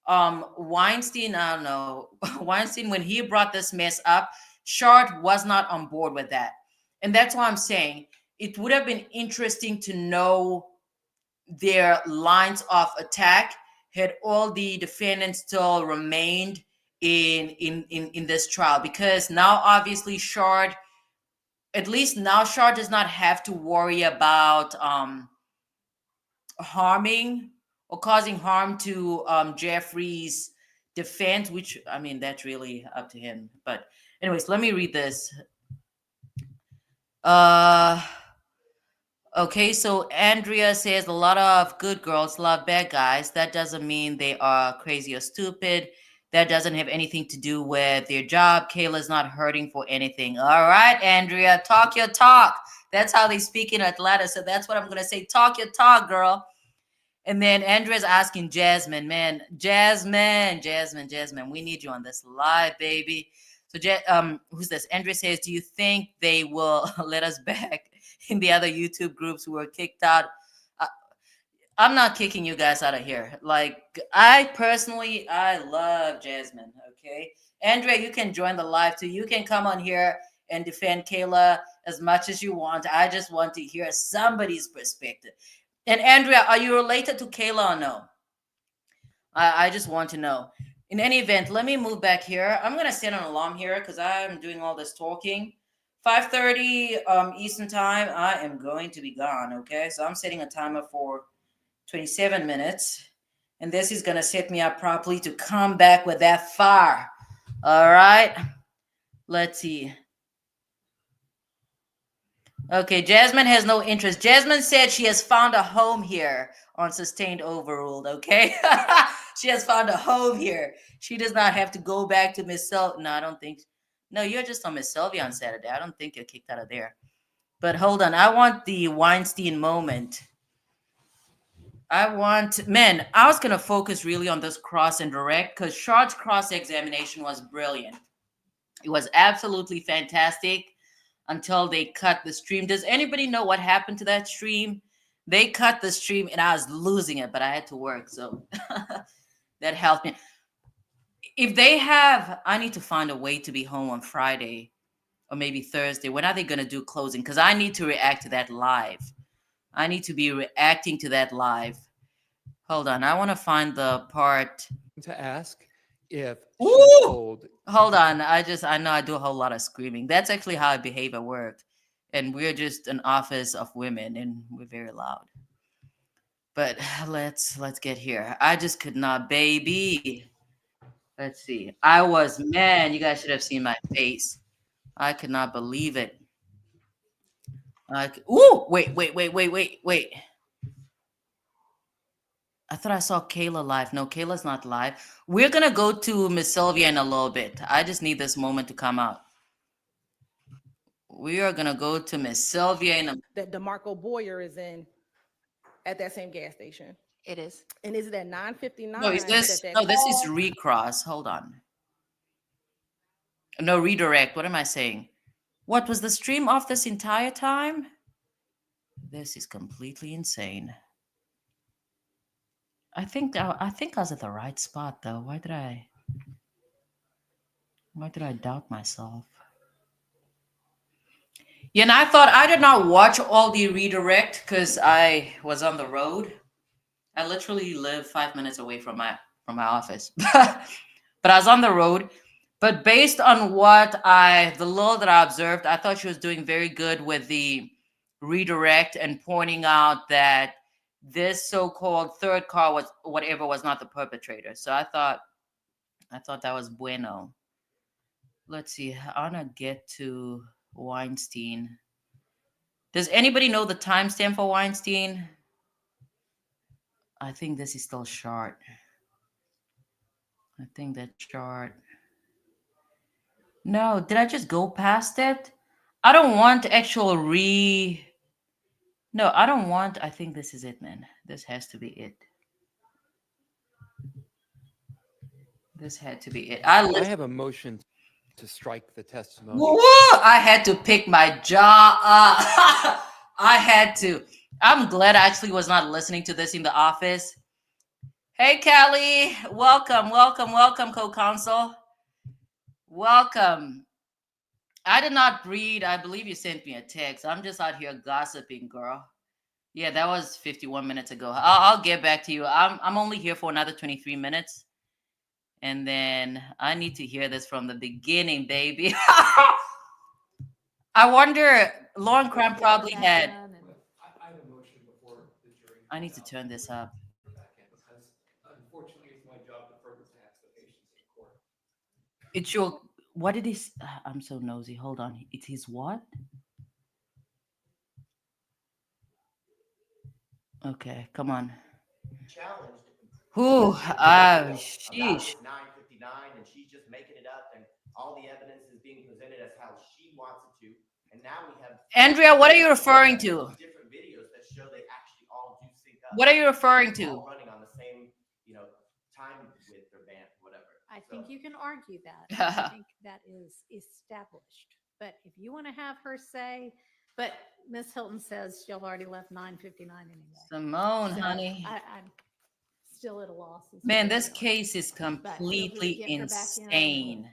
Weinstein, I don't know. Weinstein, when he brought this mess up, Shard was not on board with that. And that's why I'm saying it would have been interesting to know their lines of attack had all the defendants still remained in this trial, because now obviously Shard, at least now Shard does not have to worry about harming or causing harm to Jeffrey's defense, which, I mean, that's really up to him. But anyways, let me read this. Okay, so Andrea says a lot of good girls love bad guys. That doesn't mean they are crazy or stupid. That doesn't have anything to do with their job. Kayla's not hurting for anything. All right, Andrea, talk your talk. That's how they speak in Atlanta. So that's what I'm going to say. Talk your talk, girl. And then Andrea's asking Jasmine, man, Jasmine, we need you on this live, baby. So, who's this? Andrea says, do you think they will let us back in the other YouTube groups who were kicked out? I'm not kicking you guys out of here. Like, I personally, I love Jasmine, okay? Andrea, you can join the live too. You can come on here and defend Kayla as much as you want. I just want to hear somebody's perspective. And Andrea, are you related to Kayla or no? I just want to know. In any event, let me move back here. I'm going to set an alarm here because I'm doing all this talking. 5:30 Eastern time, I am going to be gone, okay? So I'm setting a timer for 27 minutes. And this is going to set me up properly to come back with that fire. All right? Let's see. Okay, Jasmine has no interest. Jasmine said she has found a home here on Sustained Overruled, okay? She has found a home here. She does not have to go back to Miss Sylvia. No, I don't think. No, you're just on Miss Sylvia on Saturday. I don't think you're kicked out of there. But hold on. I want the Weinstein moment. I was going to focus really on this cross and direct because Shard's cross-examination was brilliant. It was absolutely fantastic until they cut the stream. Does anybody know what happened to that stream? They cut the stream and I was losing it, but I had to work. So that helped me. If they have, I need to find a way to be home on Friday or maybe Thursday. When are they going to do closing? Because I need to react to that live. I need to be reacting to that live. Hold on. I want to find the part. To ask if Ooh! told. Hold on. I know I do a whole lot of screaming. That's actually how I behave at work. And we're just an office of women and we're very loud. But let's get here. I just could not, baby. Let's see. Man, you guys should have seen my face. I could not believe it. Wait. I thought I saw Kayla live. No, Kayla's not live. We're going to go to Miss Sylvia in a little bit. I just need this moment to come out. We are going to go to Miss Sylvia in a... That DeMarco Boyer is in at that same gas station. It is. And is it at 9:59? No, this is recross. Hold on. No, redirect. What am I saying? What, was the stream off this entire time? This is completely insane. I think I was at the right spot though. Why did I doubt myself? Yeah, and I thought I did not watch all the redirect because I was on the road. I literally live 5 minutes away from my office. But I was on the road. But based on the little that I observed, I thought she was doing very good with the redirect and pointing out that this so-called third car was not the perpetrator. So I thought I thought that was bueno. Let's see. I want to get to Weinstein. Does anybody know the timestamp for Weinstein? I think this is still short. I think that's short. No, did I just go past it? I don't want actual No, I don't want. I think this is it, man. This has to be it. This had to be it. I have a motion to strike the testimony. Woo! I had to pick my jaw up. I had to. I'm glad I actually was not listening to this in the office. Hey, Callie. Welcome, welcome, welcome, co-counsel. Welcome. I did not read. I believe you sent me a text. I'm just out here gossiping, girl. Yeah, that was 51 minutes ago. I'll get back to you. I'm only here for another 23 minutes. And then I need to hear this from the beginning, baby. I wonder, Lauren Cram probably had. I need to turn this up. Unfortunately, it's my job to further tax the patients in court. It's your. What did he? I'm so nosy. Hold on. It's his what? Okay, come on. Challenged. Whew, sheesh. 9:59, and she's just making it up, and all the evidence is being presented as how she wants it to. And now we have Andrea, what are you referring to? different videos that show they actually all do sync up. What are you referring to? All running on the same, time width or band, whatever. I think you can argue that. I think that is established. But if you want to have her say, but Miss Hilton says y'all already left 9:59 anyway. Simone, So honey. I'm still at a loss. Man, this case is completely get her back in. insane.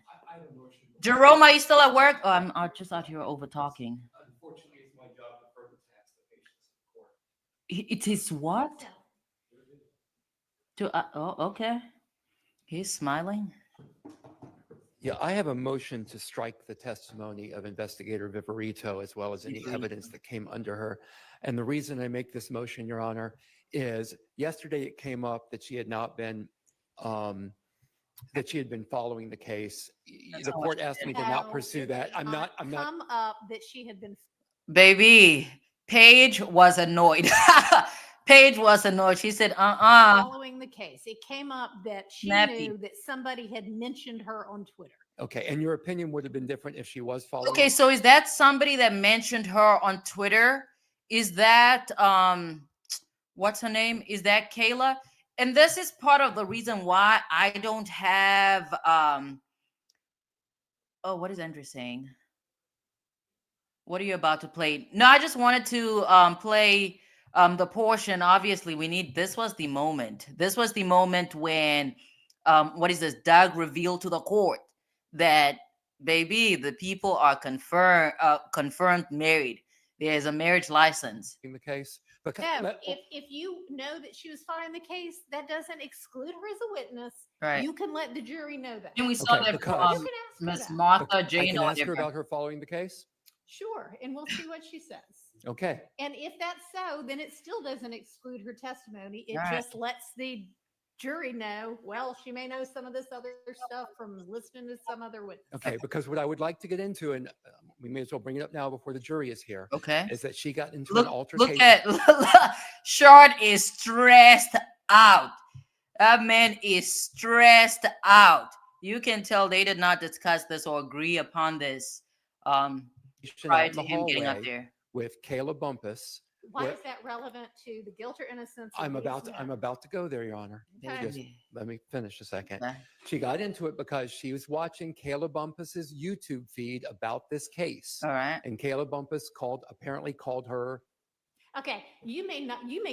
Jerome, are you still at work? Oh, I'm just out here over talking. Unfortunately, it's my job to further tax the patients in court. It is what? Okay. He's smiling. Yeah, I have a motion to strike the testimony of Investigator Viverito as well as any evidence that came under her. And the reason I make this motion, Your Honor, is yesterday it came up that she had not been that she had been following the case. The court asked me to not pursue that. I'm not. Come up that she had been. Baby, Paige was annoyed. Paige was annoyed. She said, following the case. It came up that she Snappy. knew that somebody had mentioned her on Twitter. Okay, and your opinion would have been different if she was following. Okay, so is that somebody that mentioned her on Twitter? Is that what's her name? Is that Kayla? And this is part of the reason why I don't have oh, what is Andrew saying? What are you about to play? No, I just wanted to play the portion. Obviously, this was the moment. This was the moment when what is this? Doug revealed to the court that, baby, the people are confirmed married. There's a marriage license. In the case, No, if you know that she was following the case, that doesn't exclude her as a witness. Right. You can let the jury know that. And we saw that from Miss Martha I Jane. can ask her about her following the case. Sure, and we'll see what she says. Okay. And if that's so, then it still doesn't exclude her testimony. It Right. just lets the jury know, well, she may know some of this other stuff from listening to some other witness. Okay, because what I would like to get into, and we may as well bring it up now before the jury is here. Okay. Is that she got into an altercation. Look at Short is stressed out. That man is stressed out. You can tell they did not discuss this or agree upon this prior to him getting up there. With Kayla Bumpus. Why is that relevant to the guilt or innocence? I'm about to go there, Your Honor. Okay. Just let me finish a second. Okay. She got into it because she was watching Kayla Bumpus's YouTube feed about this case. All right. And Kayla Bumpus apparently called her. Okay, you may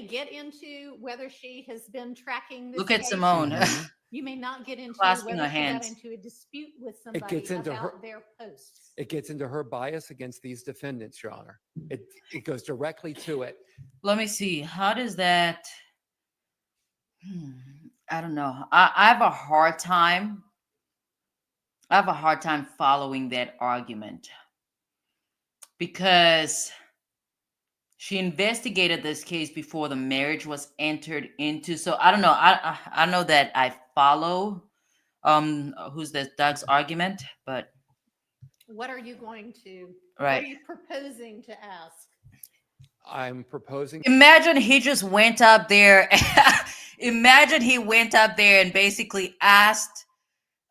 get into whether she has been tracking this. Look at case. Simone. You may not get into Clasping whether her she got hands. into a dispute with somebody gets into about their posts. It gets into her bias against these defendants, Your Honor. It goes directly to it. Let me see. How does that? I don't know. I have a hard time. I have a hard time following that argument because she investigated this case before the marriage was entered into. So I don't know. I know that I follow who's this Doug's argument, but What are you going to, what right. are you proposing to ask? I'm proposing. Imagine he just went up there. Imagine he went up there and basically asked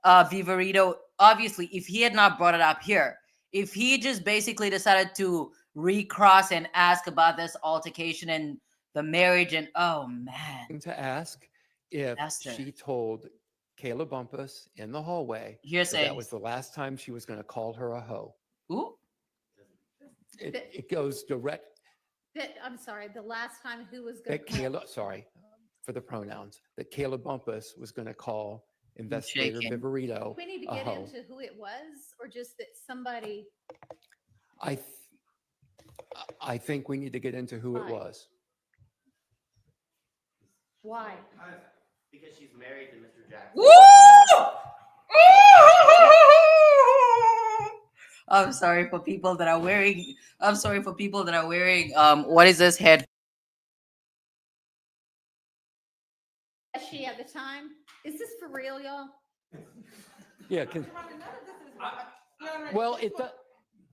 Viverito. Obviously, if he had not brought it up here, if he just basically decided to recross and ask about this altercation and the marriage, and oh man, To ask if Esther. she told Kayla Bumpus in the hallway that Hearsay. that was the last time she was going to call her a hoe. Ooh. It goes direct. That, I'm sorry, the last time who was That going to, Kayla, sorry for the pronouns, that Kayla Bumpus was going to call investigator shaking. Viverito we need to a get hoe. into who it was, or just that somebody, I think we need to get into who it Why? was. why? Because she's married to Mr. Jackson. Woo! I'm sorry for people that are wearing. I'm sorry for people that are wearing. What is this head? Was she at the time? Is this for real, y'all? Yeah. Well,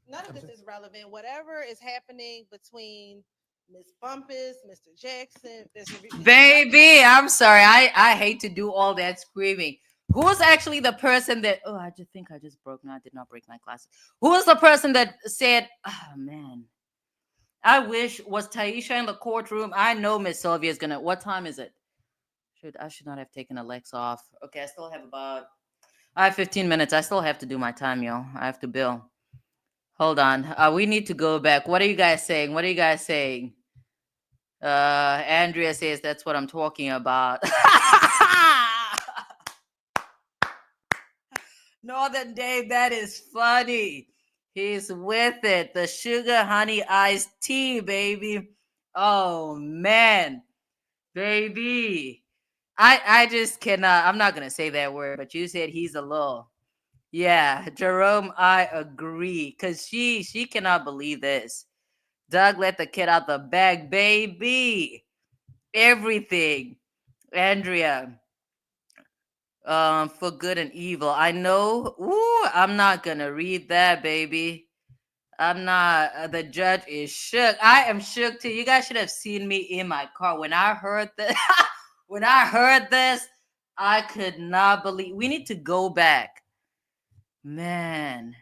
None of this is relevant. Whatever is happening between Miss Bumpus, Mr. Jackson, Baby, I'm sorry. I hate to do all that screaming. Who was actually the person that? Oh, I just think I just broke. No, I did not break my glasses. Who was the person that said? Oh man, I wish was Taisha in the courtroom. I know Miss Sylvia is gonna. What time is it? I should not have taken Alexa off. Okay, I still have about. I have 15 minutes. I still have to do my time, yo. I have to bill. Hold on. We need to go back. What are you guys saying? What are you guys saying? Andrea says that's what I'm talking about. Northern Dave, that is funny. He's with it. The sugar honey iced tea, baby. Oh man, baby. I just cannot. I'm not gonna say that word, but you said he's a little. Yeah, Jerome, I agree. Cause she cannot believe this. Doug let the kid out the bag, baby. Everything. Andrea, for good and evil. I know. Ooh, I'm not gonna read that, baby. I'm not. The judge is shook. I am shook too. You guys should have seen me in my car when I heard this. When I heard this, I could not believe. We need to go back, man.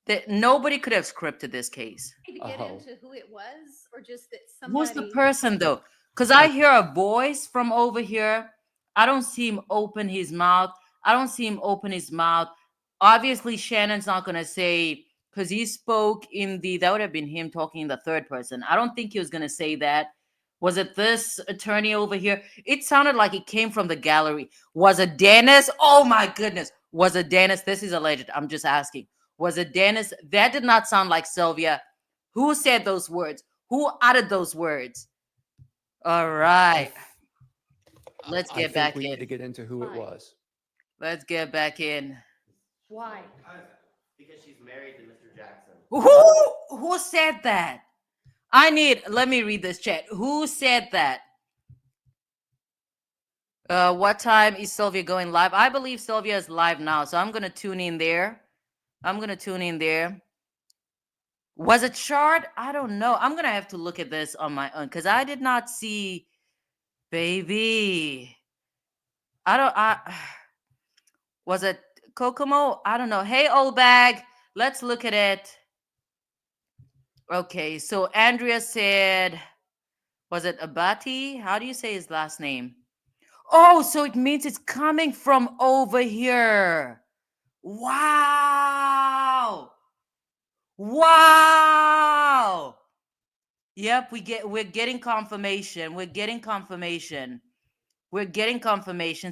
That nobody could have scripted this case. To get into who it was, or just that Who's somebody. the person though? Because I hear a voice from over here. I don't see him open his mouth. I don't see him open his mouth. Obviously, Shannon's not gonna say because he spoke in the. That would have been him talking in the third person. I don't think he was gonna say that. Was it this attorney over here? It sounded like it came from the gallery. Was it Dennis? Oh my goodness. Was it Dennis? This is alleged. I'm just asking. Was it Dennis? That did not sound like Sylvia. Who said those words? Who uttered those words? All right. Let's get back we in. need to get into who it was. Let's get back in. Why? Because she's married to Mr. Jackson. Who said that? Let me read this chat. Who said that? What time is Sylvia going live? I believe Sylvia is live now, so I'm gonna tune in there. Was it short? I don't know. I'm gonna have to look at this on my own because I did not see, baby. Was it Kokomo? I don't know. Hey, old bag. Let's look at it. Okay, so Andrea said, was it Abati? How do you say his last name? Oh, so it means it's coming from over here. Wow. Wow. Yep, we're getting confirmation. We're getting confirmation.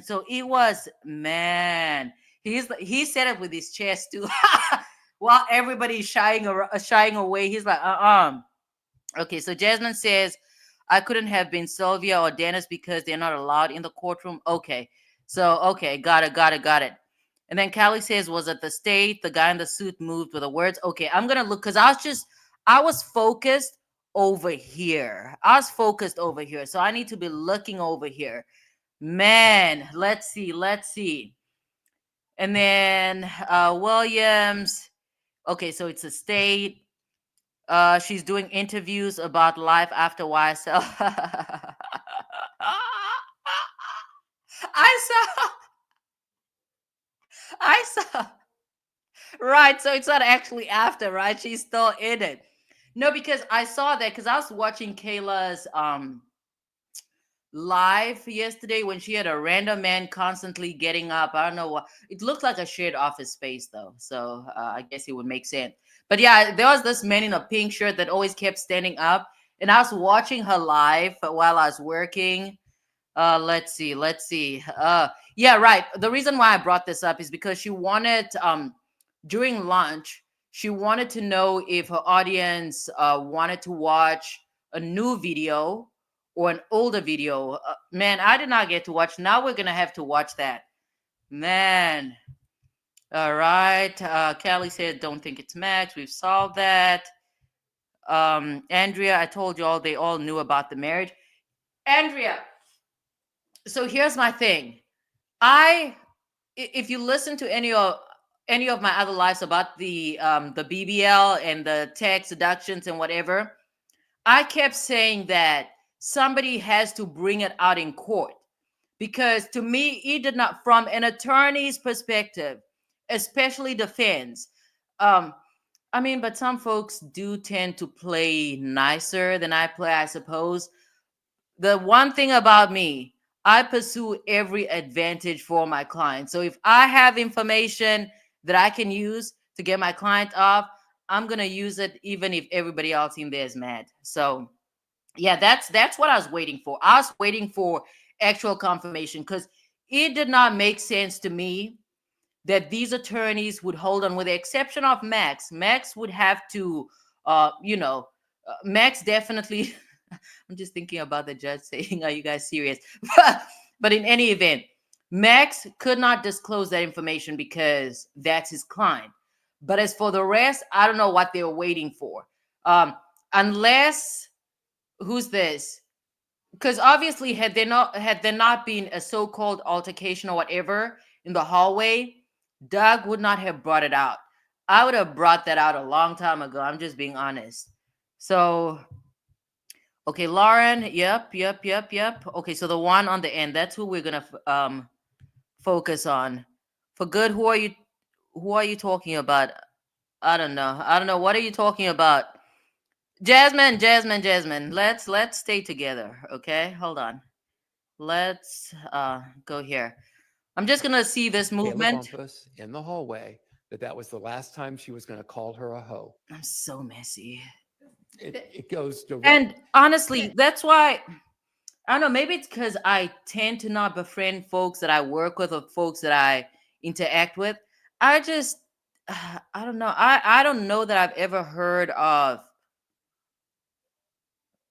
So it was, man. He said it with his chest too. While everybody's shying away, he's like, Okay, so Jasmine says, I couldn't have been Sylvia or Dennis because they're not allowed in the courtroom. Okay. So, okay, got it. And then Callie says, was it the state? The guy in the suit moved with the words. Okay, I'm going to look because I was focused over here. So I need to be looking over here. Man, let's see. And then Williams. Okay, so it's a state. She's doing interviews about life after YSL. I saw. I saw. Right, so it's not actually after, right? She's still in it. No, because I saw that because I was watching Kayla's live yesterday when she had a random man constantly getting up. I don't know what it looked like, a shared office space though, so I guess it would make sense. But yeah, there was this man in a pink shirt that always kept standing up, and I was watching her live while I was working. Let's see. Yeah, right. The reason why I brought this up is because she wanted during lunch, she wanted to know if her audience wanted to watch a new video or an older video. Man, I did not get to watch. Now we're gonna have to watch that. Man. All right. Callie said, "Don't think it's Max." We've solved that. Andrea, I told you all they all knew about the marriage. Andrea, so here's my thing. If you listen to any of my other lives about the BBL and the tech seductions and whatever, I kept saying that somebody has to bring it out in court, because to me it did not, from an attorney's perspective, especially defense. Um, I mean, but some folks do tend to play nicer than I play, I suppose. The one thing about me, I pursue every advantage for my client. So if I have information that I can use to get my client off, I'm gonna use it even if everybody else in there is mad. So yeah, that's what I was waiting for. I was waiting for actual confirmation, because it did not make sense to me that these attorneys would hold on, with the exception of Max. Max would have to, Max definitely. I'm just thinking about the judge saying, "Are you guys serious?" But in any event, Max could not disclose that information because that's his client. But as for the rest, I don't know what they were waiting for. Unless, who's this? Because obviously, had there not been a so-called altercation or whatever in the hallway, Doug would not have brought it out. I would have brought that out a long time ago. I'm just being honest. So, okay, Lauren. Yep. Okay, so the one on the end, that's who we're gonna focus on. For good, who are you? Who are you talking about? I don't know. I don't know. What are you talking about? Jasmine. Let's stay together. Okay, hold on. Let's go here. I'm just gonna see this Kayla movement. Bumpus in the hallway that was the last time she was going to call her a hoe. I'm so messy. It goes direct. And honestly, that's why I don't know. Maybe it's because I tend to not befriend folks that I work with or folks that I interact with. I just, I don't know. I don't know that I've ever heard of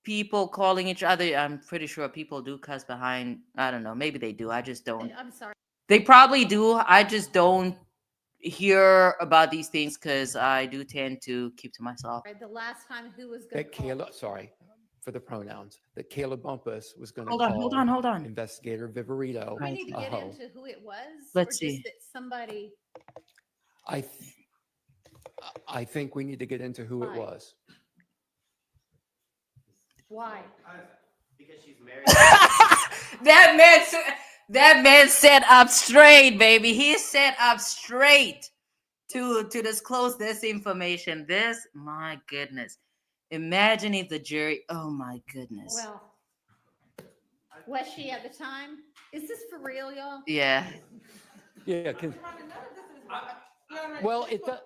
people calling each other. I'm pretty sure people do cuss behind. I don't know. Maybe they do. I just don't. I'm sorry. They probably do. I just don't hear about these things because I do tend to keep to myself. The last time who was going That to Kayla, sorry for the pronouns, that Kayla Bumpus was going to Hold call on, hold on. investigator Viverito we need to a get hoe. into who it was? Let's or just see. that somebody, I think we need to get into who it Why? was. why? Because she's married. That man set up straight, baby. He set up straight to disclose this information. This, my goodness. Imagine if the jury. Oh my goodness. Well, was she at the time? Is this for real, y'all? Yeah. Yeah. Well, it does.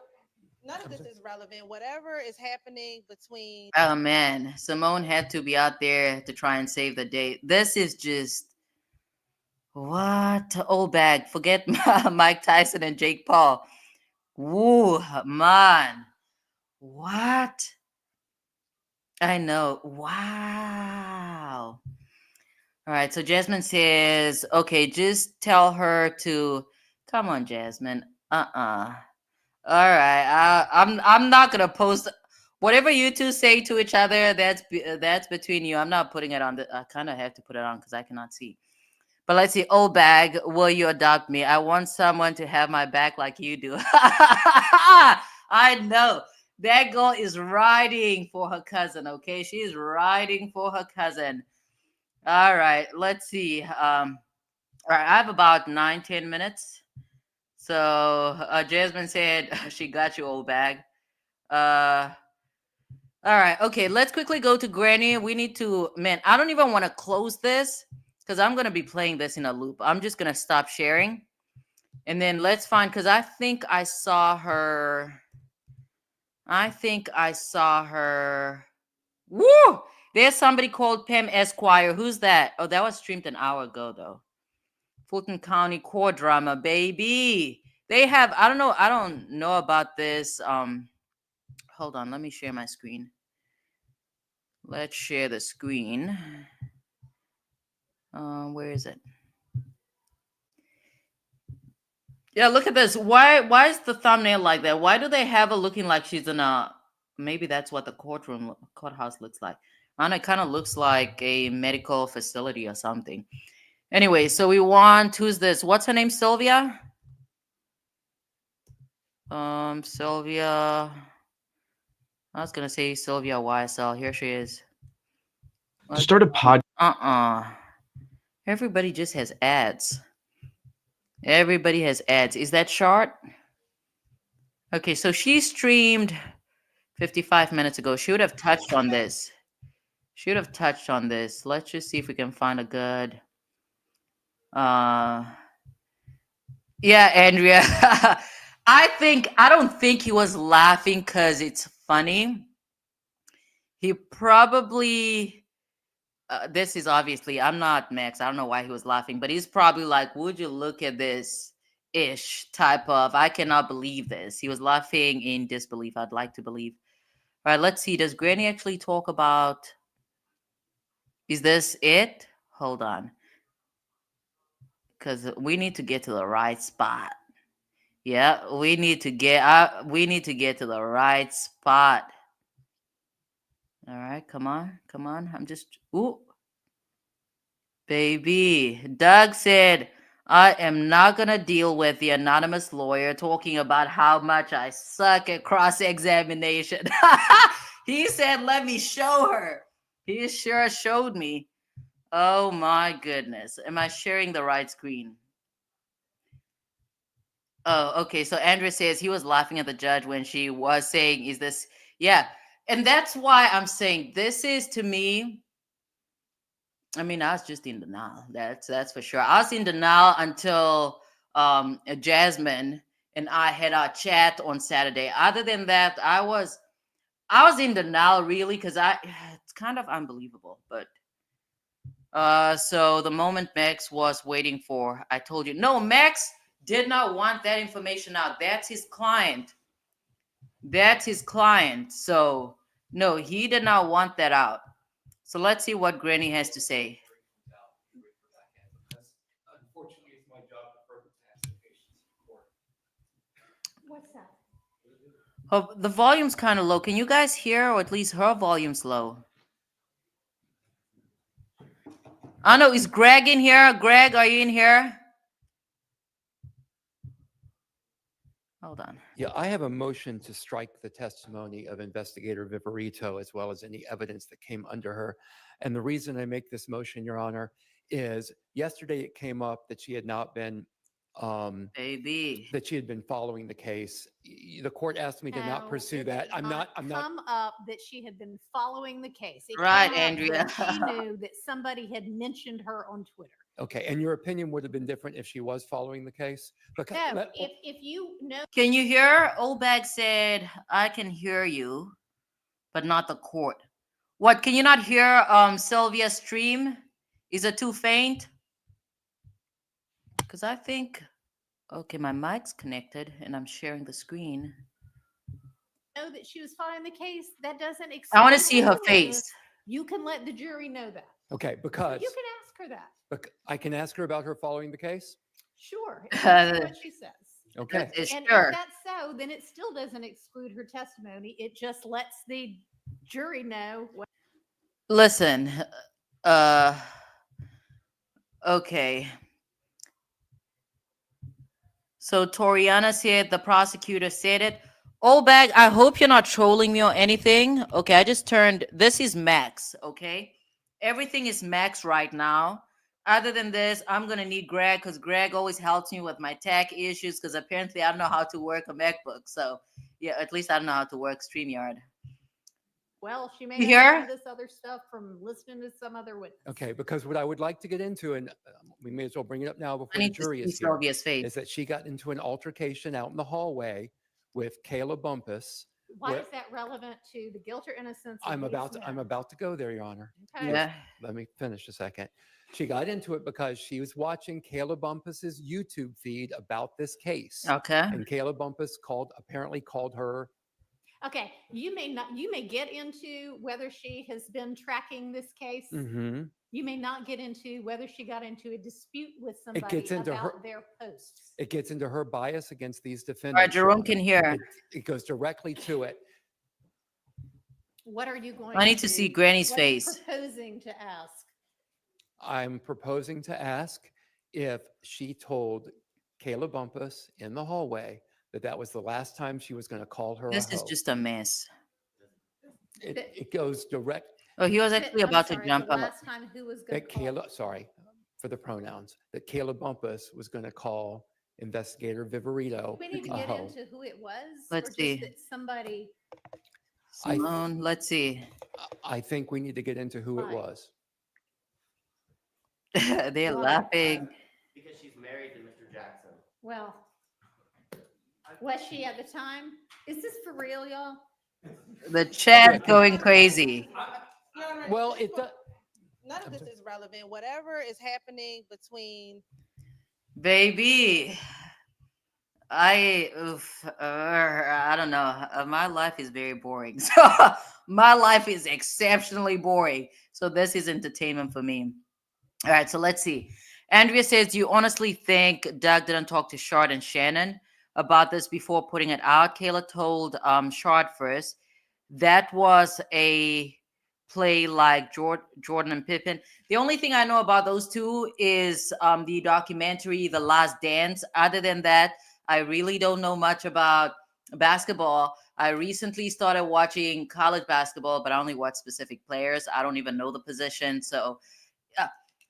None of this is relevant. Whatever is happening between. Oh man, Simone had to be out there to try and save the day. This is just what old bag. Forget Mike Tyson and Jake Paul. Woo, man. What? I know. Wow. All right. So Jasmine says, okay, just tell her to come on, Jasmine. All right. I'm not gonna post whatever you two say to each other. That's between you. I'm not putting it on. I kind of have to put it on because I cannot see. But let's see. Old bag, will you adopt me? I want someone to have my back like you do. I know. That girl is riding for her cousin, okay? She's riding for her cousin. All right, let's see. All right, I have about 9-10 minutes. So Jasmine said she got you, old bag. All right, okay, let's quickly go to Granny. We need to, man, I don't even want to close this because I'm going to be playing this in a loop. I'm just going to stop sharing. And then let's find, because I think I saw her. Woo! There's somebody called Pam Esquire. Who's that? Oh, that was streamed an hour ago, though. Fulton County Court Drama, baby. They have, I don't know about this. Hold on, let me share my screen. Let's share the screen. Where is it? Yeah, look at this. Why is the thumbnail like that? Why do they have her looking like she's in a, maybe that's what the courthouse looks like. And it kind of looks like a medical facility or something. Anyway, so we want, who's this? What's her name? Sylvia? Sylvia. I was gonna say Sylvia YSL. Here she is. Start a pod. Everybody just has ads. Everybody has ads. Is that short? Okay, so she streamed 55 minutes ago. She would have touched on this. Let's just see if we can find a good. Yeah, Andrea. I don't think he was laughing because it's funny. He probably, this is obviously, I'm not Max. I don't know why he was laughing, but he's probably like, would you look at this ish type of, I cannot believe this. He was laughing in disbelief. I'd like to believe. All right, let's see. Does Granny actually talk about, is this it? Hold on. Because we need to get to the right spot. Yeah, we need to get to the right spot. All right, come on. I'm just, ooh. Baby, Doug said, I am not going to deal with the anonymous lawyer talking about how much I suck at cross-examination. He said, let me show her. He sure showed me. Oh my goodness. Am I sharing the right screen? Oh, okay. So Andrea says he was laughing at the judge when she was saying, is this, yeah. And that's why I'm saying this is, to me, I mean, I was just in denial. That's for sure. I was in denial until Jasmine and I had our chat on Saturday. Other than that, I was in denial really because it's kind of unbelievable. But so the moment Max was waiting for, I told you, no, Max did not want that information out. That's his client. So no, he did not want that out. So let's see what Granny has to say. Unfortunately, it's my job to further task the patient's report. What's that? Oh, the volume's kind of low. Can you guys hear, or at least her volume's low? I don't know. Is Greg in here? Greg, are you in here? Hold on. Yeah, I have a motion to strike the testimony of Investigator Viverito as well as any evidence that came under her. And the reason I make this motion, Your Honor, is yesterday it came up that she had not been that she had been following the case. The court asked me to not pursue that. I'm not come up that she had been following the case. It right, came up Andrea. that she knew that somebody had mentioned her on Twitter. Okay, and your opinion would have been different if she was following the case? Because No, if you know. Can you hear? Old bag said, I can hear you, but not the court. What, can you not hear Sylvia's stream? Is it too faint? Because I think, okay, my mic's connected and I'm sharing the screen. Know that she was following the case, that doesn't I want to see her face. You can let the jury know that. Okay, because you can ask her that. I can ask her about her following the case? Sure. What she says. Okay. And sure. if that's so, then it still doesn't exclude her testimony. It just lets the jury know. Listen, Okay. So Toriana said the prosecutor said it. Old bag, I hope you're not trolling me or anything. Okay, I just turned. This is max. Okay, everything is max right now. Other than this, I'm gonna need Greg because Greg always helps me with my tech issues because apparently I don't know how to work a MacBook. So yeah, at least I don't know how to work StreamYard. Well, she may You know some hear? of this other stuff from listening to some other witness. Okay, because what I would like to get into, and we may as well bring it up now I before the need to jury see is here, Sylvia's face. is that she got into an altercation out in the hallway with Kayla Bumpus. Why where- is that relevant to the guilt or innocence of I'm Lee about Smith? to go there, Your Honor. Okay. Just Yeah. let me finish a second. She got into it because she was watching Kayla Bumpus's YouTube feed about this case. Okay. And Kayla Bumpus apparently called her. Okay, you may get into whether she has been tracking this case. Mhm. You may not get into whether she got into a dispute with It somebody gets into about her. their posts. It gets into her bias against these All right, defendants. Your Jerome Honor. can hear. It goes directly to it. What are you going I need to see Granny's what are you face. proposing to ask? I'm proposing to ask if she told Kayla Bumpus in the hallway that was the last time she was going to call her This a is hoe. just a mess. It goes direct. Oh, he was actually I'm about sorry, to jump the up. last time who was going That to call? Kayla, sorry for the pronouns, that Kayla Bumpus was going to call investigator Viverito We need to a get hoe. into who it was. Let's or just see. that somebody. Simone, let's see. I think we need to get into who it Why? was. They're Why? laughing. Because she's married to Mr. Jackson. Well, was she at the time? Is this for real, y'all? The chat going crazy. Well, it does. None of this is relevant. Whatever is happening between Baby, I don't know. My life is very boring. So my life is exceptionally boring. So this is entertainment for me. All right, so let's see. Andrea says, "Do you honestly think Doug didn't talk to Shard and Shannon about this before putting it out?" Kayla told Shard first. That was a play like Jordan and Pippen. The only thing I know about those two is the documentary The Last Dance. Other than that, I really don't know much about basketball. I recently started watching college basketball, but I only watch specific players. I don't even know the position. So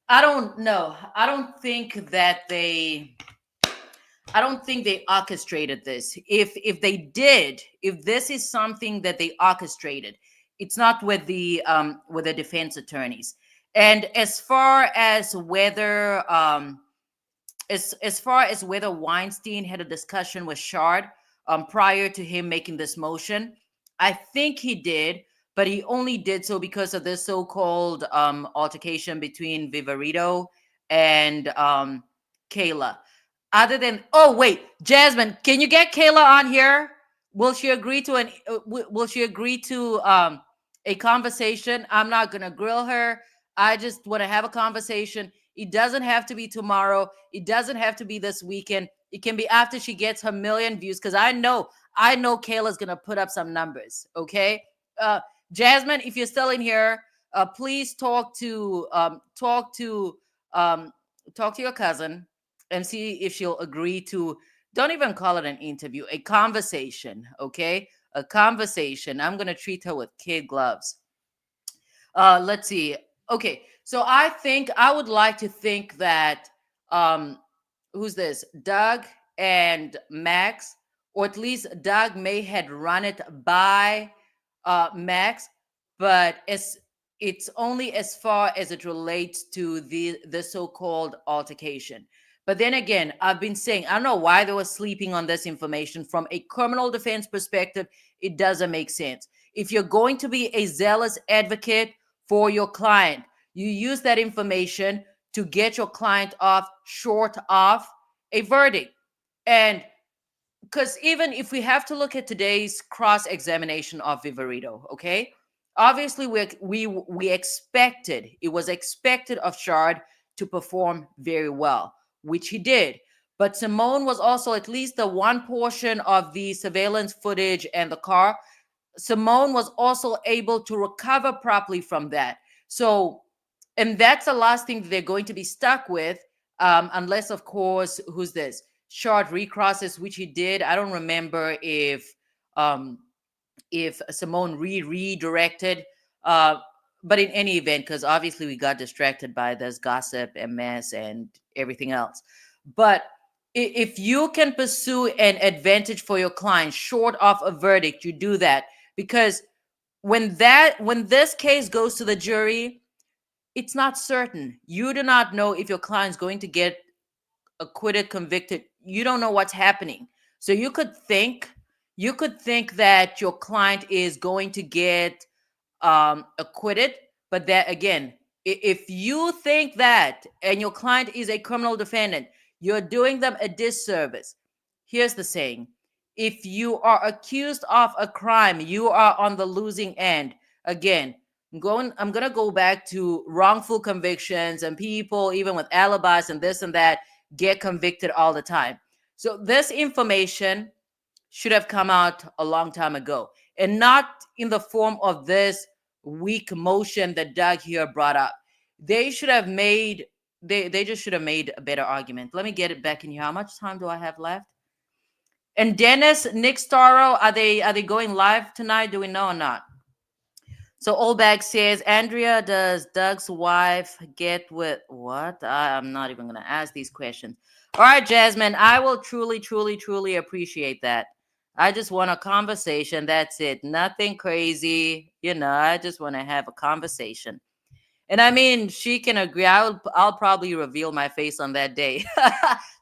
I don't know. I don't think they orchestrated this. If they did, if this is something that they orchestrated, it's not with the defense attorneys. And as far as whether as far as whether Weinstein had a discussion with Shard prior to him making this motion, I think he did, but he only did so because of this so-called altercation between Viverito and Kayla. Other than, oh wait, Jasmine, can you get Kayla on here? Will she agree to a conversation? I'm not gonna grill her. I just want to have a conversation. It doesn't have to be tomorrow. It doesn't have to be this weekend. It can be after she gets her million views, because I know Kayla's gonna put up some numbers. Okay, Jasmine, if you're still in here, please talk to your cousin and see if she'll agree to. Don't even call it an interview, a conversation. Okay, a conversation. I'm gonna treat her with kid gloves. Let's see. Okay, so I would like to think that who's this? Doug and Max, or at least Doug may had run it by Max, but it's only as far as it relates to the so-called altercation. But then again, I've been saying, I don't know why they were sleeping on this information. From a criminal defense perspective, it doesn't make sense. If you're going to be a zealous advocate for your client, you use that information to get your client off short of a verdict. And because even if we have to look at today's cross-examination of Viverito, okay, obviously we expected, it was expected of Shard to perform very well, which he did. But Simone was also, at least the one portion of the surveillance footage and the car, Simone was also able to recover properly from that. So And that's the last thing that they're going to be stuck with, unless, of course, who's this? Short recrosses, which he did. I don't remember um, if Simone redirected. Uh, but in any event, because obviously we got distracted by this gossip and mess and everything else. But if you can pursue an advantage for your client short of a verdict, you do that. Because when this case goes to the jury, it's not certain. You do not know if your client's going to get acquitted, convicted. You don't know what's happening. So you could think that your client is going to get acquitted, but that again, if you think that and your client is a criminal defendant, you're doing them a disservice. Here's the saying: if you are accused of a crime, you are on the losing end. Again, I'm gonna go back to wrongful convictions, and people even with alibis and this and that get convicted all the time. So this information should have come out a long time ago, and not in the form of this weak motion that Doug here brought up. They should have made they just should have made a better argument. Let me get it back in here. How much time do I have left? And Dennis, Nick Starro, are they going live tonight? Do we know or not? So Olbag says, Andrea, does Doug's wife get with what? I'm not even going to ask these questions. All right, Jasmine, I will truly, truly, truly appreciate that. I just want a conversation. That's it. Nothing crazy. I just want to have a conversation. And I mean, she can agree. I'll probably reveal my face on that day.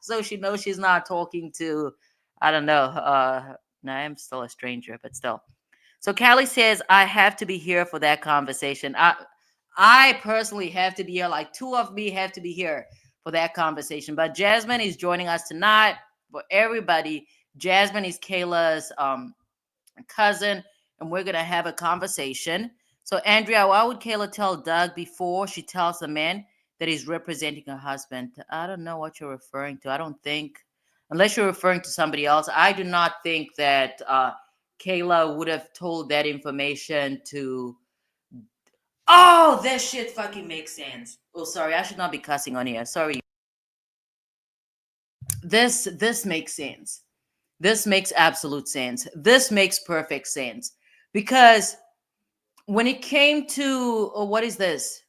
So she knows she's not talking to, I don't know. No, I'm still a stranger, but still. So Callie says, I have to be here for that conversation. I personally have to be here. Like two of me have to be here for that conversation. But Jasmine is joining us tonight. For everybody, Jasmine is Kayla's cousin, and we're going to have a conversation. So Andrea, why would Kayla tell Doug before she tells the man that he's representing her husband? I don't know what you're referring to. I don't think, unless you're referring to somebody else, I do not think that Kayla would have told that information to. Oh, that shit fucking makes sense. Oh, sorry, I should not be cussing on here. Sorry. This makes sense. This makes absolute sense. This makes perfect sense. Because when it came to what is this?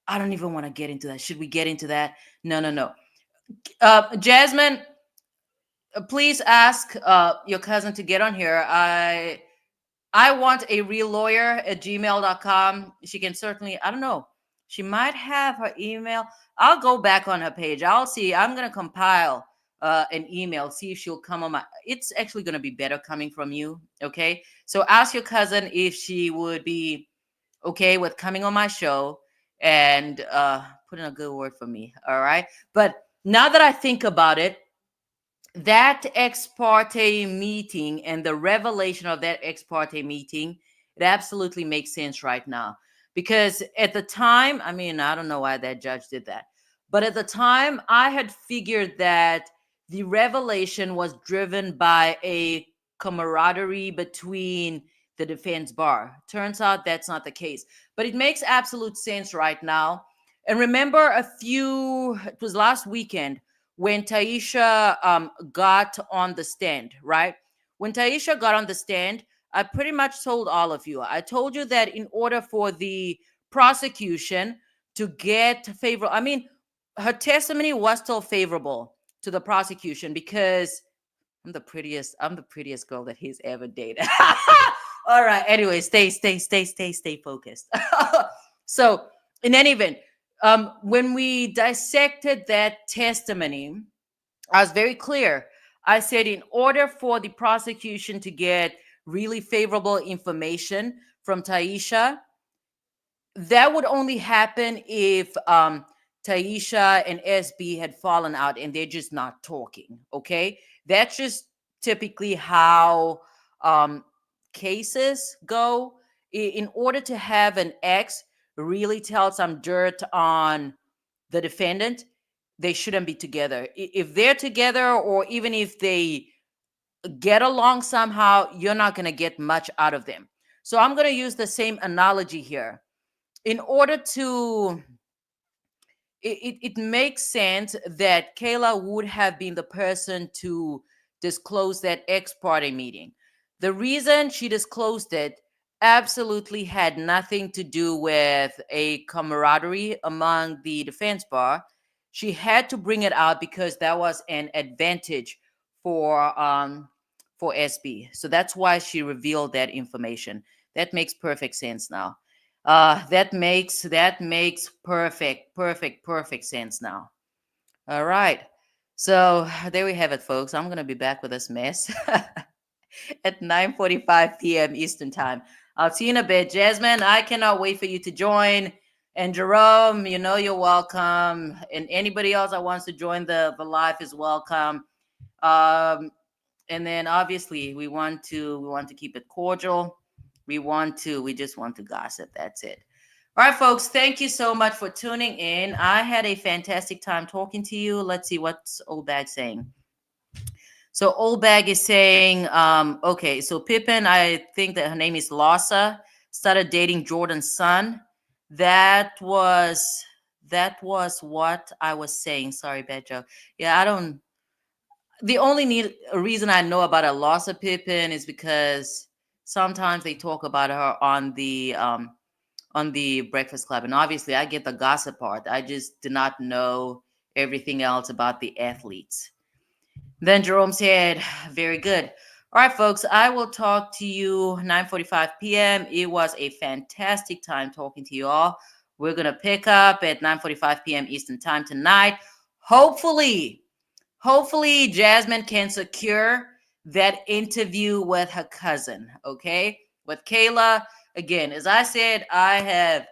I don't even want to get into that. Should we get into that? No. Jasmine, please ask your cousin to get on here. I want a real lawyer at gmail.com. She can certainly, I don't know. She might have her email. I'll go back on her page. I'll see. I'm going to compile an email, see if she'll come on my. It's actually going to be better coming from you. Okay. So ask your cousin if she would be okay with coming on my show and putting a good word for me. All right. But now that I think about it, that ex parte meeting and the revelation of that ex parte meeting, it absolutely makes sense right now. Because at the time, I mean, I don't know why that judge did that, but at the time, I had figured that the revelation was driven by a camaraderie between the defense bar. Turns out that's not the case, but it makes absolute sense right now. And remember, it was last weekend when Taisha got on the stand, right? When Taisha got on the stand, I pretty much told all of you. I told you that in order for the prosecution to get favorable, I mean, her testimony was still favorable to the prosecution because I'm the prettiest girl that he's ever dated. All right. Anyway, stay focused. So, in any event, when we dissected that testimony, I was very clear. I said, in order for the prosecution to get really favorable information from Taisha, that would only happen if Taisha and SB had fallen out and they're just not talking. Okay. That's just typically how cases go. In order to have an ex really tell some dirt on the defendant, they shouldn't be together. If they're together, or even if they get along somehow, you're not going to get much out of them. So I'm going to use the same analogy here. In order to it makes sense that Kayla would have been the person to disclose that ex parte meeting. The reason she disclosed it absolutely had nothing to do with a camaraderie among the defense bar. She had to bring it out because that was an advantage for SB. So that's why she revealed that information. That makes perfect sense now. That makes perfect sense now. All right. So there we have it, folks. I'm gonna be back with this mess at 9:45 p.m. Eastern time. I'll see you in a bit. Jasmine, I cannot wait for you to join. And Jerome, you know you're welcome. And anybody else that wants to join the live is welcome. Um, and then obviously we want to keep it cordial. We just want to gossip. That's it. All right, folks, thank you so much for tuning in. I had a fantastic time talking to you. Let's see what's Old Bag saying. So Old Bag is saying, okay, so Pippin, I think that her name is Lassa, started dating Jordan's son. That was what I was saying. Sorry, bad joke. Yeah, I don't. The only reason I know about a Lassa Pippin is because sometimes they talk about her on the Breakfast Club. And obviously, I get the gossip part. I just did not know everything else about the athletes. Then Jerome said, very good. All right, folks, I will talk to you 9:45 p.m. It was a fantastic time talking to you all. We're going to pick up at 9:45 p.m. Eastern time tonight. Hopefully, Jasmine can secure that interview with her cousin, okay? With Kayla, again, as I said, I have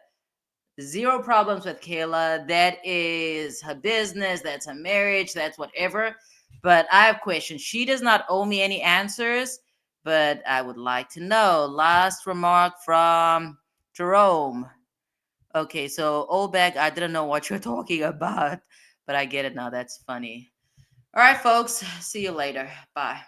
zero problems with Kayla. That is her business, that's her marriage, that's whatever. But I have questions. She does not owe me any answers, but I would like to know. Last remark from Jerome. Okay, so Olbeg, I didn't know what you're talking about, but I get it now. That's funny. All right, folks. See you later. Bye.